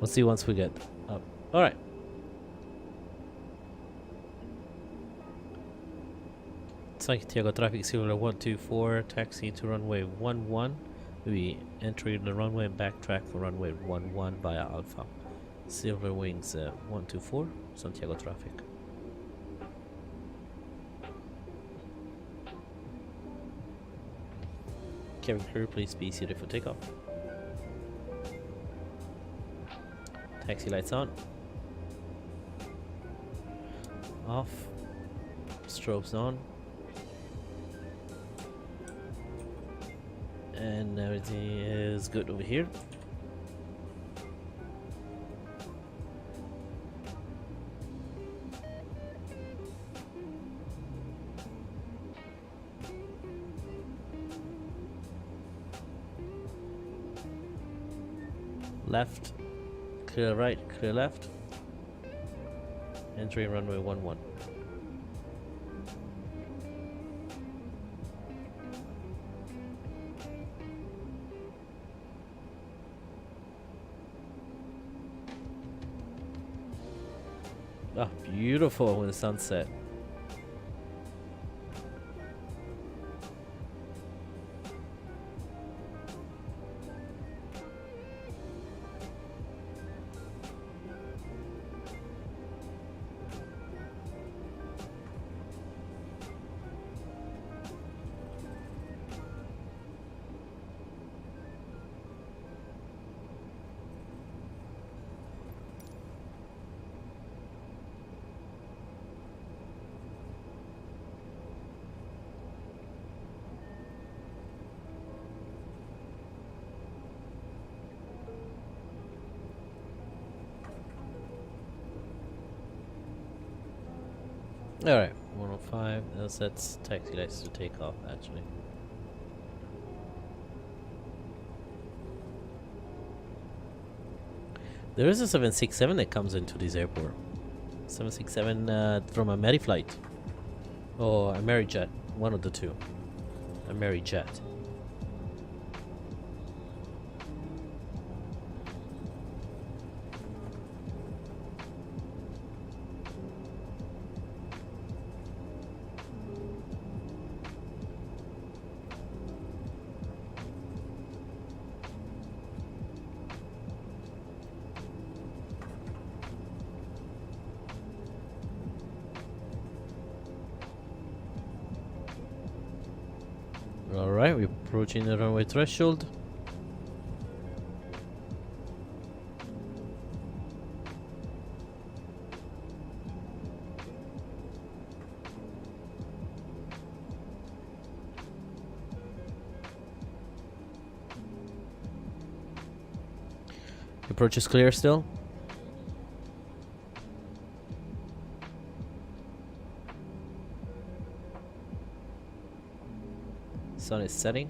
We'll see once we get up. Alright. Santiago traffic Silver 124, taxi to runway 11. We enter the runway and backtrack for runway 11 via Alpha. Silver Wings 124, Santiago traffic. Cabin crew, please be seated for takeoff. Taxi lights on. Off. Strobes on. And everything is good over here. Left. Clear right, clear left. Entering runway 11. Ah, beautiful with the sunset. Alright, 105. That's taxi lights to take off actually. There is a 767 that comes into this airport. 767 from a Mediflight. Or Amerijet. One of the two. Amerijet. Alright, we're approaching the runway threshold. Approach is clear still. Sun is setting.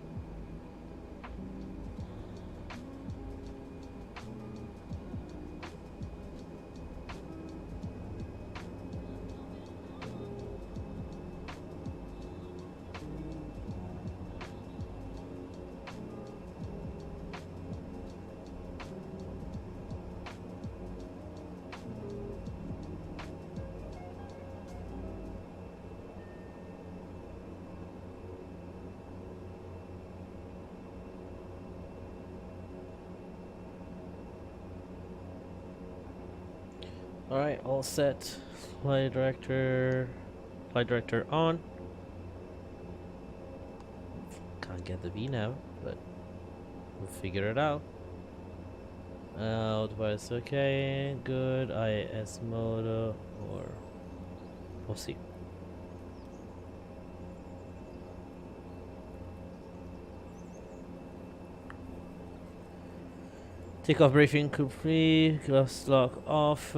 Alright, all set. Flight director on. Can't get the V now, but we'll figure it out. Device okay, good. IS mode or we'll see. Takeoff briefing complete. Glass lock off.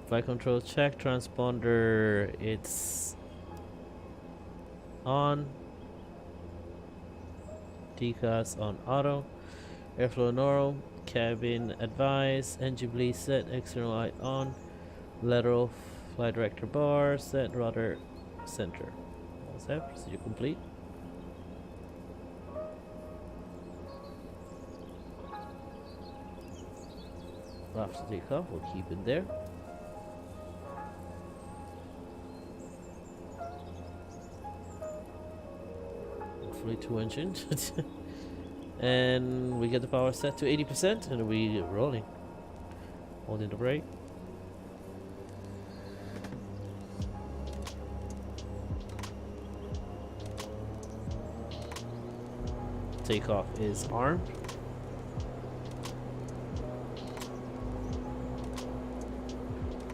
Flight control check. Transponder it's on. TCAS on auto. Airflow normal. Cabin advice. Engine bleed set. External light on. Lateral flight director bar set. Rudder center. All set. Procedure complete. After takeoff, we'll keep it there. Hopefully 2 engines. And we get the power set to 80% and we rolling. Holding the brake. Takeoff is armed.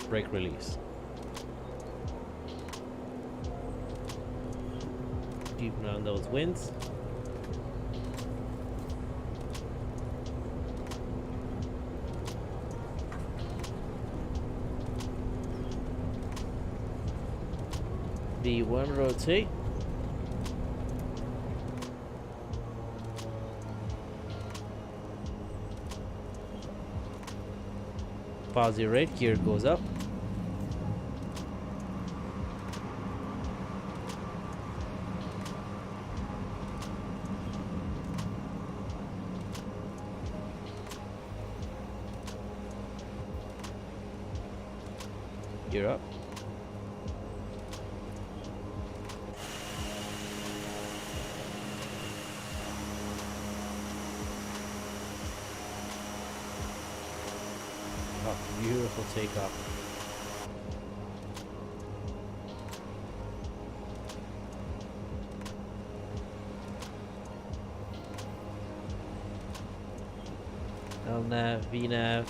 Brake release. Keep around those winds. V1 rotate. Pause your rate, gear goes up. Gear up. Oh, beautiful takeoff. LNAV, VNAV.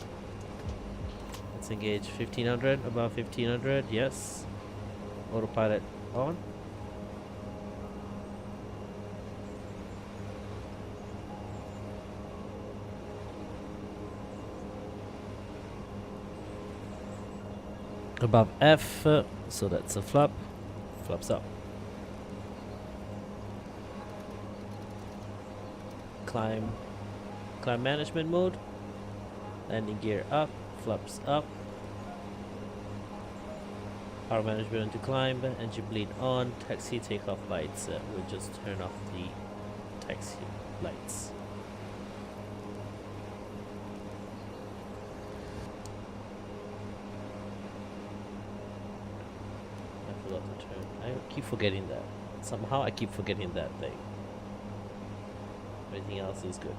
Let's engage 1500, above 1500, yes. Autopilot on. Above F, so that's a flap. Flaps up. Climb management mode. Landing gear up, flaps up. Power management into climb, engine bleed on, taxi takeoff lights. We'll just turn off the taxi lights. I forgot to turn. I keep forgetting that. Somehow I keep forgetting that thing. Everything else is good.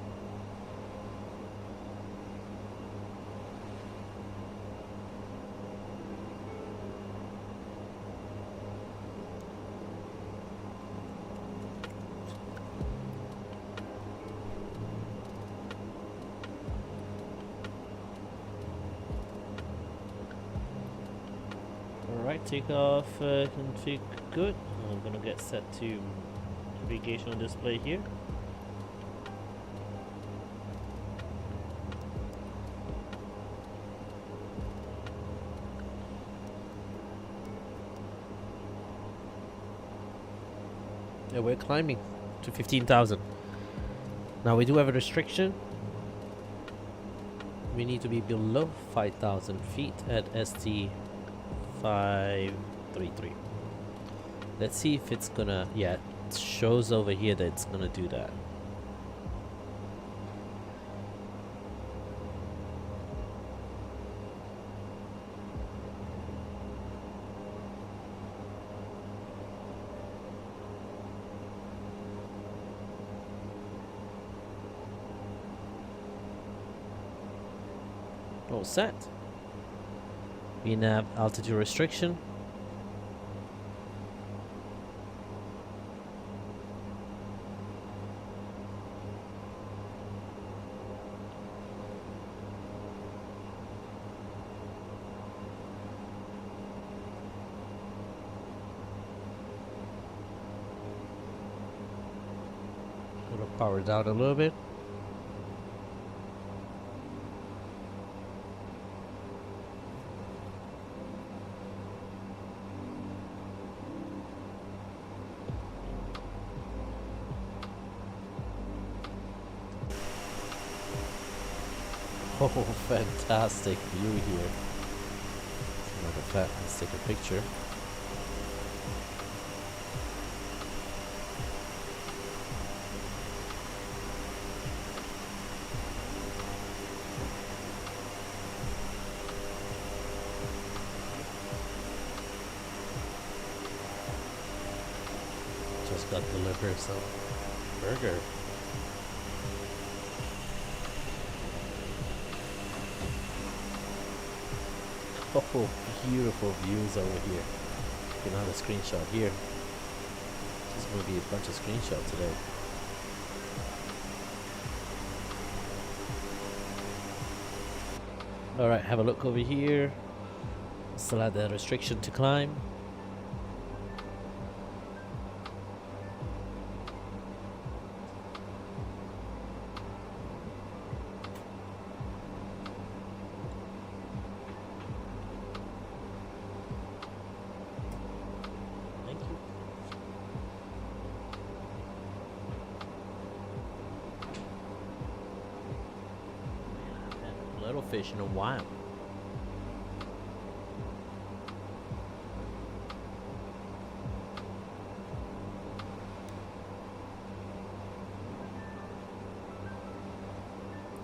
takeoff config good. I'm gonna get set to navigational display here. Yeah, we're climbing to 15,000. Now we do have a restriction. We need to be below 5,000 feet at ST 533. Let's see if it's gonna, yeah, it shows over here that it's gonna do that. All set. We now have altitude restriction. Gonna power down a little bit. Oh, fantastic view here. As a matter of fact, let's take a picture. Just got delivered some burger. Oh, beautiful views over here. You can have a screenshot here. This is going to be a bunch of screenshots today. Alright, have a look over here. Still have the restriction to climb. Little fish in a while.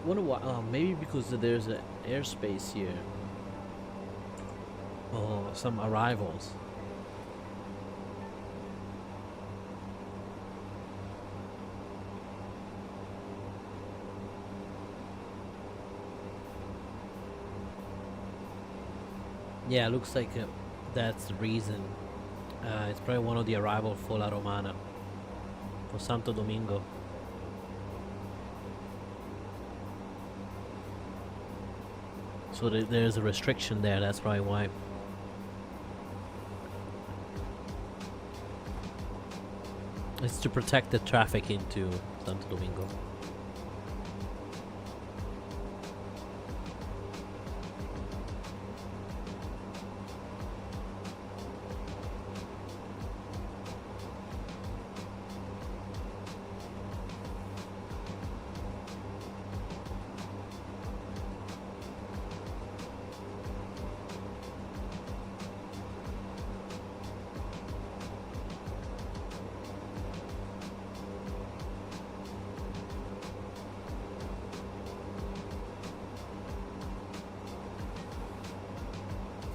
Wonder why? Maybe because there's an airspace here. Or some arrivals. Yeah, looks like that's the reason. It's probably one of the arrival for La Romana, for Santo Domingo. So there's a restriction there, that's probably why. It's to protect the traffic into Santo Domingo.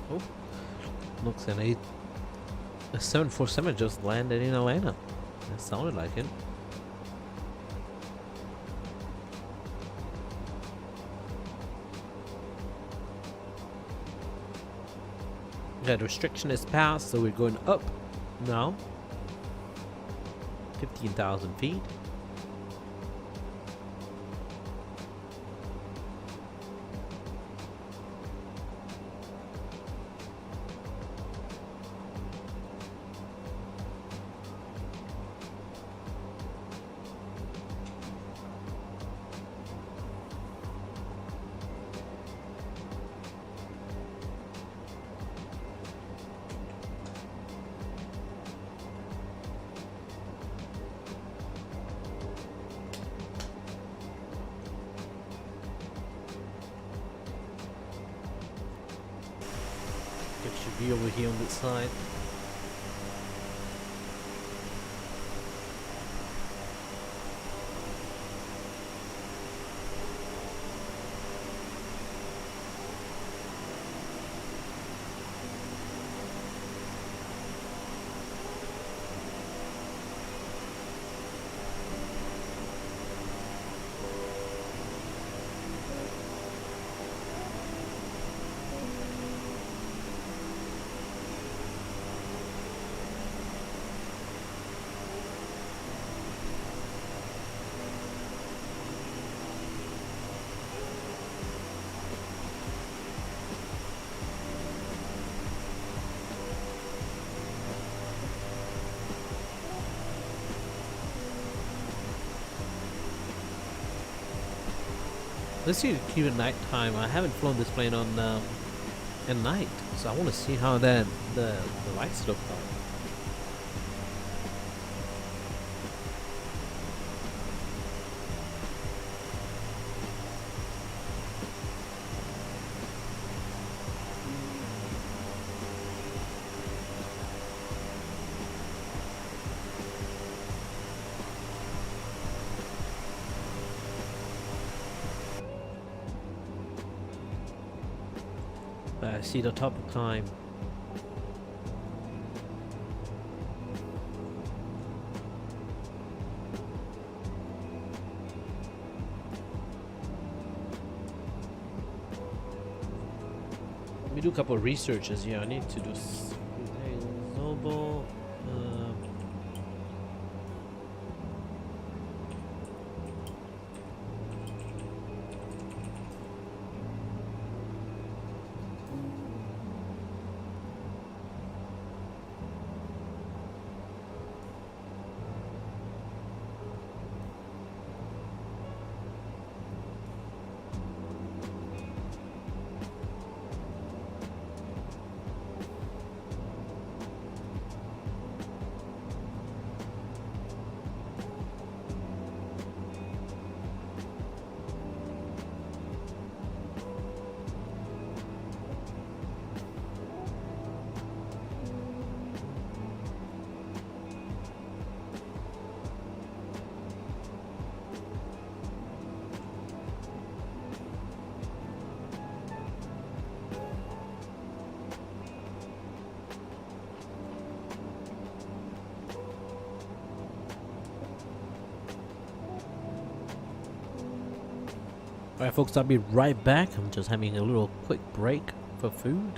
Oh, looks like a 747 just landed in Atlanta. That sounded like it. That restriction is passed, so we're going up now. 15,000 feet. view over here on this side. Let's see, keep it night time. I haven't flown this plane on at night, so I want to see how the lights look like. I see the top of climb. Let me do a couple of researches here. I need to do Asobo. Alright folks, I'll be right back. I'm just having a little quick break for food.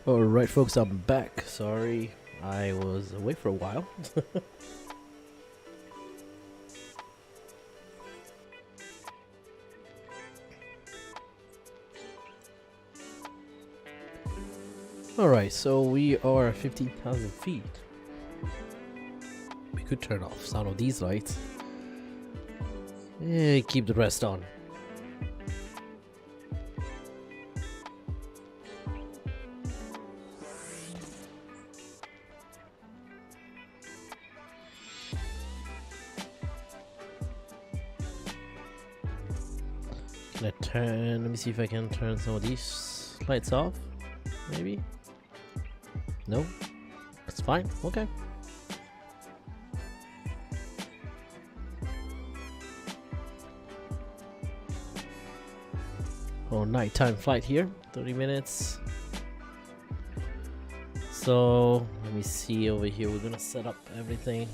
Alright folks, I'm back. Sorry, I was away for a while. Alright, so we are 15,000 feet. We could turn off some of these lights. Keep the rest on. Let me see if I can turn some of these lights off. Maybe? No? It's fine. Okay. Oh, nighttime flight here. 30 minutes. So, let me see over here. We're gonna set up everything.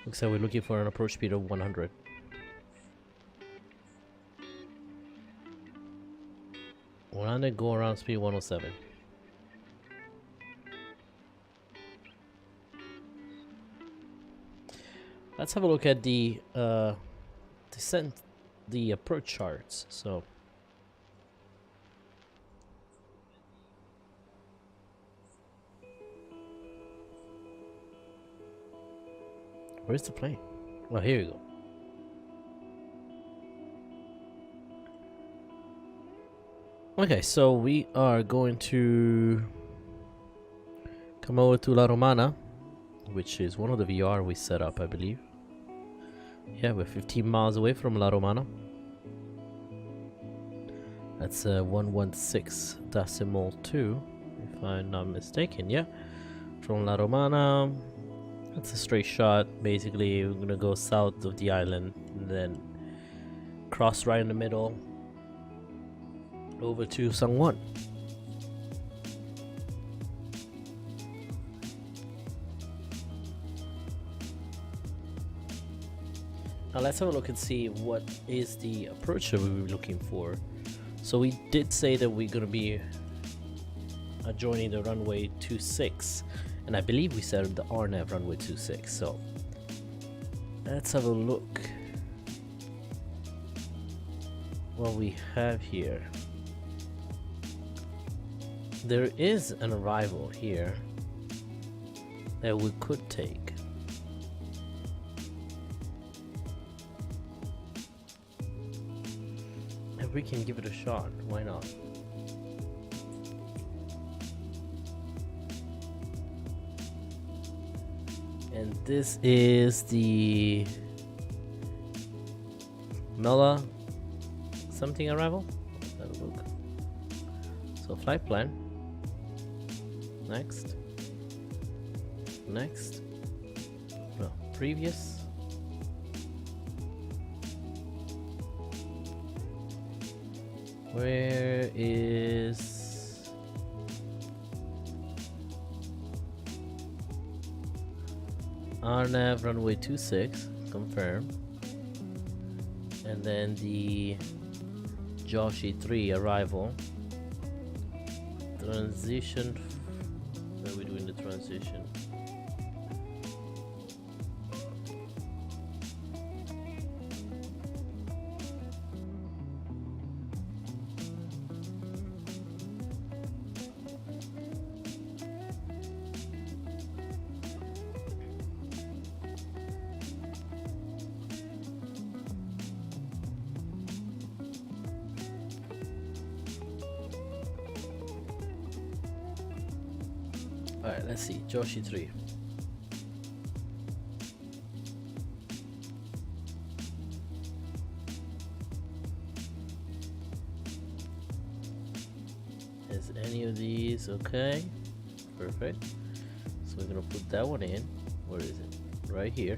Looks like we're looking for an approach speed of 100. We're on the go around speed 107. Let's have a look at the descent, the approach charts. So where's the plane? Well, here you go. Okay, so we are going to come over to La Romana, which is one of the VR we set up, I believe. Yeah, we're 15 miles away from La Romana. That's 116.2, if I'm not mistaken. Yeah, from La Romana, that's a straight shot. Basically, we're gonna go south of the island and then cross right in the middle over to San Juan. Now let's have a look and see what is the approach that we were looking for. So we did say that we're going to be adjoining the runway 26, and I believe we said the RNAV runway 26. So let's have a look what we have here. There is an arrival here that we could take. And we can give it a shot, why not? And this is the Mela something arrival. Let's have a look. So flight plan. Next. Next. No, previous. Where is RNAV runway 26? Confirm. And then the Joshi 3 arrival. Transition. Where are we doing the transition? Alright, let's see. Joshi 3. Is any of these okay? Perfect. So we're gonna put that one in. Where is it? Right here.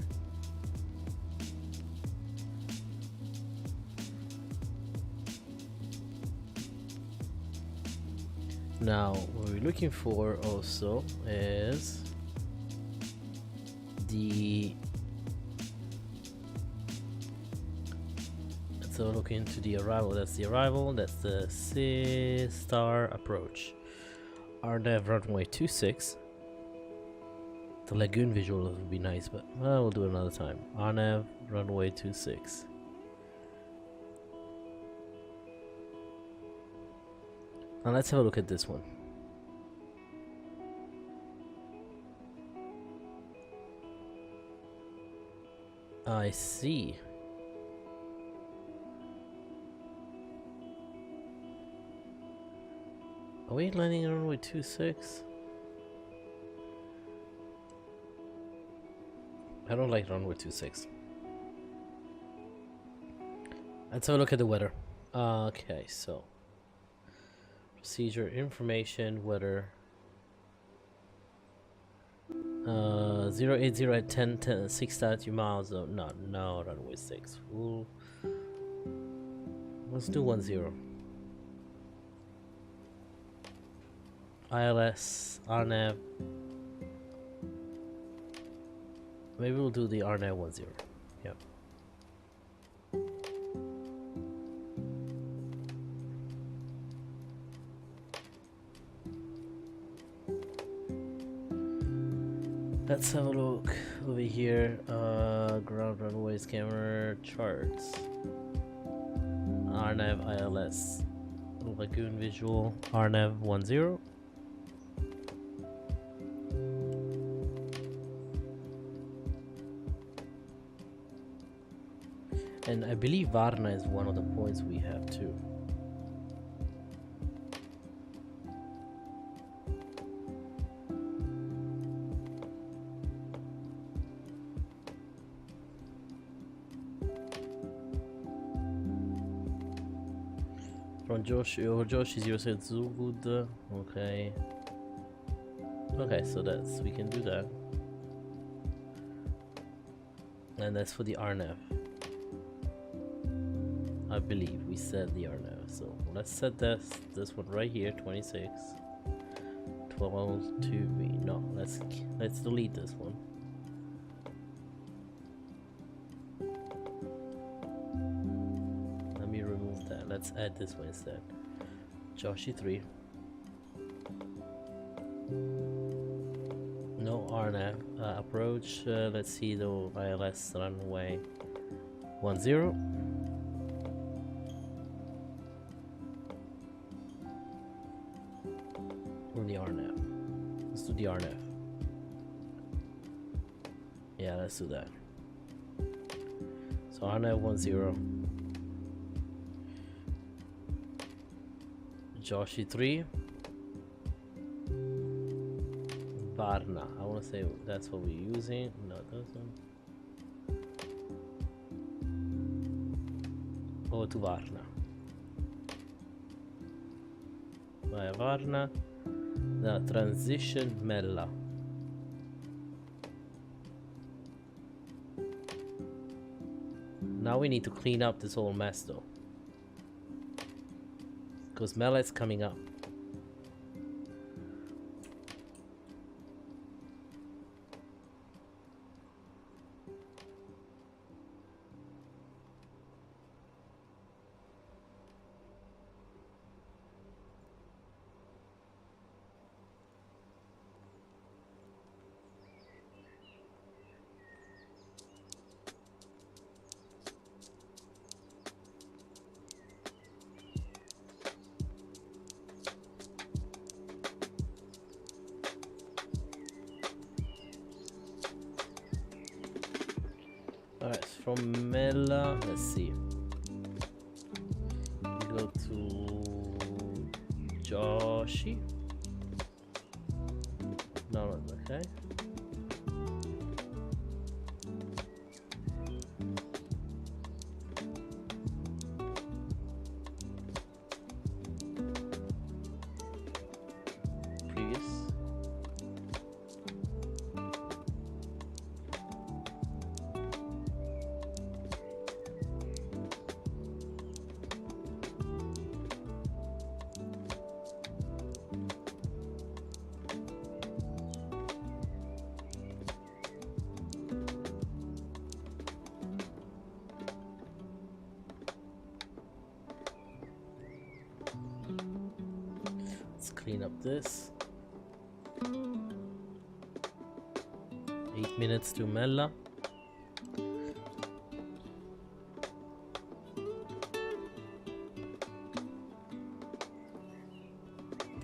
Now, what we're looking for also is let's So look into the arrival. That's the arrival. That's the star approach. RNAV runway 26. The lagoon visual would be nice, but we'll do it another time. RNAV runway 26. Now let's have a look at this one. I see. Are we landing on runway 26? I don't like runway 26. Let's have a look at the weather. Okay, so procedure information weather 080 at 10 6 miles. Oh, no runway 6. Ooh. Let's do 10. ILS RNAV. Maybe we'll do the RNAV 10. Yep. Let's have a look over here. Ground runways, camera charts. RNAV ILS. Lagoon visual. RNAV 10. And I believe Varna is one of the points we have too. From Josh, Josh is 06 Zugud. Okay. Okay, so that's, we can do that. And that's for the RNAV. I believe we set the RNAV, so let's set this one right here, 26 12 to be no, let's delete this one. Let me remove that. Let's add this one instead. Joshi 3. No RNAV approach. Let's see the ILS runway 10. The RNAV. Let's do the RNAV. Yeah, let's do that. So RNAV 10. Joshi 3. Varna. I want to say that's what we're using. No, it doesn't. Go to Varna. Via Varna. The transition Mella. Now we need to clean up this whole mess though, because Mella is coming up. Alright, from Mela, let's see. We go to Joshi. No, okay. Previous. clean up this. 8 minutes to Mella.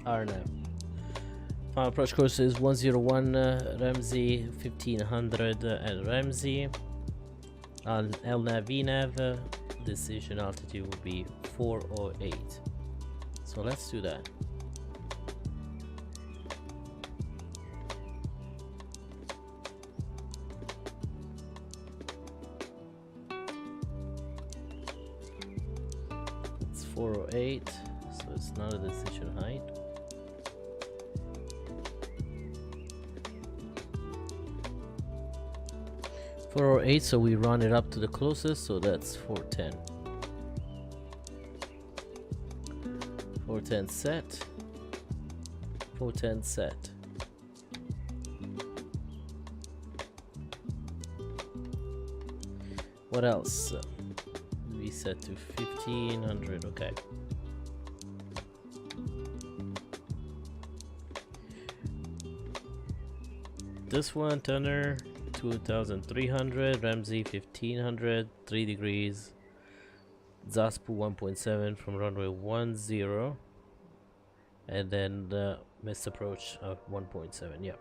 RNAV. Final approach course is 101 Ramsey 1500 at Ramsey. On LNAV VNAV, decision altitude will be 408. So let's do that. It's 408, so it's not a decision height. .408, so we run it up to the closest, so that's 410. 410 set. 410 set. What else? We set to 1500. Okay. This one, Turner 2300, Ramsey 1500, 3 degrees, Zaspu 1.7 from runway 10, and then the missed approach of 1.7. Yeah,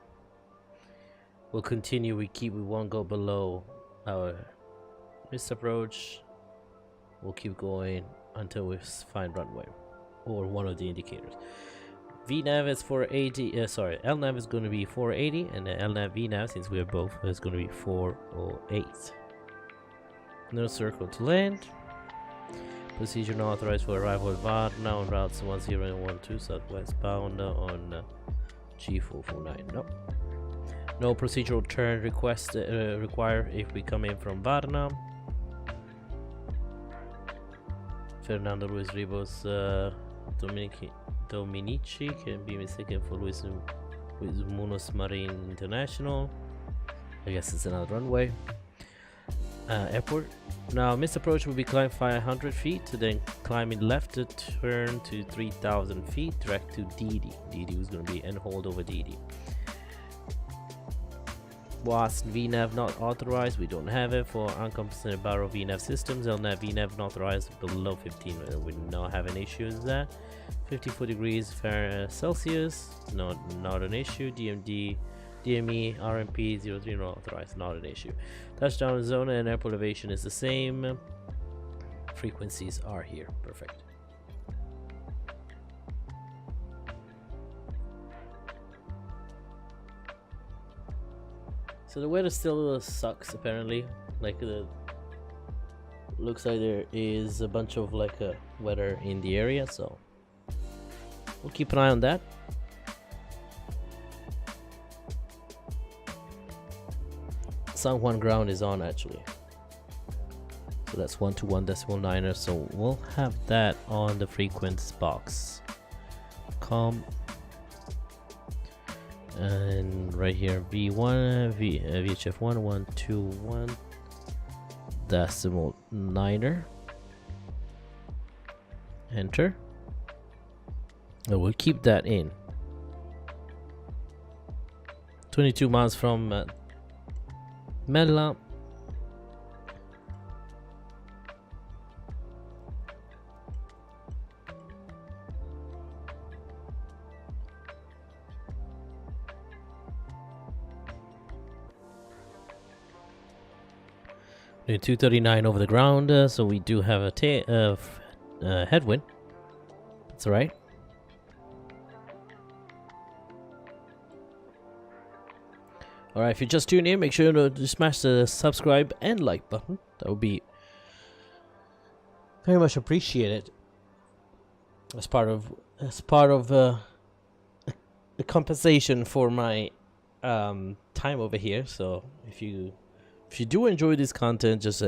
we'll continue. We won't go below our missed approach. We'll keep going until we find runway or one of the indicators. VNAV is 480. Sorry, LNAV is going to be 480, and the LNAV VNAV, since we're both, is going to be 408. No circle to land. Procedure not authorized for arrival at Varna on routes 10 and 12 southwest bound on G449. No. No procedural turn request required if we come in from Varna. Fernando Luis Ribos Dominici can be mistaken for Luis Munoz Marine International. I guess it's another runway. Airport. Now, missed approach will be climbed 500 feet to then climbing left to turn to 3,000 feet direct to Didi. Didi was going to be end hold over Didi. WASP VNAV not authorized. We don't have it for uncompensated barrel VNAV systems. LNAV VNAV not authorized below 15. We don't have an issue with that. 54 degrees Celsius. Not an issue. DMD. DME RMP 03 not authorized, not an issue. Touchdown zone and airport elevation is the same. Frequencies are here. Perfect. So the weather still sucks apparently. Like looks like there is a bunch of weather in the area, so we'll keep an eye on that. San Juan ground is on actually, so that's 121.9er, so we'll have that on the frequency box. And right here V1 VHF1 121.9er. Enter. And we'll keep that in. 22 miles from Mela. We're 239 over the ground, so we do have a headwind. That's all right. Alright, if you just tuned in, make sure to smash the subscribe and like button. That would be very much appreciated as part of a compensation for my time over here. So if you do enjoy this content, just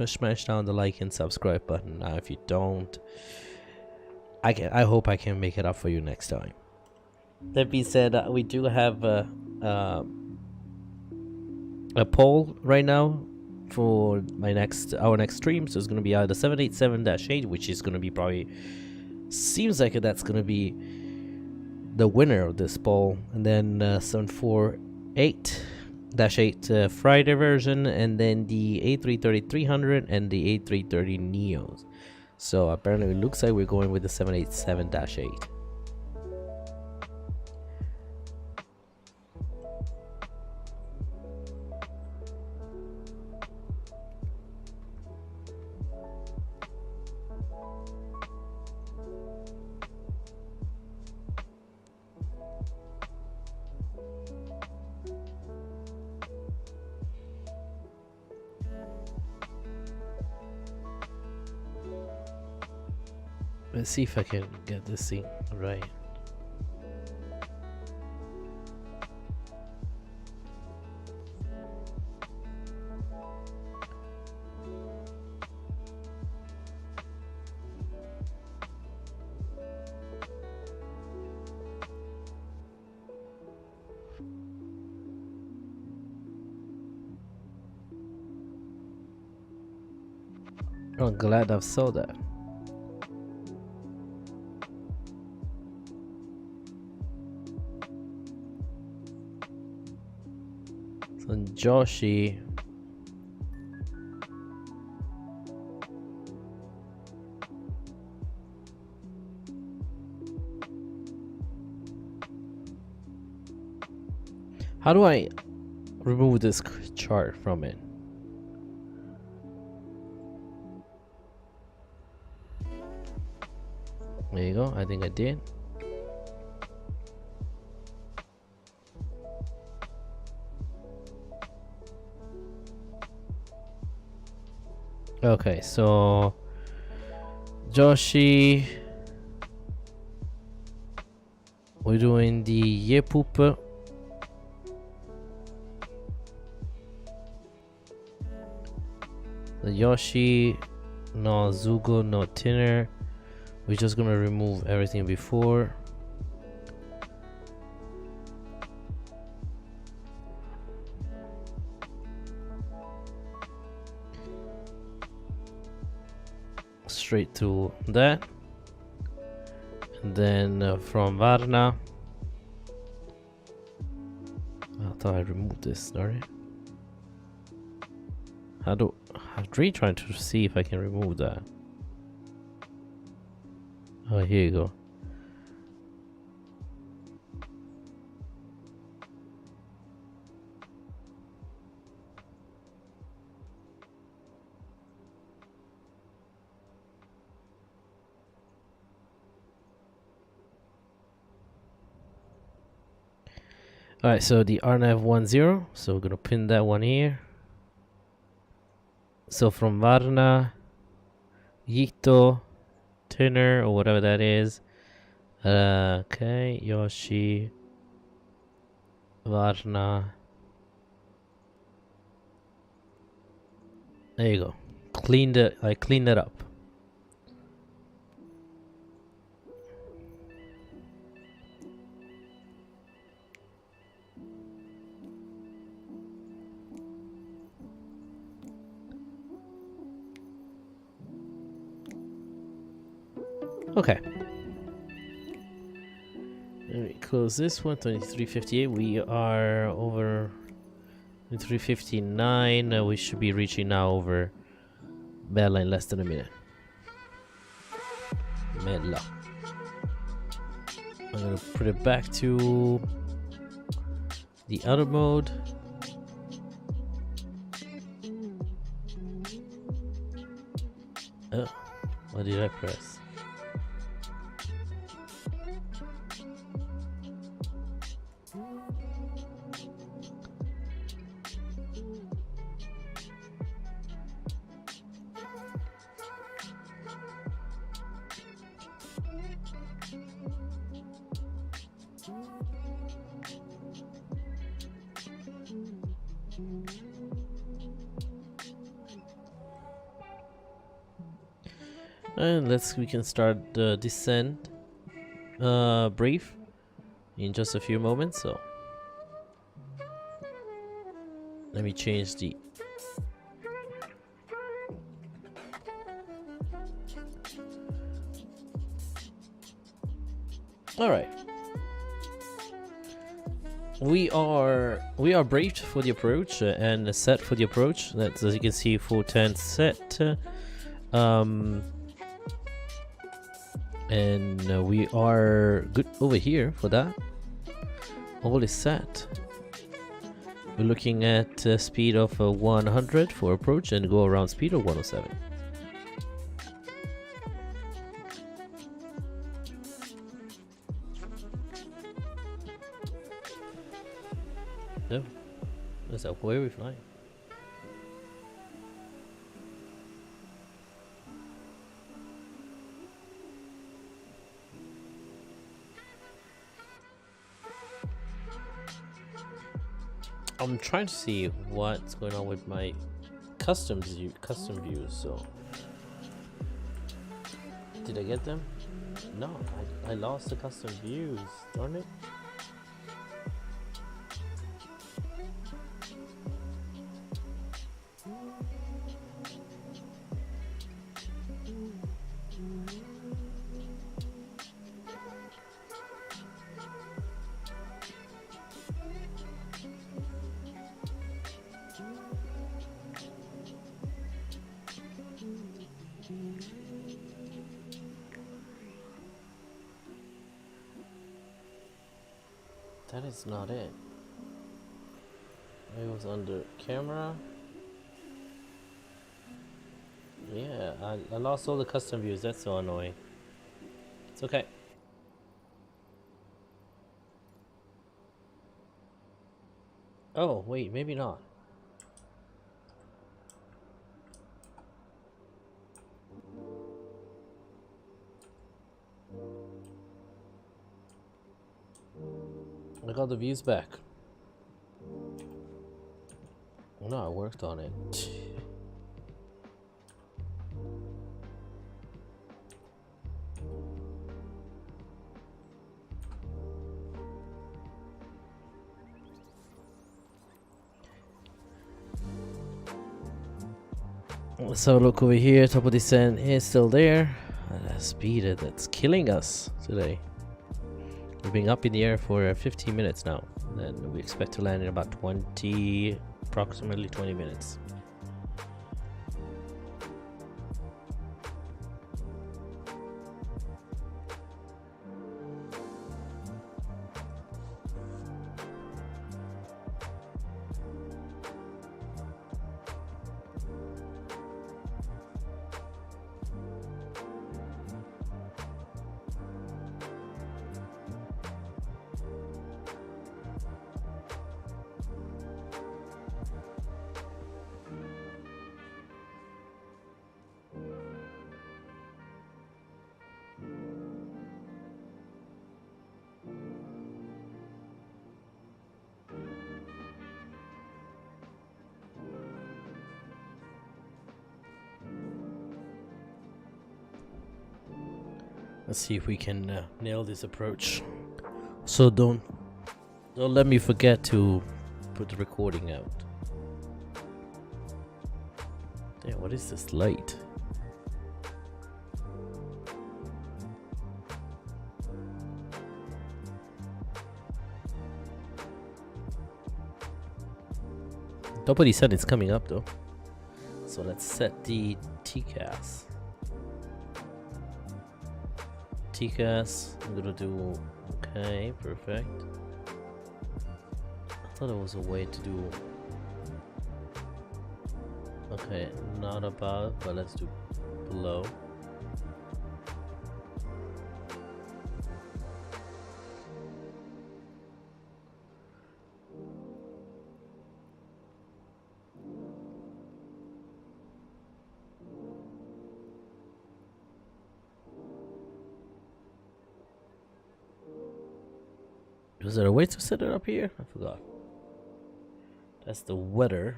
smash down the like and subscribe button. Now, if you don't, I hope I can make it up for you next time. That being said, we do have a poll right now for our next stream. So it's going to be either 787-8, which is going to be probably, seems like that's going to be the winner of this poll, and then 748-8 Friday version, and then the A330-300 and the A330 Neos. So apparently it looks like we're going with the 787-8. Let's see if I can get this thing right. I'm glad I saw that. So Joshi. How do I remove this chart from it? There you go. I think I did. Okay, so Joshi, we're doing the Yepup. The Yoshi, no Zugo, no Tinner. We're just gonna remove everything before. Straight to that. And then from Varna. I thought I removed this, sorry. I'm really trying to see if I can remove that. Oh, here you go. Alright, so the RNAV10, so we're gonna pin that one here. So from Varna, Yito, Tinner, or whatever that is. Okay, Yoshi, Varna. There you go. I cleaned it up. Okay. Let me close this one. 23:58. We are over 23:59. We should be reaching now over Bella in less than a minute. Mela. I'm gonna put it back to the other mode. Oh, what did I press? And we can start the descent brief in just a few moments. So let me change the all right. we are briefed for the approach and set for the approach. That's, as you can see, 410 set. And we are good over here for that. All is set. We're looking at a speed of 100 for approach and go around speed of 107. No, is that where are we flying? I'm trying to see what's going on with my custom views. So, did I get them? No, I lost the custom views. Darn it! That is not it. It was under camera. Yeah, I lost all the custom views. That's so annoying. It's okay. Oh, wait, maybe not. I got the views back. No, I worked on it. Let's have a look over here. Top of descent is still there. And a speed that's killing us today. We've been up in the air for 15 minutes now, and we expect to land in about approximately 20 minutes. Let's see if we can nail this approach. So don't let me forget to put the recording out. Damn, what is this light? Nobody said it's coming up though. So let's set the TCAS. TCAS, I'm gonna do okay, perfect. I thought there was a way to do okay, not above, but let's do below. Was there a way to set it up here? I forgot. That's the weather.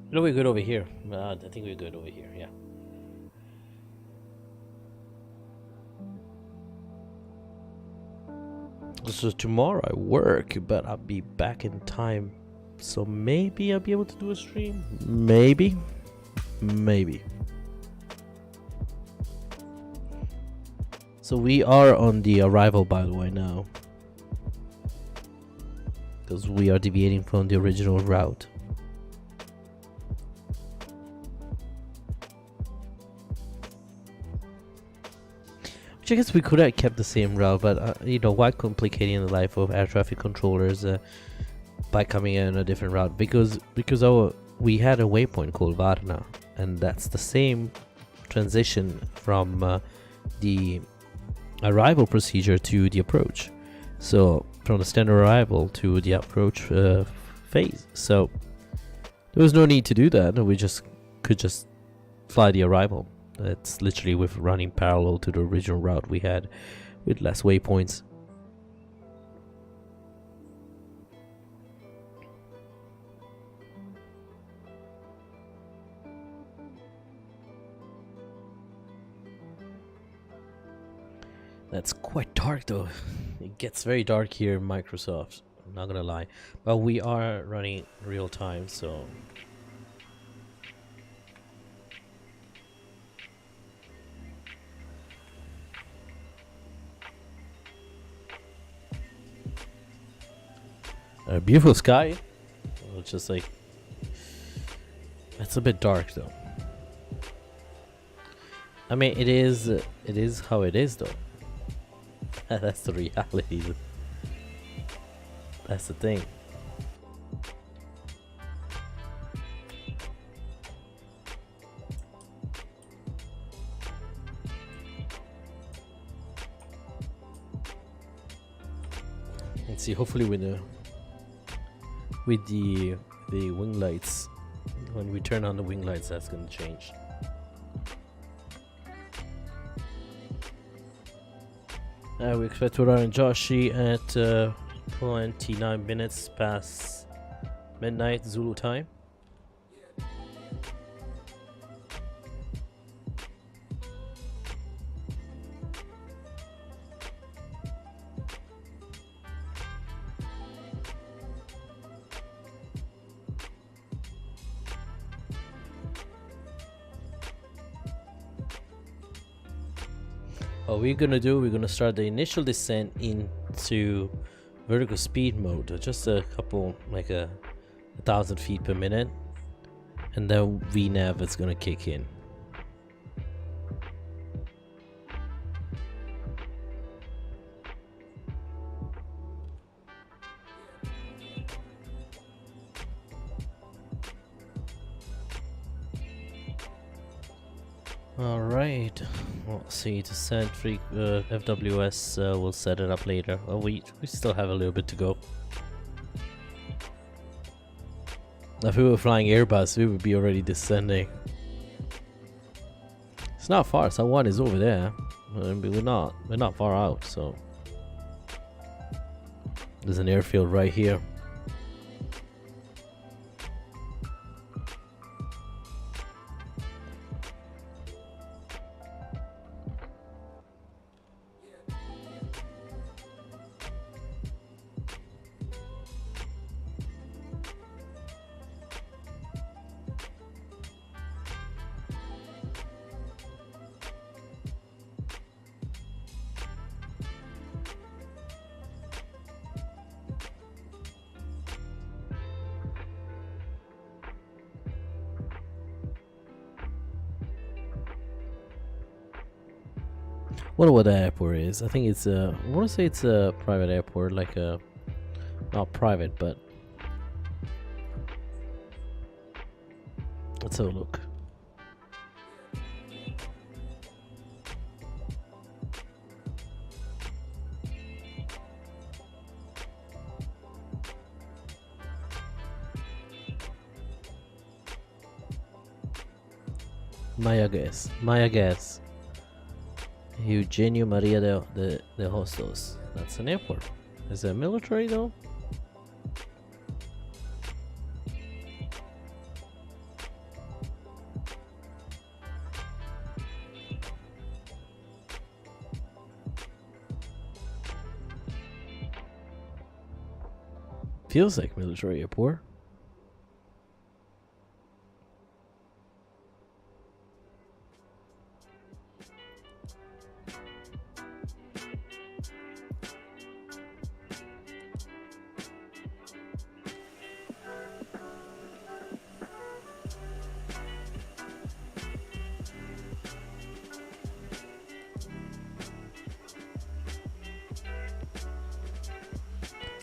No, we're good over here. I think we're good over here, yeah. So tomorrow I work, but I'll be back in time So maybe I'll be able to do a stream. Maybe. So we are on the arrival, by the way, now. Because we are deviating from the original route. Which I guess we could have kept the same route, but you know, why complicating the life of air traffic controllers by coming in a different route? Because we had a waypoint called Varna, and that's the same transition from the arrival procedure to the approach. So from the standard arrival to the approach phase. So there was no need to do that. We could just fly the arrival. It's literally with running parallel to the original route we had with less waypoints. That's quite dark though. It gets very dark here in Microsoft, I'm not gonna lie. But we are running real time, so a beautiful sky. It's just like, it's a bit dark though. I mean, it is how it is though. That's the reality. That's the thing. Let's see, hopefully with the wing lights, when we turn on the wing lights, that's gonna change. We expect to run in Joshi at 29 minutes past midnight Zulu time. What we're gonna start the initial descent into vertical speed mode, just a couple, like a 1,000 feet per minute, and then VNAV is gonna kick in. Alright, we'll see. Descent free FWS, we'll set it up later. Well, we still have a little bit to go. If we were flying Airbus, we would be already descending. It's not far. San Juan is over there. We're not far out, so there's an airfield right here. Wonder what the airport is. I think it's I want to say it's a private airport, like a, not private, but let's have a look. Maya Gas. Eugenio Maria de Hostos. That's an airport. Is it military though? Feels like military airport.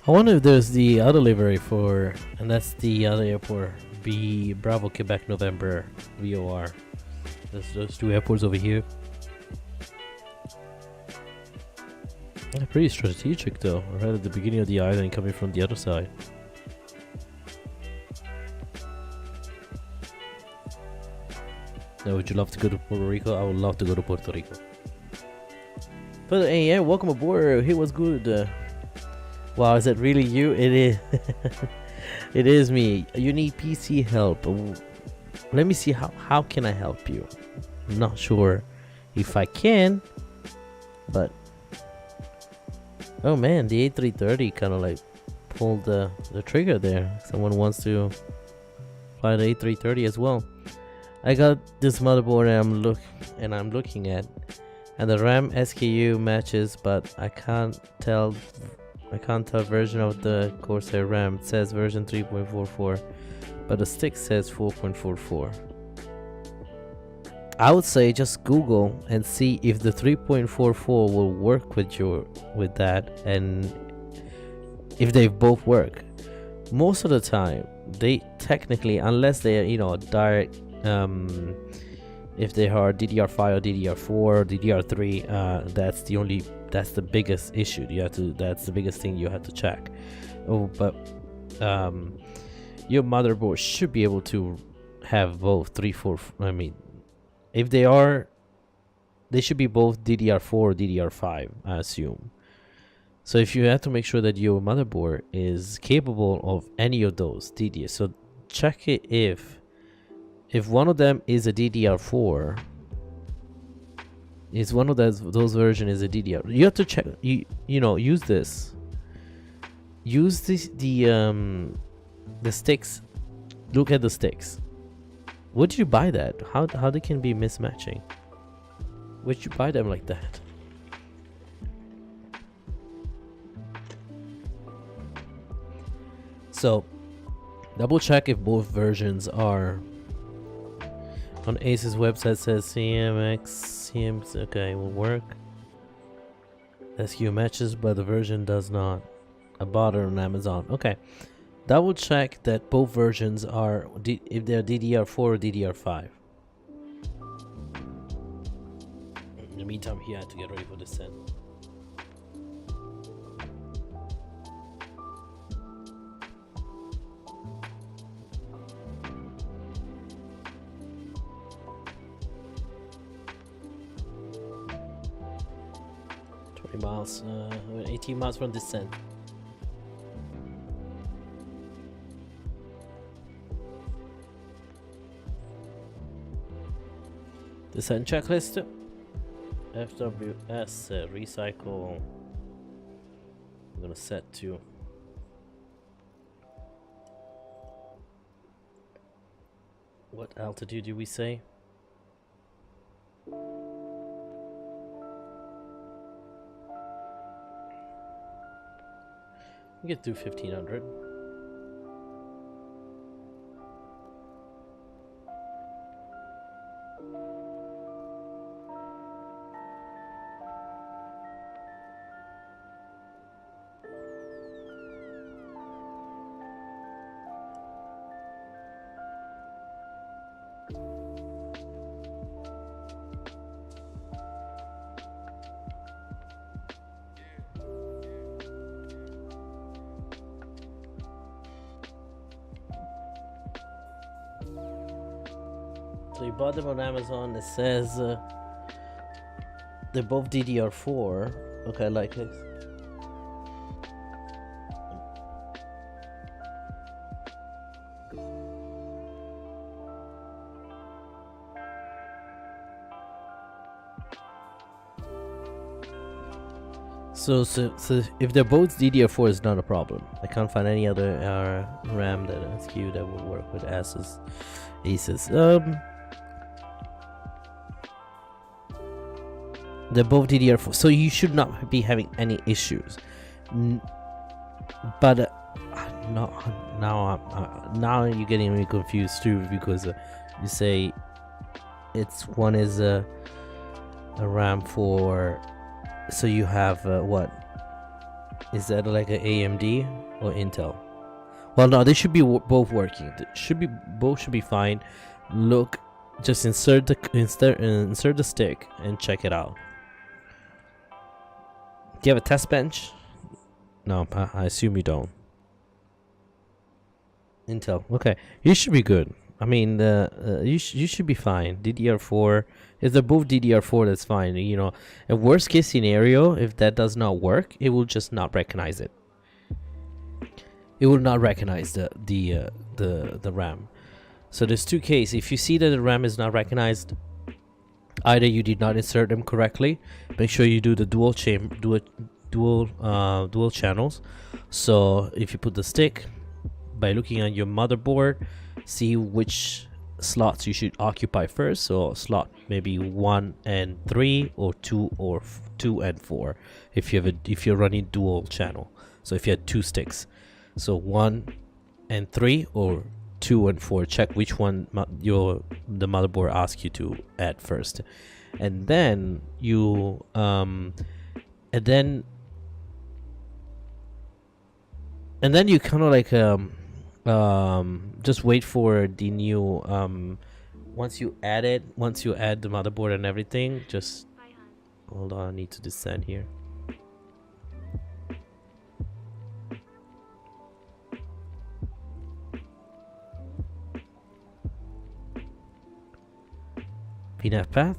I wonder if there's the other livery for, and that's the other airport, B Bravo Quebec November VOR. There's those two airports over here. They're pretty strategic though, right at the beginning of the island coming from the other side. Now, would you love to go to Puerto Rico? I would love to go to Puerto Rico. But hey, yeah, welcome aboard. Hey, what's good? Wow, is it really you? It is. It is me. You need PC help. Let me see how can I help you. I'm not sure if I can, but oh man, the A330 kind of like pulled the trigger there. Someone wants to fly the A330 as well. I got this motherboard and I'm looking at, and the RAM SKU matches, but I can't tell version of the Corsair RAM. It says version 3.44, but the stick says 4.44. I would say just Google and see if the 3.44 will work with that, and if they both work. Most of the time, they technically, unless they are, direct, if they are DDR5 or DDR4 or DDR3, that's the biggest issue. That's the biggest thing you have to check. Oh, but your motherboard should be able to have both 3.4. I mean, if they are, they should be both DDR4 or DDR5, I assume. So if you have to make sure that your motherboard is capable of any of those DDR, so check it if one of them is a DDR4, is one of those version is a DDR. You have to check. Use this. Use the sticks. Look at the sticks. Where did you buy that? How they can be mismatching? Where'd you buy them like that? So, double check if both versions are. On Ace's website says CMX, okay, will work. SKU matches, but the version does not. I bought it on Amazon. Okay, double check that both versions are, if they're DDR4 or DDR5. In the meantime, here I have to get ready for descent. Miles, 18 miles from descent. Descent checklist. FWS recycle. I'm gonna set to what altitude do we say? We get to 1500. So you bought them on Amazon. It says they're both DDR4. Okay, like this. So if they're both DDR4, it's not a problem. I can't find any other RAM that SKU that will work with Asus. They're both DDR4, so you should not be having any issues. But now you're getting me confused too, because you say one is a RAM for, so you have what? Is that like an AMD or Intel? Well, no, they should be both working. Both should be fine. Look, just insert the stick and check it out. Do you have a test bench? No, I assume you don't. Intel, okay, you should be good. I mean, you should be fine. DDR4. If they're both DDR4, that's fine. You know, a worst case scenario, if that does not work, it will just not recognize it. It will not recognize the RAM. So there's two cases. If you see that the RAM is not recognized, either you did not insert them correctly. Make sure you do the dual channels. So if you put the stick, by looking at your motherboard, see which slots you should occupy first. So slot maybe 1 and 3, or 2 and 4 if you're running dual channel. So if you had 2 sticks, so 1 and 3 or 2 and 4, check which one the motherboard asks you to add first, and then you kind of like just wait for the new once you add the motherboard and everything. Just hold on, I need to descend here. VNAV path.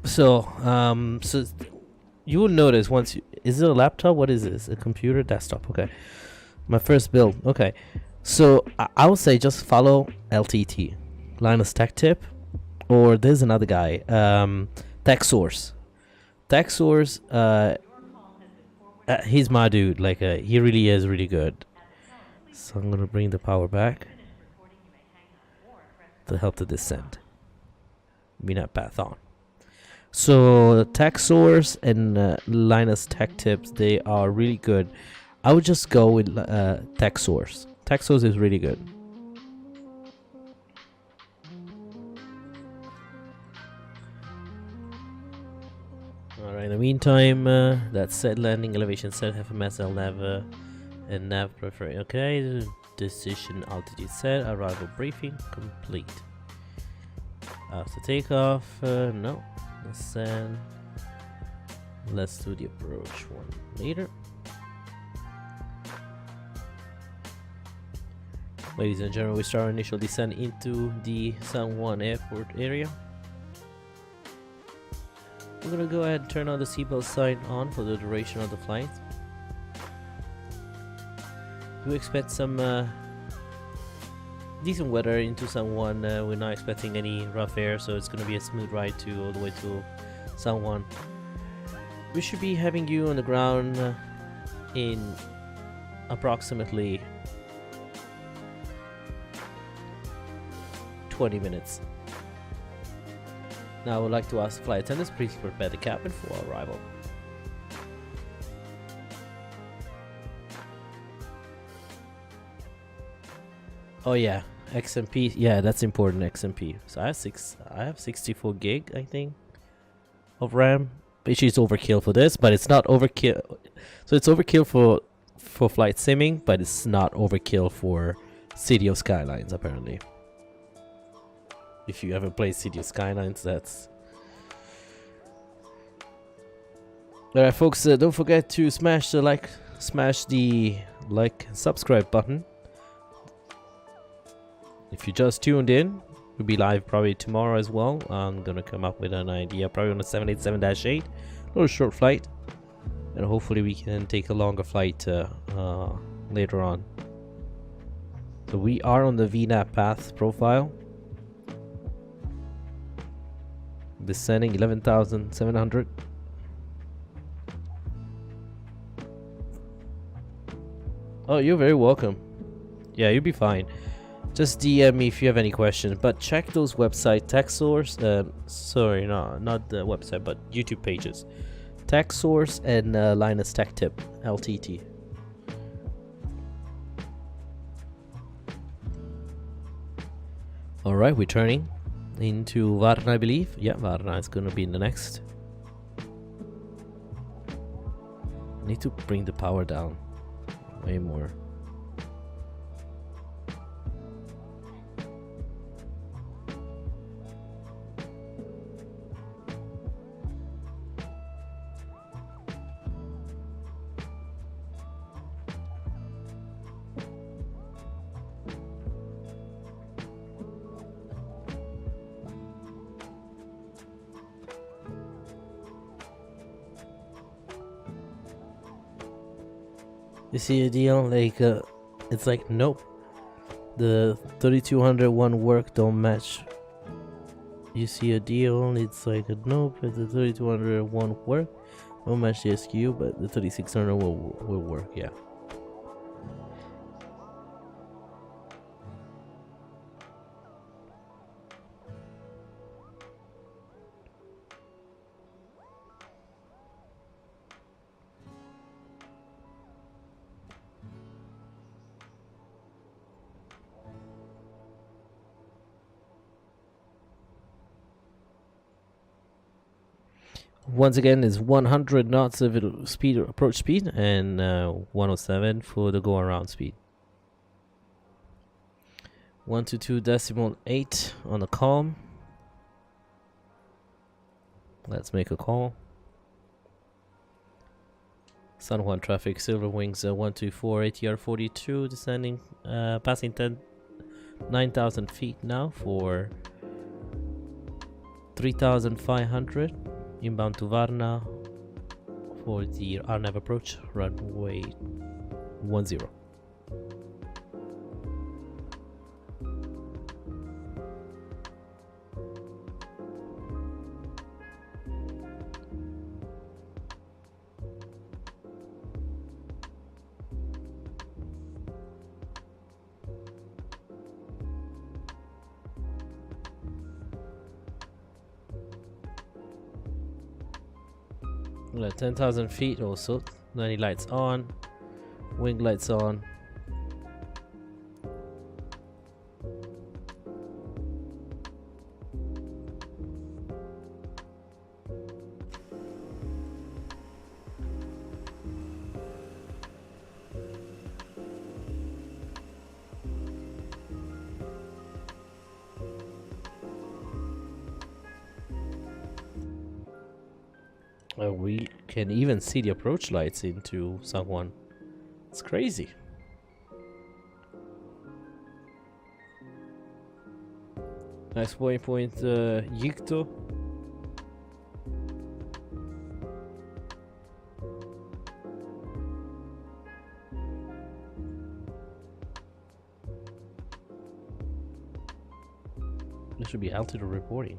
So you will notice once is it a laptop? What is this? A computer? Desktop? Okay. My first build. Okay. So I would say just follow LTT, Linus Tech Tip, or there's another guy, TechSource. TechSource, he's my dude. Like he really is really good. So I'm gonna bring the power back to help the descent. VNAV path on. So TechSource and Linus Tech Tips, they are really good. I would just go with TechSource. TechSource is really good. Alright, in the meantime, that's set landing, elevation set, FMS, LNAV, and nav prefer. Okay, decision altitude set, arrival briefing complete. After takeoff, no. Let's do the approach one later. Ladies and gentlemen, we start our initial descent into the San Juan airport area. We're gonna go ahead and turn on the seatbelt sign on for the duration of the flight. We expect some decent weather into San Juan. We're not expecting any rough air, so it's gonna be a smooth ride all the way to San Juan. We should be having you on the ground in approximately 20 minutes. Now I would like to ask the flight attendants, please prepare the cabin for arrival. Oh yeah, XMP. Yeah, that's important. XMP. So I have 64 gig, I think, of RAM, which is overkill for this, but it's not overkill. So it's overkill for flight simming, but it's not overkill for City of Skylines apparently. If you ever play City of Skylines, that's alright, folks. Don't forget to smash the like and subscribe button. If you just tuned in, we'll be live probably tomorrow as well. I'm gonna come up with an idea, probably on a 787-8, a little short flight, and hopefully we can take a longer flight later on. So we are on the VNAV path profile, descending 11,700. Oh, you're very welcome. Yeah, you'll be fine. Just DM me if you have any questions, but check those website TechSource. Sorry, no, not the website, but YouTube pages. tech source and Linus tech tip, LTT. Alright, we're turning into Varna, I believe. Yeah, Varna is gonna be in the next. Need to bring the power down way more. You see a deal like it's like nope, the 3200 one work don't match. You see a deal, it's like a nope, the 3200 one work don't match the SKU, but the 3600 will work. Yeah. Once again, is 100 knots of speed, approach speed, and 107 for the go around speed. 122.8 on the calm. Let's make a call. San Juan traffic, Silver Wings 124 ATR42 descending, passing 9,000 feet now for 3,500. Inbound to Varna for the RNAV approach, runway 10. We're at 10,000 feet also. 90 lights on. Wing lights on. We can even see the approach lights into San Juan. It's crazy. Nice waypoint, Yicto. There should be altitude reporting.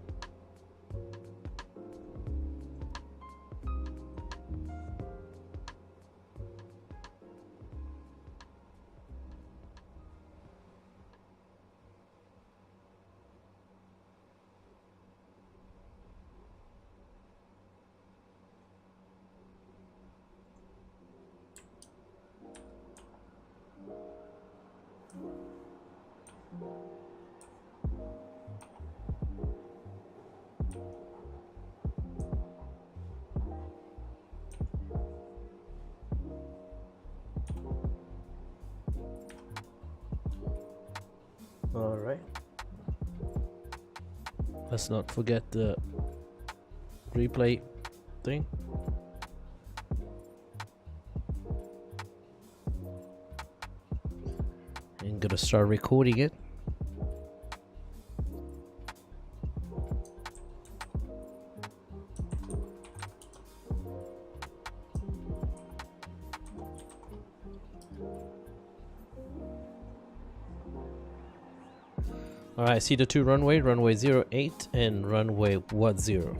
Alright. Let's not forget the replay thing. I'm gonna start recording it. Alright, see the two runway 08 and runway 10.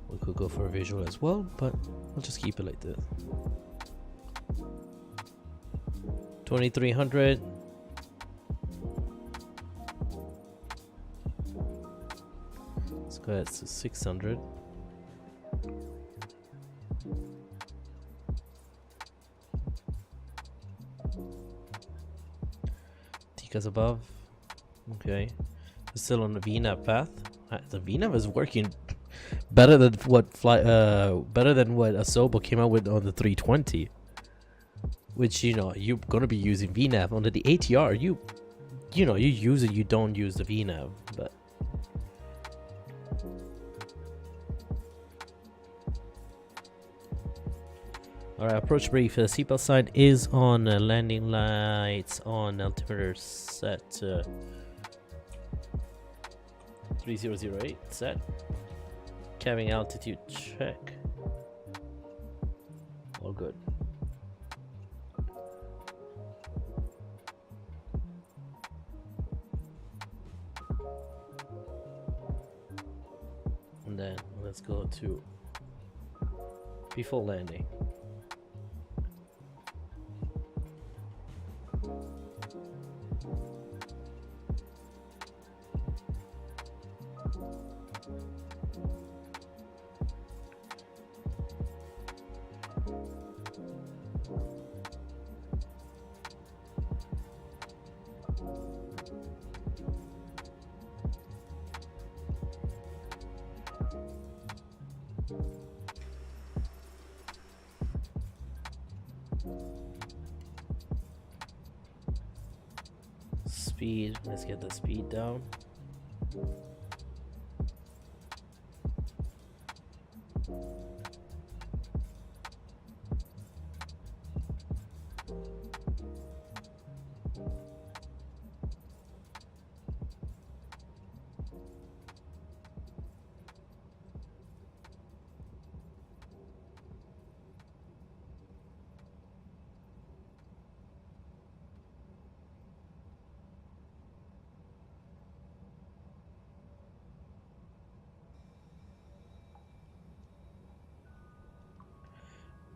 We could go for a visual as well, but we'll just keep it like this. 2300. Let's go ahead to 600. Kikas above. Okay. We're still on the VNAV path. The VNAV is working better than what Asobo came out with on the 320. Which, you know, you're gonna be using VNAV under the ATR. You know, you use it, you don't use the VNAV, but alright, approach brief. The seatbelt sign is on. Landing lights on. Altimeter set. 3008 set. Cabin altitude check. All good. And then let's go to before landing. Speed, let's get the speed down.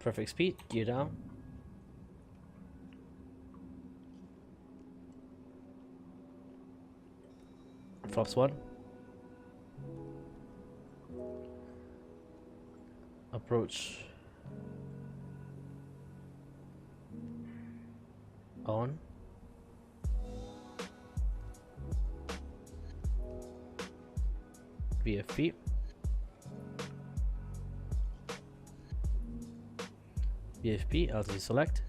Perfect speed, gear down. Flaps 1. Approach. On. VFP. VFP, altitude select.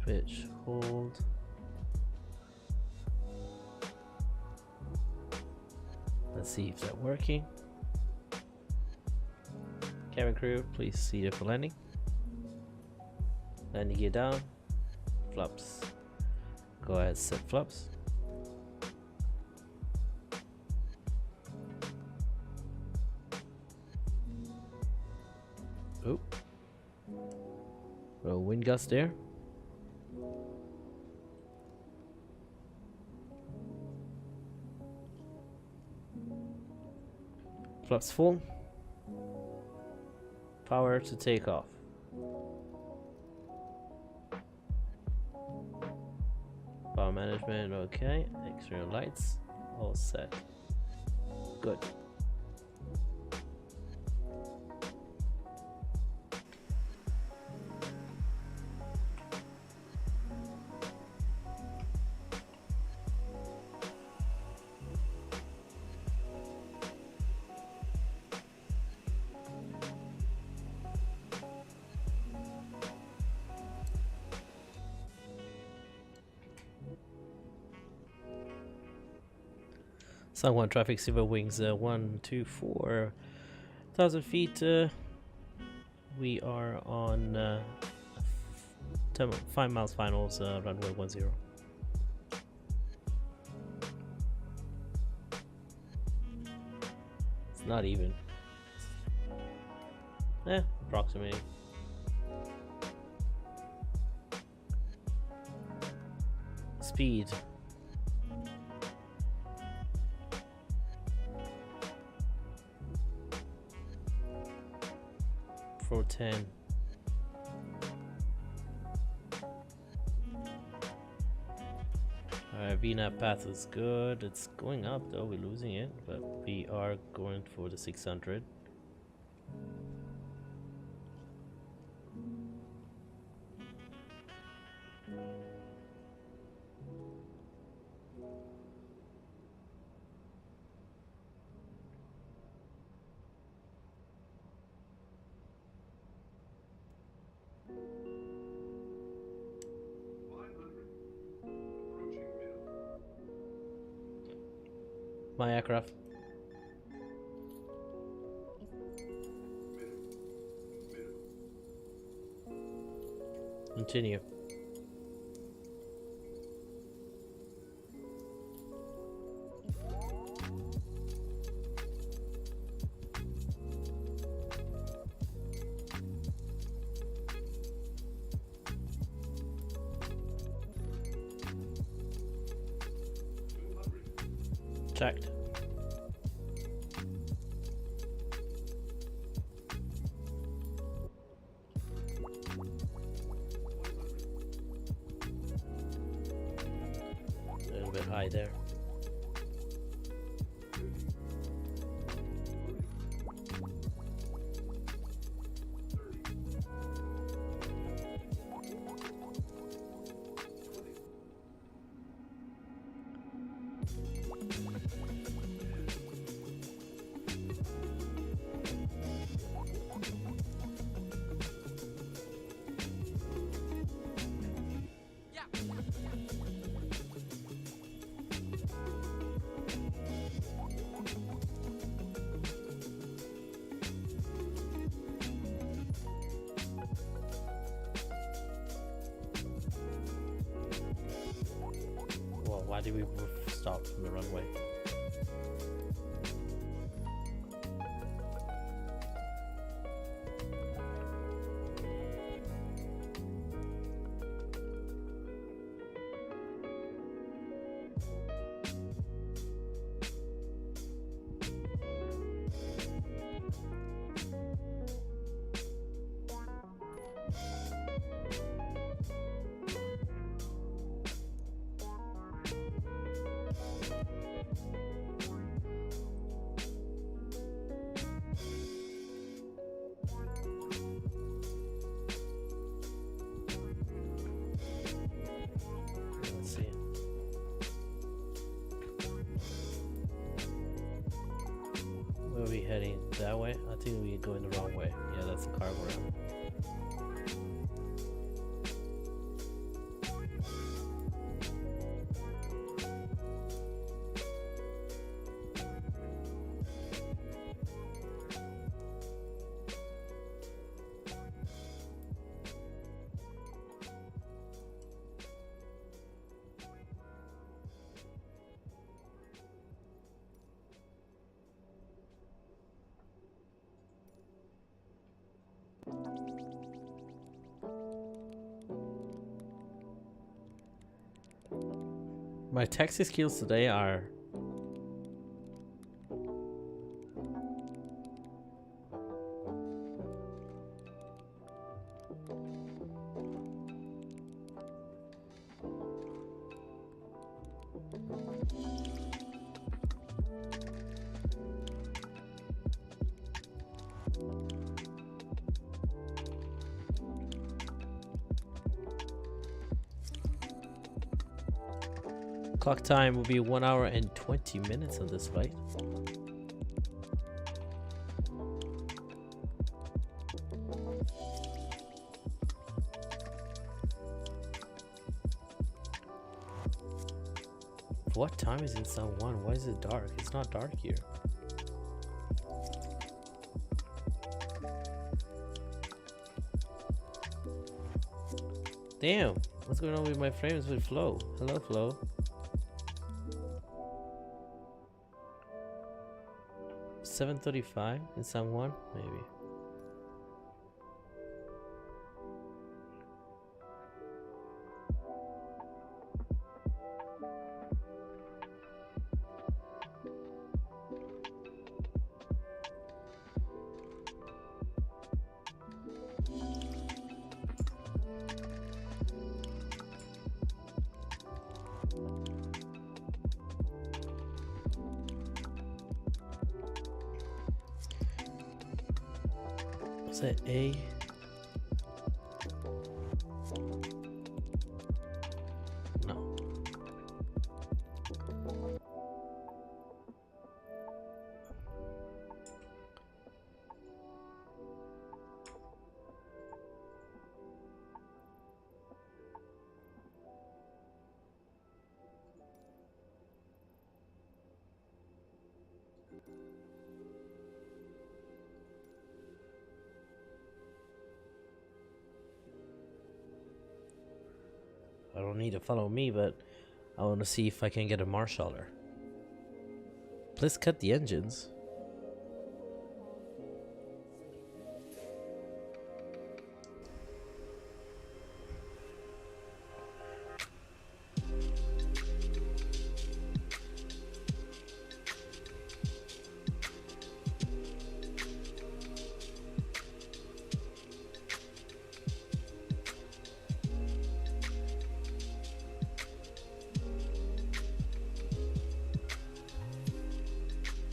Pitch, hold. Let's see if that's working. Cabin crew, please see it for landing. Landing gear down. Flaps. Go ahead, set flaps. Oh, a wind gust there. Flaps full. Power to take off. Power management, okay. External lights, all set. Good. San Juan traffic, silver wings, 124,000 feet. We are on 5 miles finals, runway 10. It's not even. Approximating. Speed. 410. Alright, VNAV path is good. It's going up though, we're losing it, but we are going for the 600. My aircraft. Continue. Checked. A little bit high there. Well, why did we stop from the runway? Let's see. Where are we heading? That way? I think we're going the wrong way. Yeah, that's the cargo route. My taxi skills today are clock time will be 1 hour and 20 minutes on this flight. What time is it in San Juan? Why is it dark? It's not dark here. Damn, what's going on with my frames with Flo? Hello, Flo. 7:35 in San Juan, maybe. Was that A? No. I don't need to follow me, but I want to see if I can get a marshaller. Please cut the engines.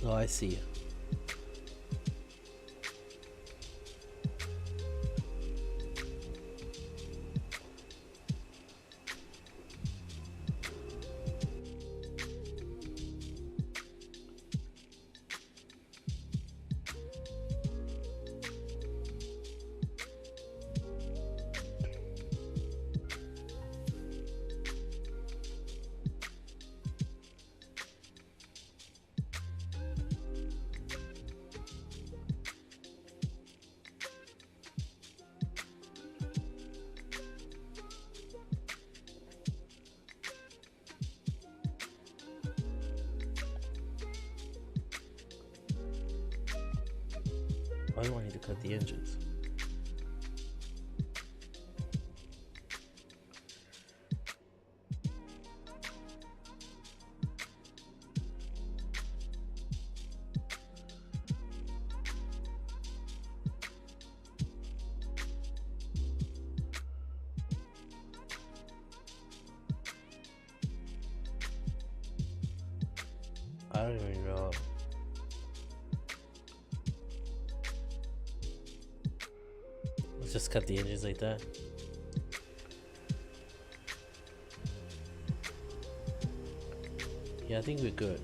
Oh, I see. Why do I need to cut the engines? I don't even know. Let's just cut the engines like that. Yeah, I think we're good.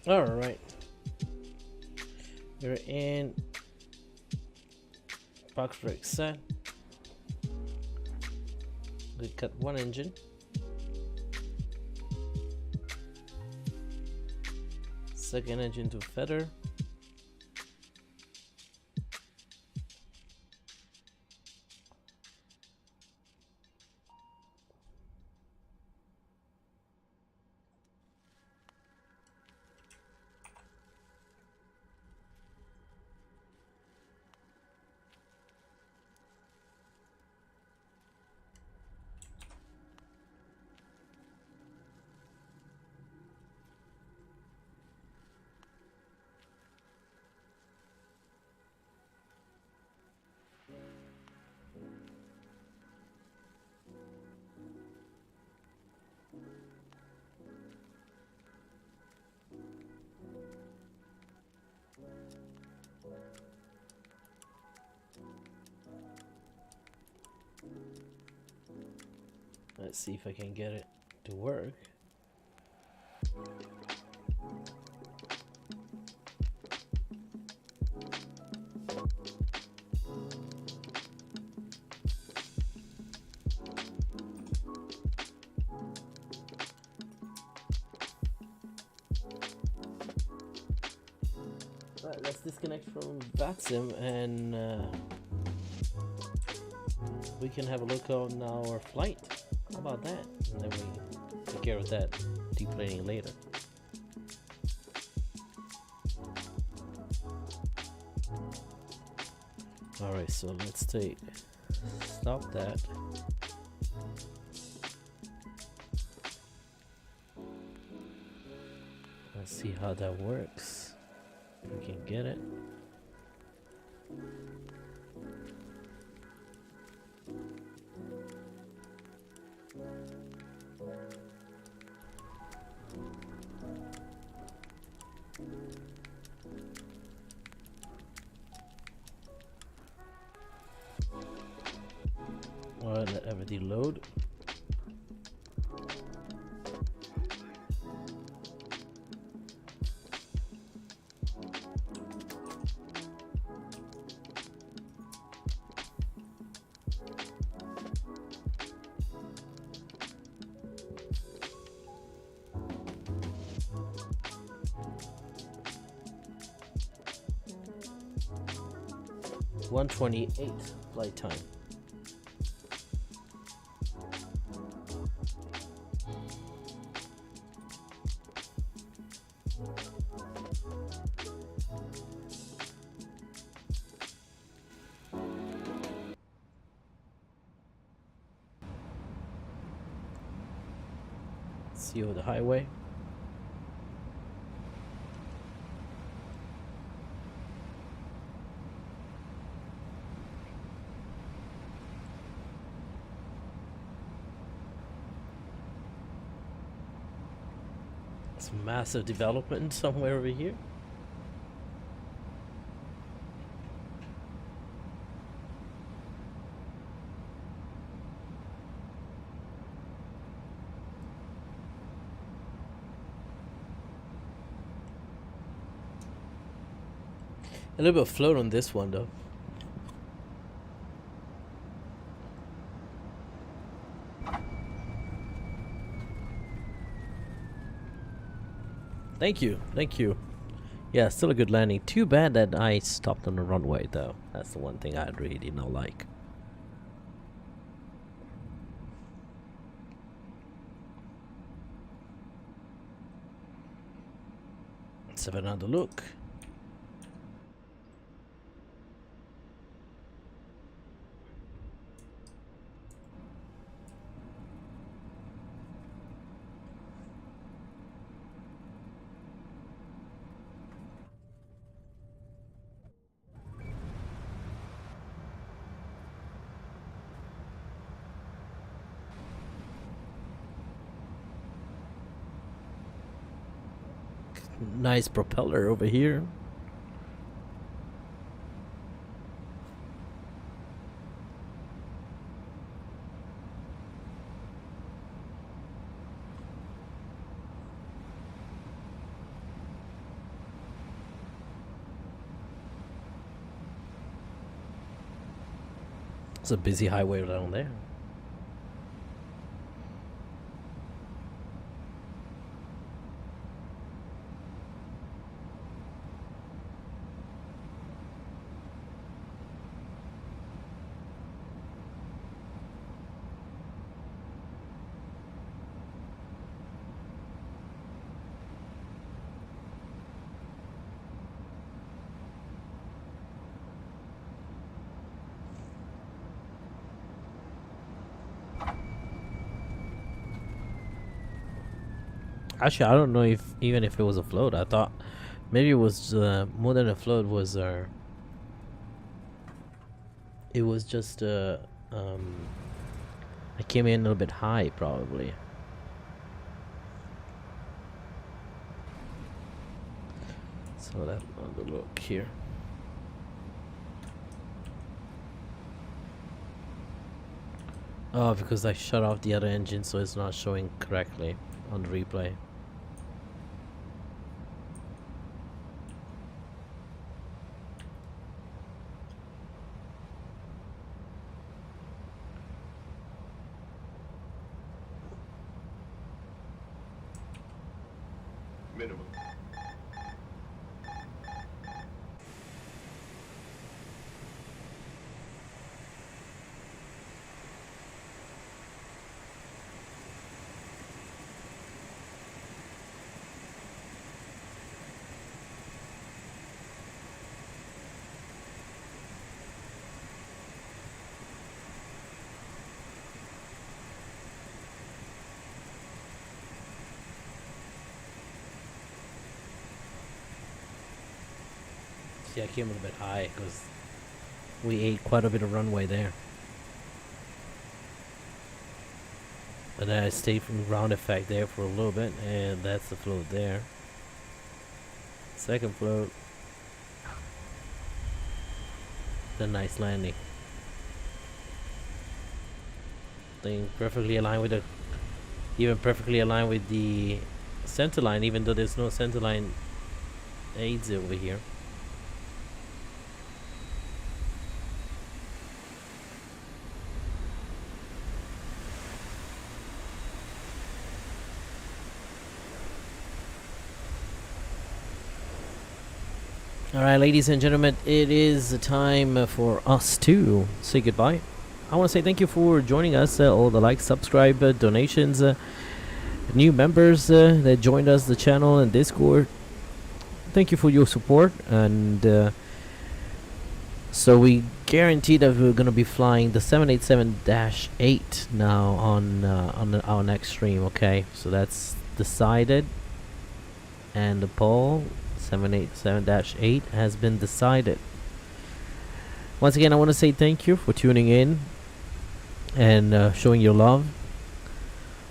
All right, we're in box brake set. We cut one engine. Second engine to feather. Let's see if I can get it to work. Alright, let's disconnect from VATSIM and we can have a look on our flight. How about that? And then we take care of that deplaning later. Alright, so let's stop that. Let's see how that works. We can get it. Alright, let everything load. (1:28) flight time. See over the highway. It's massive development somewhere over here. A little bit of float on this one though. Thank you, thank you. Yeah, still a good landing. Too bad that I stopped on the runway though. That's the one thing I really did not like. Let's have another look. Nice propeller over here. It's a busy highway down there. Actually, I don't know if even if it was a float. I thought maybe it was more than a float. Was it was just I came in a little bit high probably. So that another look here. Oh, because I shut off the other engine, so it's not showing correctly on the replay. Minimum. See, I came a little bit high because we ate quite a bit of runway there. And then I stayed from ground effect there for a little bit, and that's the float there. Second float. The nice landing. Thing perfectly aligned with the, even perfectly aligned with the center line, even though there's no center line aids over here. Alright, ladies and gentlemen, it is time for us to say goodbye. I want to say thank you for joining us, all the likes, subscribe, donations, new members that joined us, the channel and Discord. Thank you for your support, and so we guarantee that we're going to be flying the 787-8 now on our next stream. Okay, so that's decided, and the poll 787-8 has been decided. Once again, I want to say thank you for tuning in and showing your love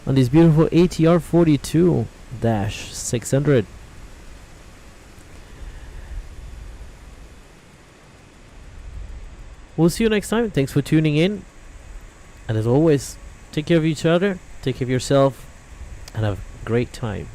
on this beautiful ATR42-600. We'll see you next time. Thanks for tuning in, and as always, take care of each other, take care of yourself, and have a great time.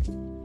you.